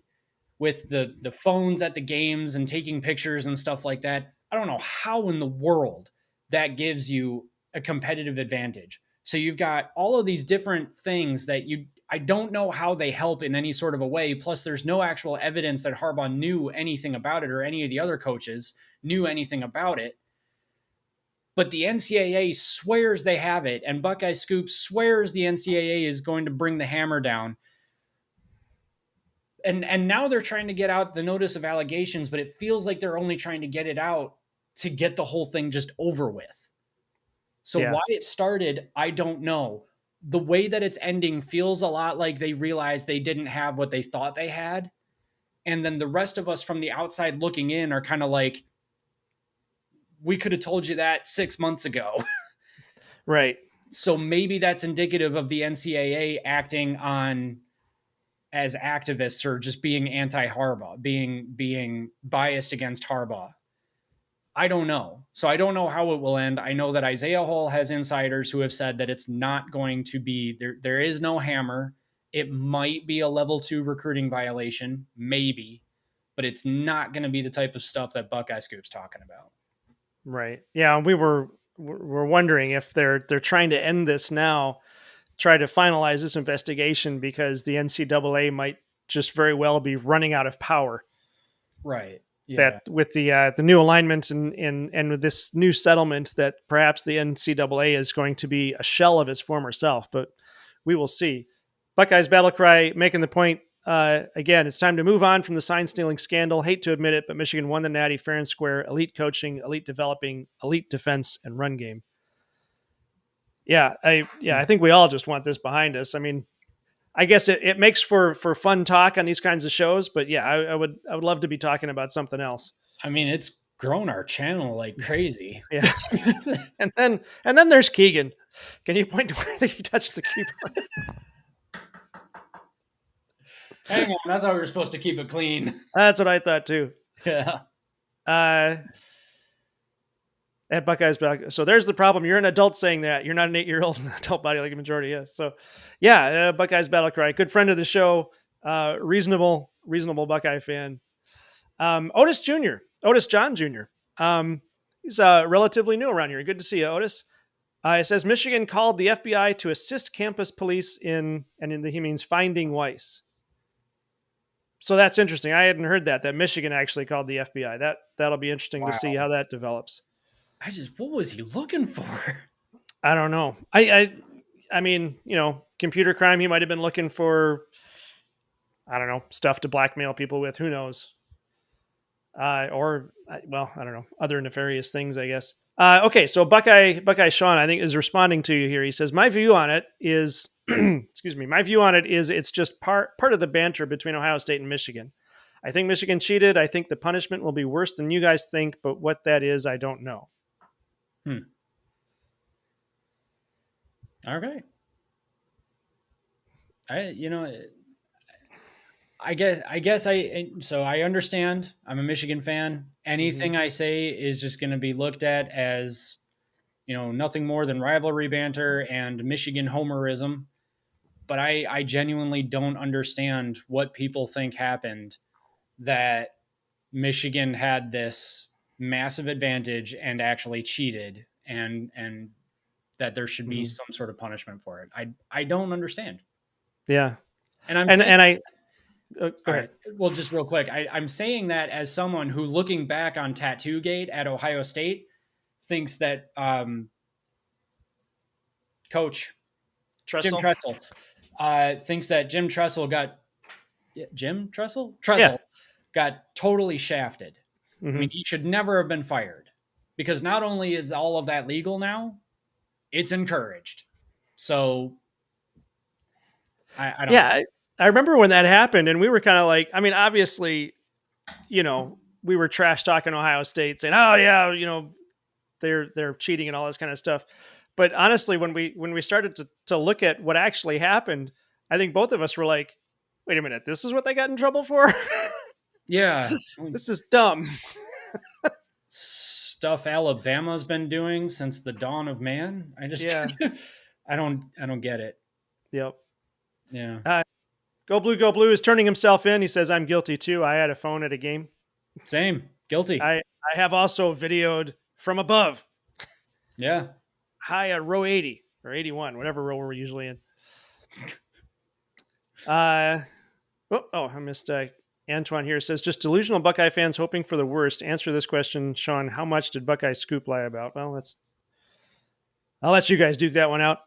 with the phones at the games and taking pictures and stuff like that, I don't know how in the world that gives you a competitive advantage. So you've got all of these different things that I don't know how they help in any sort of a way. Plus there's no actual evidence that Harbaugh knew anything about it or any of the other coaches knew anything about it. But the NCAA swears they have it, and Buckeye Scoop swears the NCAA is going to bring the hammer down. And now they're trying to get out the notice of allegations, but it feels like they're only trying to get it out to get the whole thing just over with. So why it started, I don't know. the way that it's ending feels a lot like they realized they didn't have what they thought they had. And then the rest of us from the outside looking in are kind of like, we could have told you that 6 months ago. Right. So maybe that's indicative of the NCAA acting on as activists or just being anti-Harbaugh, being biased against Harbaugh. I don't know. So I don't know how it will end. I know that Isaiah Hall has insiders who have said that it's not going to be there. There is no hammer. It might be a level 2 recruiting violation, maybe, but it's not going to be the type of stuff that Buckeye Scoop's talking about. Right. Yeah. We're wondering if they're trying to end this now, try to finalize this investigation, because the NCAA might just very well be running out of power. Right. Yeah. That with the new alignment and with this new settlement, that perhaps the NCAA is going to be a shell of its former self, but we will see. Buckeyes battle cry making the point, again, it's time to move on from the sign stealing scandal. Hate to admit it, but Michigan won the Natty fair and square. Elite coaching, elite developing, elite defense and run game. Yeah, I think we all just want this behind us. I mean, I guess it makes for fun talk on these kinds of shows, but yeah, I would love to be talking about something else. I mean, it's grown our channel like crazy. Yeah. and then there's Keegan. Can you point to where he touched the keyboard? Hang on, I thought we were supposed to keep it clean. That's what I thought too. Yeah. At Buckeyes back. So there's the problem. You're an adult saying that. You're not an 8-year-old adult body like a majority is. So yeah, Buckeyes battle cry. Good friend of the show. Reasonable Buckeye fan. Otis John Jr. He's relatively new around here. Good to see you, Otis. It says Michigan called the FBI to assist campus police he means finding Weiss. So that's interesting. I hadn't heard that Michigan actually called the FBI. That'll be interesting to see how that develops. What was he looking for? I don't know. I mean, computer crime. He might have been looking for, I don't know, stuff to blackmail people with. Who knows? I don't know, other nefarious things, I guess. Okay, so Buckeye Sean, I think, is responding to you here. He says, my view on it is, it's just part of the banter between Ohio State and Michigan. I think Michigan cheated. I think the punishment will be worse than you guys think, but what that is, I don't know. Okay. I understand. I'm a Michigan fan. Anything I say is just going to be looked at as, nothing more than rivalry banter and Michigan homerism. But I genuinely don't understand what people think happened, that Michigan had this massive advantage and actually cheated, and that there should be some sort of punishment for it. I don't understand. Yeah. And go ahead. Well, just real quick, I'm saying that as someone who, looking back on Tattoo-gate at Ohio State, thinks that Coach Tressel. Jim Tressel thinks that Jim Tressel got totally shafted. I mean, he should never have been fired, because not only is all of that legal now, it's encouraged. So I don't know. I remember when that happened, and we were kind of like, I mean, obviously, we were trash talking Ohio State, saying, oh yeah, they're cheating and all this kind of stuff. But honestly, when we started to look at what actually happened, I think both of us were like, wait a minute, this is what they got in trouble for? Yeah. This is dumb. Stuff Alabama's been doing since the dawn of man. I don't get it. Yep. Yeah. Go Blue is turning himself in. He says, I'm guilty too. I had a phone at a game. Same. Guilty. I have also videoed from above. Yeah. High at row 80 or 81, whatever row we're usually in. I missed Antoine here. Says, just delusional Buckeye fans hoping for the worst. Answer this question, Sean. How much did Buckeye Scoop lie about? Well, I'll let you guys duke that one out.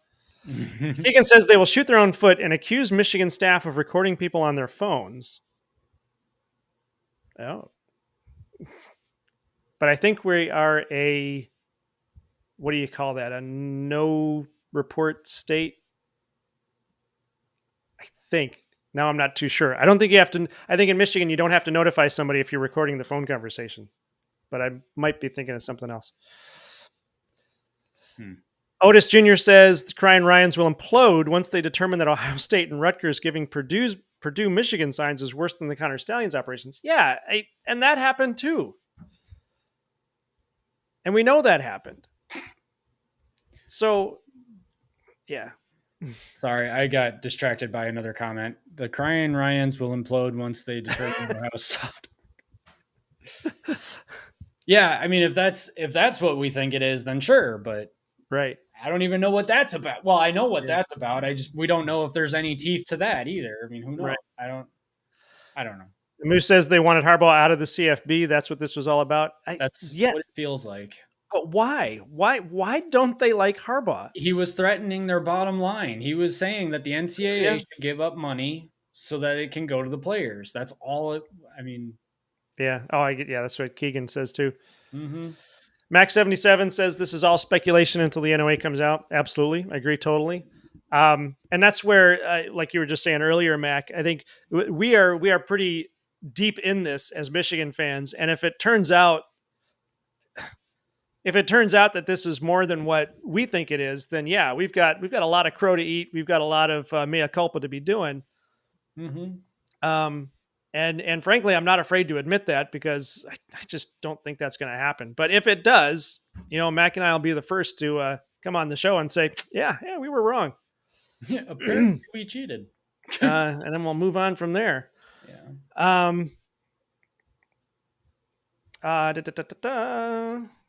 Keegan says they will shoot their own foot and accuse Michigan staff of recording people on their phones. Oh. But I think we are what do you call that? A no report state? I think. Now I'm not too sure. I don't think you have to. I think in Michigan you don't have to notify somebody if you're recording the phone conversation. But I might be thinking of something else. Otis Jr. says the Crying Ryans will implode once they determine that Ohio State and Rutgers giving Purdue Michigan signs is worse than the Connor Stallions operations. Yeah, and that happened too. And we know that happened. So, yeah. Sorry, I got distracted by another comment. The Crying Ryans will implode once they determine how soft. Yeah, I mean, if that's what we think it is, then sure. But right, I don't even know what that's about. Well, I know what that's about. We don't know if there's any teeth to that either. I mean, who knows? Right. I don't know. Moose says they wanted Harbaugh out of the CFB. That's what this was all about. That's what it feels like. But why? Why don't they like Harbaugh? He was threatening their bottom line. He was saying that the NCAA should give up money so that it can go to the players. That's all. I mean, yeah. Oh, I get. Yeah, that's what Keegan says too. Mm-hmm. Max77 says this is all speculation until the NOA comes out. Absolutely, I agree totally. And that's where, like you were just saying earlier, Mac, I think we are pretty deep in this as Michigan fans, and if it turns out that this is more than what we think it is, then yeah, we've got a lot of crow to eat. We've got a lot of mea culpa to be doing. Mm-hmm. And frankly, I'm not afraid to admit that because I just don't think that's going to happen. But if it does, Mac and I will be the first to come on the show and say, yeah, we were wrong. Yeah, apparently we cheated. And then we'll move on from there. Yeah.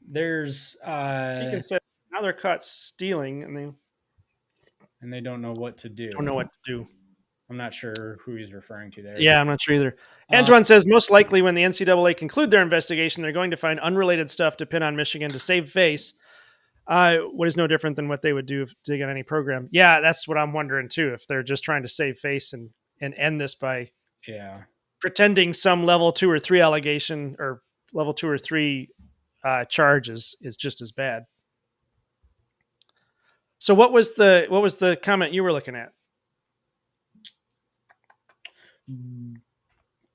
There's now they're caught stealing and they don't know what to do. Don't know what to do. I'm not sure who he's referring to there. Yeah, I'm not sure either. Antoine says most likely when the NCAA conclude their investigation, they're going to find unrelated stuff to pin on Michigan to save face. What is no different than what they would do if they get any program. Yeah, that's what I'm wondering too. If they're just trying to save face and end this by pretending some level 2 or 3 allegation or level 2 or 3 charges is just as bad. So what was the comment you were looking at?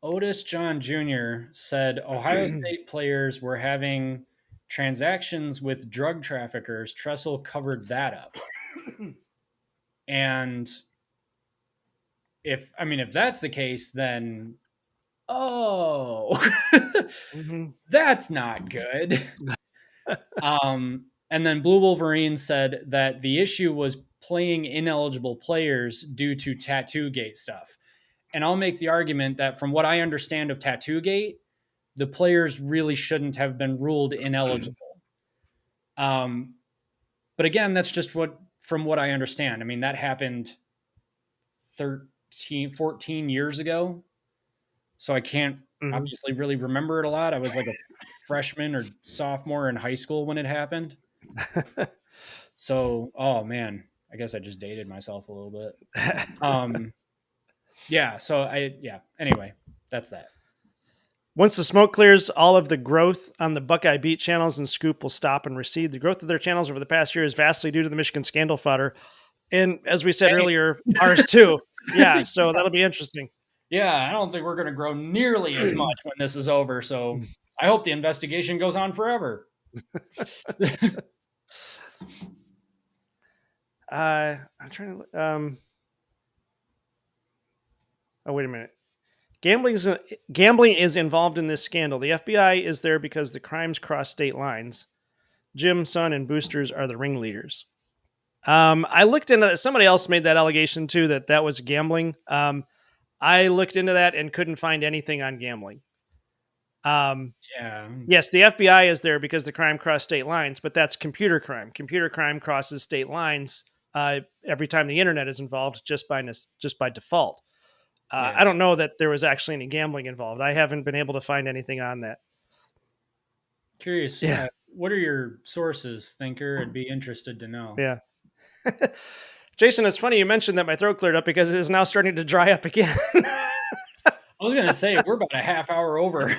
Otis John Jr. said Ohio State players were having transactions with drug traffickers. Tressel covered that up. And if that's the case, then that's not good. And then Blue Wolverine said that the issue was playing ineligible players due to Tattoo Gate stuff. And I'll make the argument that from what I understand of Tattoo Gate, the players really shouldn't have been ruled ineligible. But again, that's just from what I understand. I mean, that happened 14 years ago. So I can't obviously really remember it a lot. I was like a freshman or sophomore in high school when it happened. So, oh man, I guess I just dated myself a little bit. Anyway, that's that. Once the smoke clears, all of the growth on the Buckeye beat channels and Scoop will stop and recede. The growth of their channels over the past year is vastly due to the Michigan scandal fodder. And as we said earlier, ours too. Yeah, so that'll be interesting. Yeah, I don't think we're going to grow nearly as much when this is over. So I hope the investigation goes on forever. I'm trying to... Oh, wait a minute. Gambling is involved in this scandal. The FBI is there because the crimes cross state lines. Jim, Son, and Boosters are the ringleaders. I looked into that. Somebody else made that allegation too, that was gambling. I looked into that and couldn't find anything on gambling. Yes, the FBI is there because the crime crossed state lines, but that's computer crime. Computer crime crosses state lines every time the internet is involved, just by default. I don't know that there was actually any gambling involved. I haven't been able to find anything on that. Curious. Yeah. What are your sources, Thinker? I'd be interested to know. Yeah. Jason, it's funny you mentioned that my throat cleared up because it is now starting to dry up again. I was going to say, we're about a half hour over.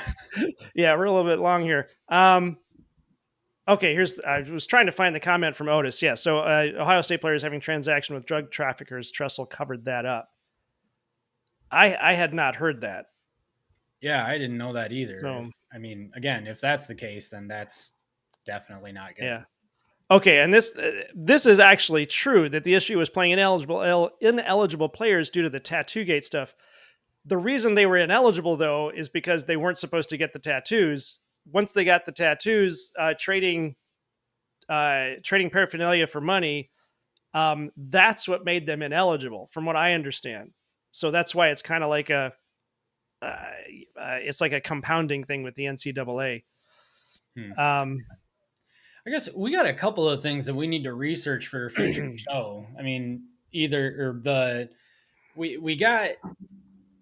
Yeah, we're a little bit long here. Okay, I was trying to find the comment from Otis. Yeah, so Ohio State players having transaction with drug traffickers. Tressel covered that up. I had not heard that. Yeah, I didn't know that either. So, Again, if that's the case, then that's definitely not good. yeah. Okay, and this is actually true that the issue was playing ineligible players due to the tattoo gate stuff. The reason they were ineligible, though, is because they weren't supposed to get the tattoos. Once they got the tattoos, trading paraphernalia for money, that's what made them ineligible, from what I understand. So that's why it's kind of like it's like a compounding thing with the NCAA. I guess we got a couple of things that we need to research for a future show. I mean, we got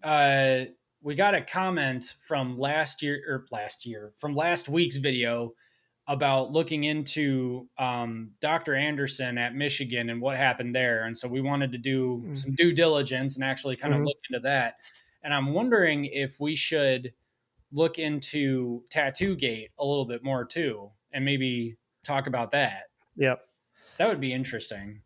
a comment from last week's video about looking into Dr. Anderson at Michigan and what happened there. And so we wanted to do some due diligence and actually kind of look into that. And I'm wondering if we should look into Tattoo Gate a little bit more too, and maybe talk about that. Yep. That would be interesting.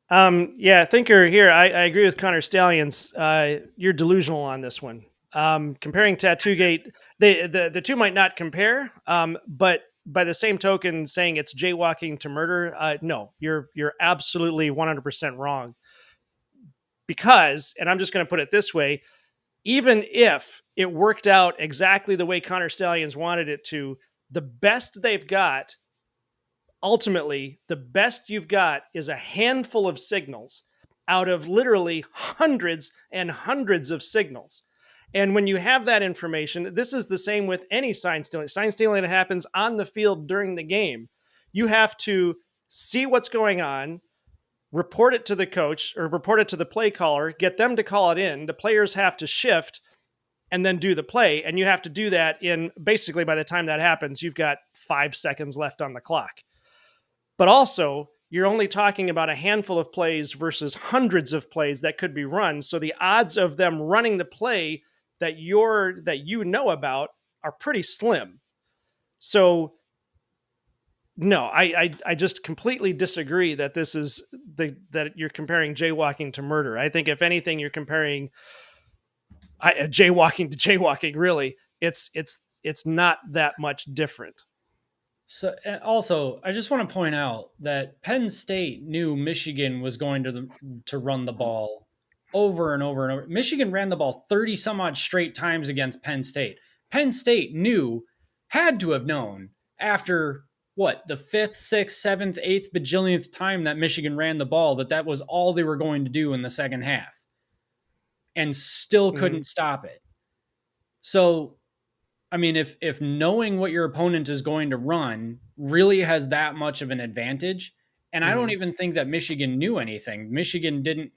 Yeah, Thinker here. I agree with Connor Stallions. You're delusional on this one. Comparing Tattoo Gate, the two might not compare, but by the same token, saying it's jaywalking to murder, no, you're absolutely 100% wrong. Because, and I'm just going to put it this way, even if it worked out exactly the way Connor Stallions wanted it to, the best they've got, ultimately, the best you've got is a handful of signals out of literally hundreds and hundreds of signals. And when you have that information, this is the same with any sign stealing. Sign stealing that happens on the field during the game. You have to see what's going on, report it to the coach or report it to the play caller, get them to call it in. The players have to shift and then do the play. And you have to do that in basically by the time that happens, you've got 5 seconds left on the clock. But also, you're only talking about a handful of plays versus hundreds of plays that could be run. So the odds of them running the play that you know about are pretty slim. So no, I just completely disagree that this is that you're comparing jaywalking to murder. I think if anything, you're comparing jaywalking to jaywalking. Really, it's not that much different. So, and also, I just want to point out that Penn State knew Michigan was going to run the ball over and over and over. Michigan ran the ball 30 some odd straight times against Penn State. Penn State had to have known after the 5th, 6th, 7th, 8th bajillionth time that Michigan ran the ball that was all they were going to do in the second half, and still couldn't stop it. So, I mean, if knowing what your opponent is going to run really has that much of an advantage, and I don't even think that Michigan knew anything. Michigan didn't.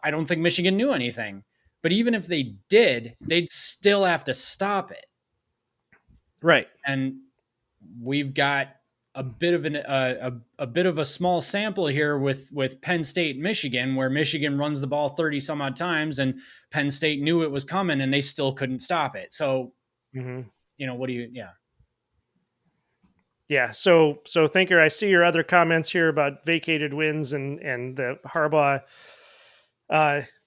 I don't think Michigan knew anything. But even if they did, they'd still have to stop it. Right. And we've got a bit of a small sample here with Penn State, Michigan, where Michigan runs the ball 30 some odd times, and Penn State knew it was coming, and they still couldn't stop it. So, what do you? Yeah. So Thinker, I see your other comments here about vacated wins and the Harbaugh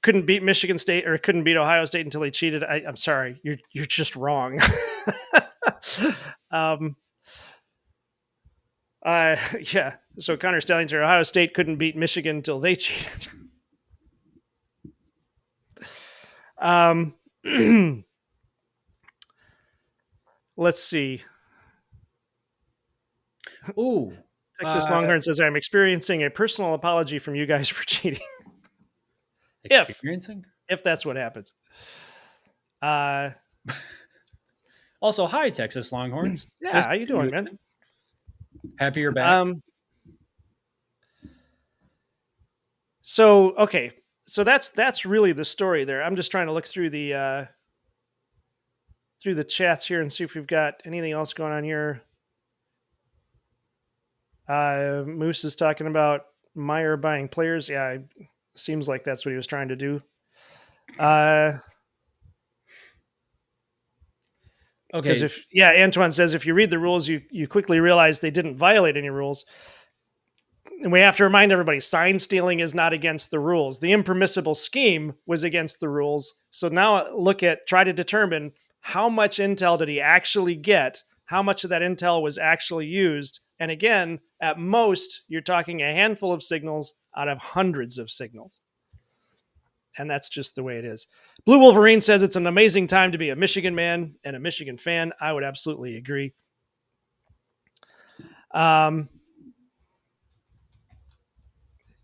couldn't beat Michigan State or couldn't beat Ohio State until he cheated. I'm sorry, you're just wrong. Yeah. So Connor Stallions here, Ohio State couldn't beat Michigan until they cheated. Let's see. Ooh. Texas Longhorn says, I'm experiencing a personal apology from you guys for cheating. Experiencing? If that's what happens. Also, hi, Texas Longhorns. Yeah, nice how you doing, man? Happy you're back. So, okay. So that's really the story there. I'm just trying to look through the chats here and see if we've got anything else going on here. Moose is talking about Meyer buying players. Yeah, it seems like that's what he was trying to do. Okay. Because Antoine says if you read the rules, you quickly realize they didn't violate any rules. And we have to remind everybody, sign stealing is not against the rules. The impermissible scheme was against the rules. So now try to determine how much intel did he actually get? How much of that intel was actually used? And again, at most, you're talking a handful of signals out of hundreds of signals. And that's just the way it is. Blue Wolverine says it's an amazing time to be a Michigan man and a Michigan fan. I would absolutely agree.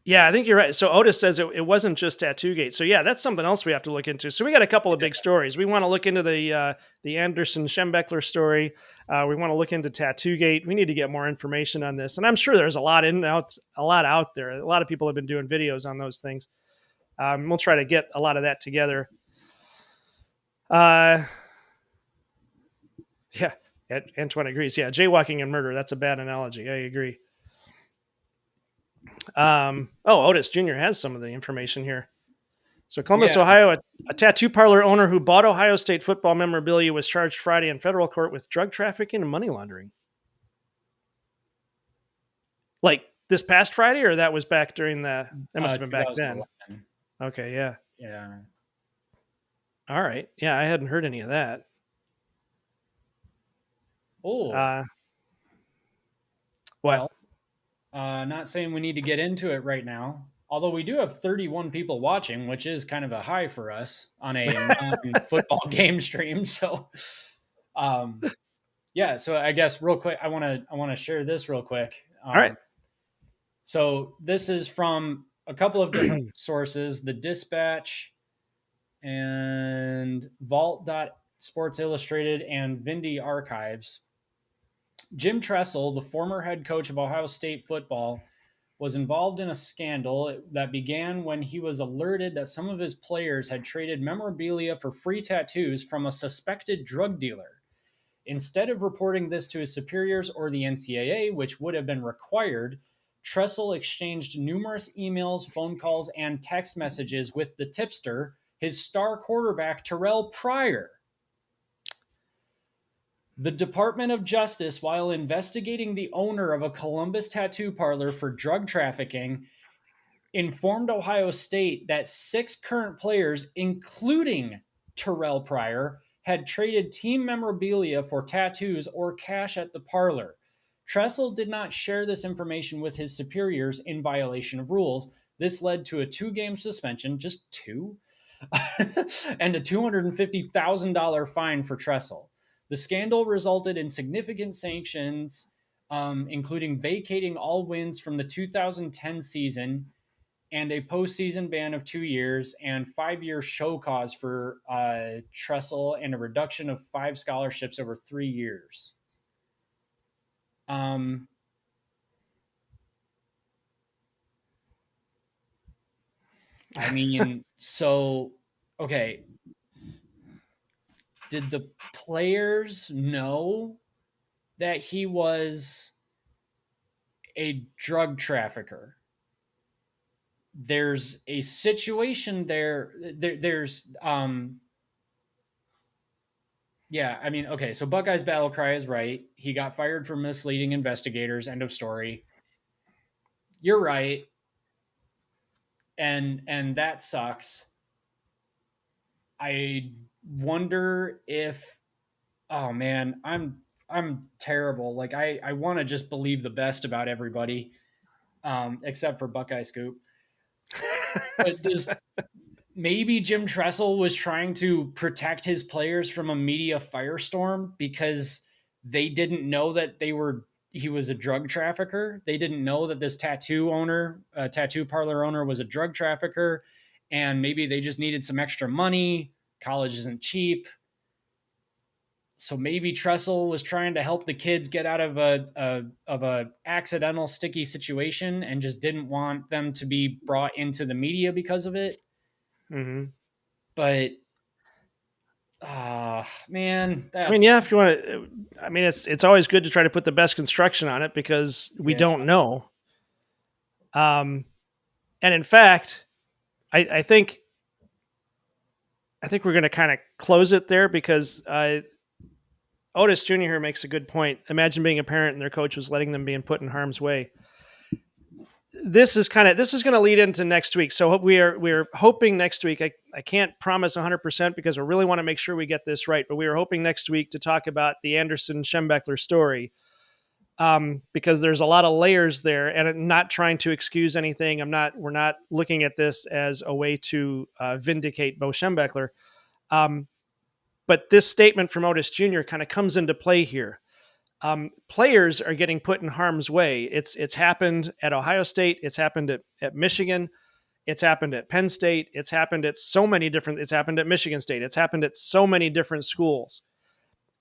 Yeah, I think you're right. So Otis says it wasn't just Tattoo-gate. So yeah, that's something else we have to look into. So we got a couple of big stories. We want to look into the Anderson Schembechler story. We want to look into Tattoo-gate. We need to get more information on this, and I'm sure there's a lot out there. A lot of people have been doing videos on those things. We'll try to get a lot of that together. Yeah, Antoine agrees. Yeah, jaywalking and murder. That's a bad analogy. I agree. Otis Jr. has some of the information here. So Columbus, Ohio, a tattoo parlor owner who bought Ohio State football memorabilia was charged Friday in federal court with drug trafficking and money laundering. Like this past Friday, or that was back during that must have been back then. Okay, yeah. Yeah. All right. Yeah, I hadn't heard any of that. Oh. What? Well, not saying we need to get into it right now, although we do have 31 people watching, which is kind of a high for us on a football game stream. So, yeah. So I guess real quick, I want to share this real quick. All right. So this is from a couple of different sources: the Dispatch and Vault.Sports Illustrated and Vindy Archives. Jim Tressel, the former head coach of Ohio State football, was involved in a scandal that began when he was alerted that some of his players had traded memorabilia for free tattoos from a suspected drug dealer. Instead of reporting this to his superiors or the NCAA, which would have been required, Tressel exchanged numerous emails, phone calls, and text messages with the tipster, his star quarterback Terrell Pryor. The Department of Justice, while investigating the owner of a Columbus tattoo parlor for drug trafficking, informed Ohio State that 6 current players, including Terrell Pryor, had traded team memorabilia for tattoos or cash at the parlor. Tressel did not share this information with his superiors in violation of rules. This led to a 2-game suspension, just 2, and a $250,000 fine for Tressel. The scandal resulted in significant sanctions, including vacating all wins from the 2010 season and a postseason ban of 2 years and 5-year show cause for Tressel and a reduction of 5 scholarships over 3 years. I mean, so, okay. Did the players know that he was a drug trafficker? There's a situation there. Yeah, I mean, okay, so Buckeye's battle cry is right. He got fired for misleading investigators. End of story. You're right. And that sucks. I wonder if, oh man, I'm terrible. Like I want to just believe the best about everybody, except for Buckeye Scoop. But maybe Jim Tressel was trying to protect his players from a media firestorm because they didn't know that he was a drug trafficker. They didn't know that this tattoo parlor owner was a drug trafficker, and maybe they just needed some extra money. College isn't cheap. So maybe Tressel was trying to help the kids get out of a accidental sticky situation and just didn't want them to be brought into the media because of it. Mm-hmm. But, man, I mean, yeah, if you want to, I mean, it's always good to try to put the best construction on it because we don't know. And in fact, I think we're going to kind of close it there because Otis Jr. here makes a good point. Imagine being a parent and their coach was letting them being put in harm's way. this is going to lead into next week. So we're hoping next week. I can't promise 100% because we really want to make sure we get this right. But we are hoping next week to talk about the Anderson Schembechler story, because there's a lot of layers there, and I'm not trying to excuse anything. We're not looking at this as a way to vindicate Bo Schembechler. But this statement from Otis Jr. kind of comes into play here. Players are getting put in harm's way. It's happened at Ohio State. It's happened at Michigan. It's happened at Penn State. It's happened at it's happened at Michigan State. It's happened at so many different schools.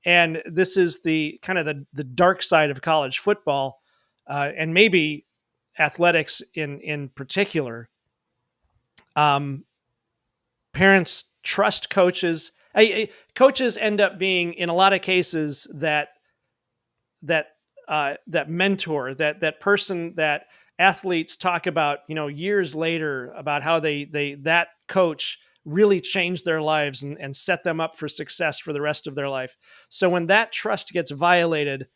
And this is the kind of the dark side of college football, and maybe athletics in particular. Parents trust coaches. Coaches end up being, in a lot of cases, that mentor, that person that athletes talk about, years later, about how that coach really changed their lives and set them up for success for the rest of their life. So when that trust gets violated,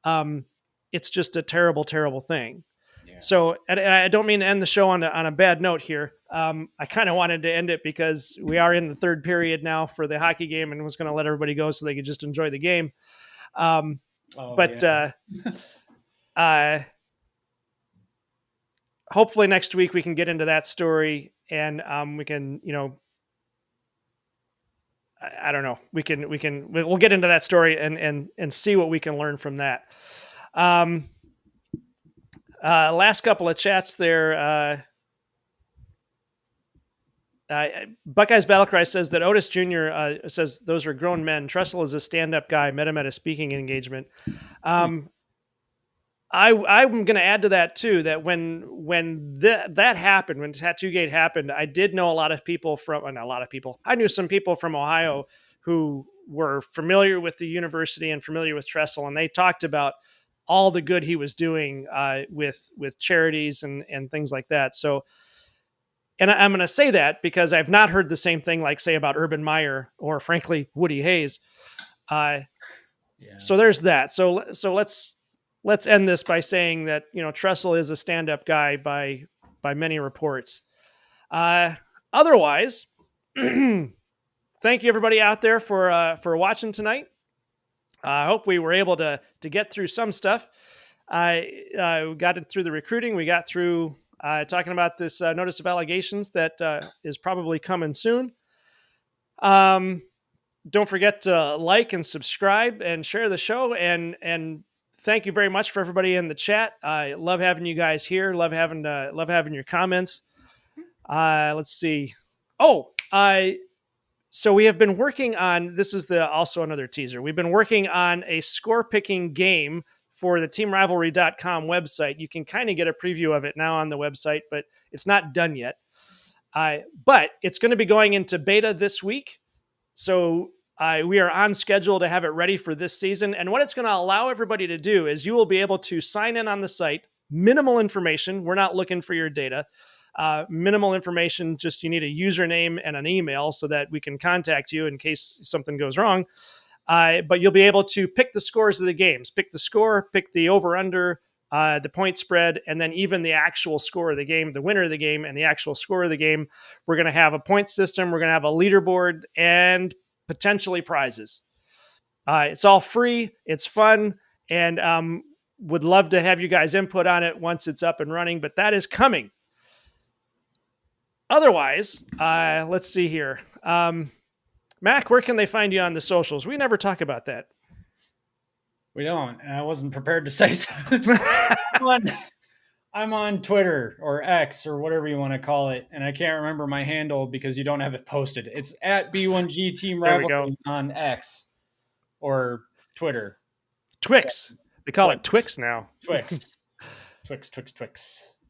it's just a terrible, terrible thing. Yeah. So, and I don't mean to end the show on a bad note here. I kind of wanted to end it because we are in the third period now for the hockey game, and was going to let everybody go so they could just enjoy the game. Hopefully next week we can get into that story, and we can, I don't know, we'll get into that story and see what we can learn from that. Last couple of chats there. Buckeye's Battlecry says that Otis Jr. Says those are grown men. Tressel is a stand-up guy. Met him at a speaking engagement. I'm going to add to that too, that when that happened, when Tattoo-Gate happened, I did know I knew some people from Ohio who were familiar with the university and familiar with Tressel, and they talked about all the good he was doing with charities and things like that. So, and I'm going to say that because I've not heard the same thing, like say about Urban Meyer or frankly Woody Hayes. So there's that. So let's end this by saying that, Tressel is a stand-up guy by many reports. Otherwise, thank you everybody out there for watching tonight. I hope we were able to get through some stuff. We got it through the recruiting. We got through talking about this notice of allegations that is probably coming soon. Don't forget to like and subscribe and share the show. And thank you very much for everybody in the chat. I love having you guys here. Love having your comments. Let's see. So we have been working on, this is also another teaser. We've been working on a score picking game for the teamrivalry.com website. You can kind of get a preview of it now on the website, but it's not done yet. But it's going to be going into beta this week. So we are on schedule to have it ready for this season. And what it's going to allow everybody to do is you will be able to sign in on the site, minimal information. We're not looking for your data. Minimal information, just you need a username and an email so that we can contact you in case something goes wrong. But you'll be able to pick the scores of the games, pick the score, pick the over-under, the point spread, and then even the actual score of the game, the winner of the game and the actual score of the game. We're going to have a point system. We're going to have a leaderboard and potentially prizes. It's all free. It's fun. And would love to have you guys input on it once it's up and running, but that is coming. Otherwise, let's see here. Mac, where can they find you on the socials? We never talk about that. We don't, and I wasn't prepared to say so. I'm on Twitter or X or whatever you want to call it, and I can't remember my handle because you don't have it posted. It's at B1G Team Rivalry on X or Twitter. Twix. They call it Twix now. Twix.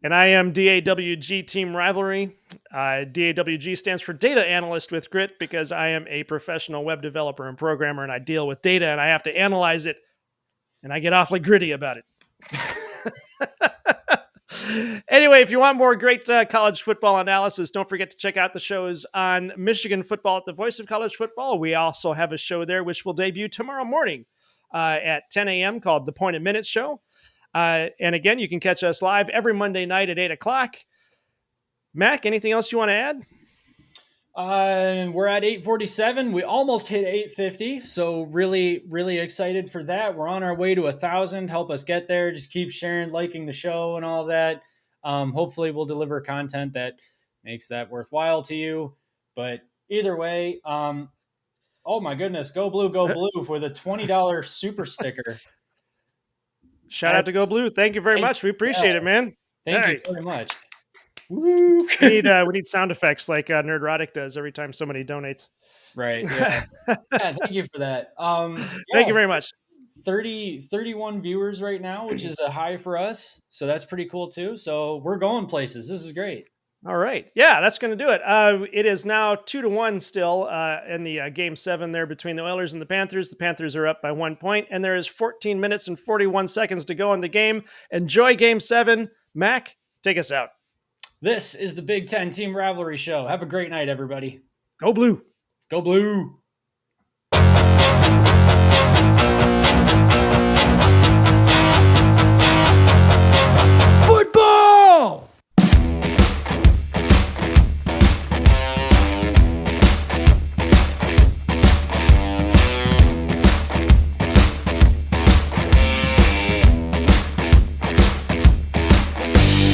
And I am DAWG Team Rivalry. DAWG stands for Data Analyst with Grit because I am a professional web developer and programmer, and I deal with data, and I have to analyze it, and I get awfully gritty about it. Anyway, if you want more great college football analysis, don't forget to check out the shows on Michigan Football at the Voice of College Football. We also have a show there which will debut tomorrow morning at 10 a.m. called The Point of Minute Show. And again, you can catch us live every Monday night at 8 o'clock. Mac, anything else you want to add? We're at 847. We almost hit 850. So really, really excited for that. We're on our way to 1,000. Help us get there. Just keep sharing, liking the show and all that. Hopefully we'll deliver content that makes that worthwhile to you. But either way, oh my goodness, go blue with a $20 super sticker. Shout out to Go Blue. Thank you very much. We appreciate it, man. Thank you very much. Woo. we need sound effects like Nerdrotic does every time somebody donates. Right. Yeah. Thank you for that. Thank you very much. 31 viewers right now, which is a high for us. So that's pretty cool too. So we're going places. This is great. All right. Yeah, that's going to do it. It is now 2-1 still in the Game 7 there between the Oilers and the Panthers. The Panthers are up by 1 point, and there is 14 minutes and 41 seconds to go in the game. Enjoy Game 7. Mac, take us out. This is the Big Ten Team Rivalry Show. Have a great night, everybody. Go Blue. Go Blue.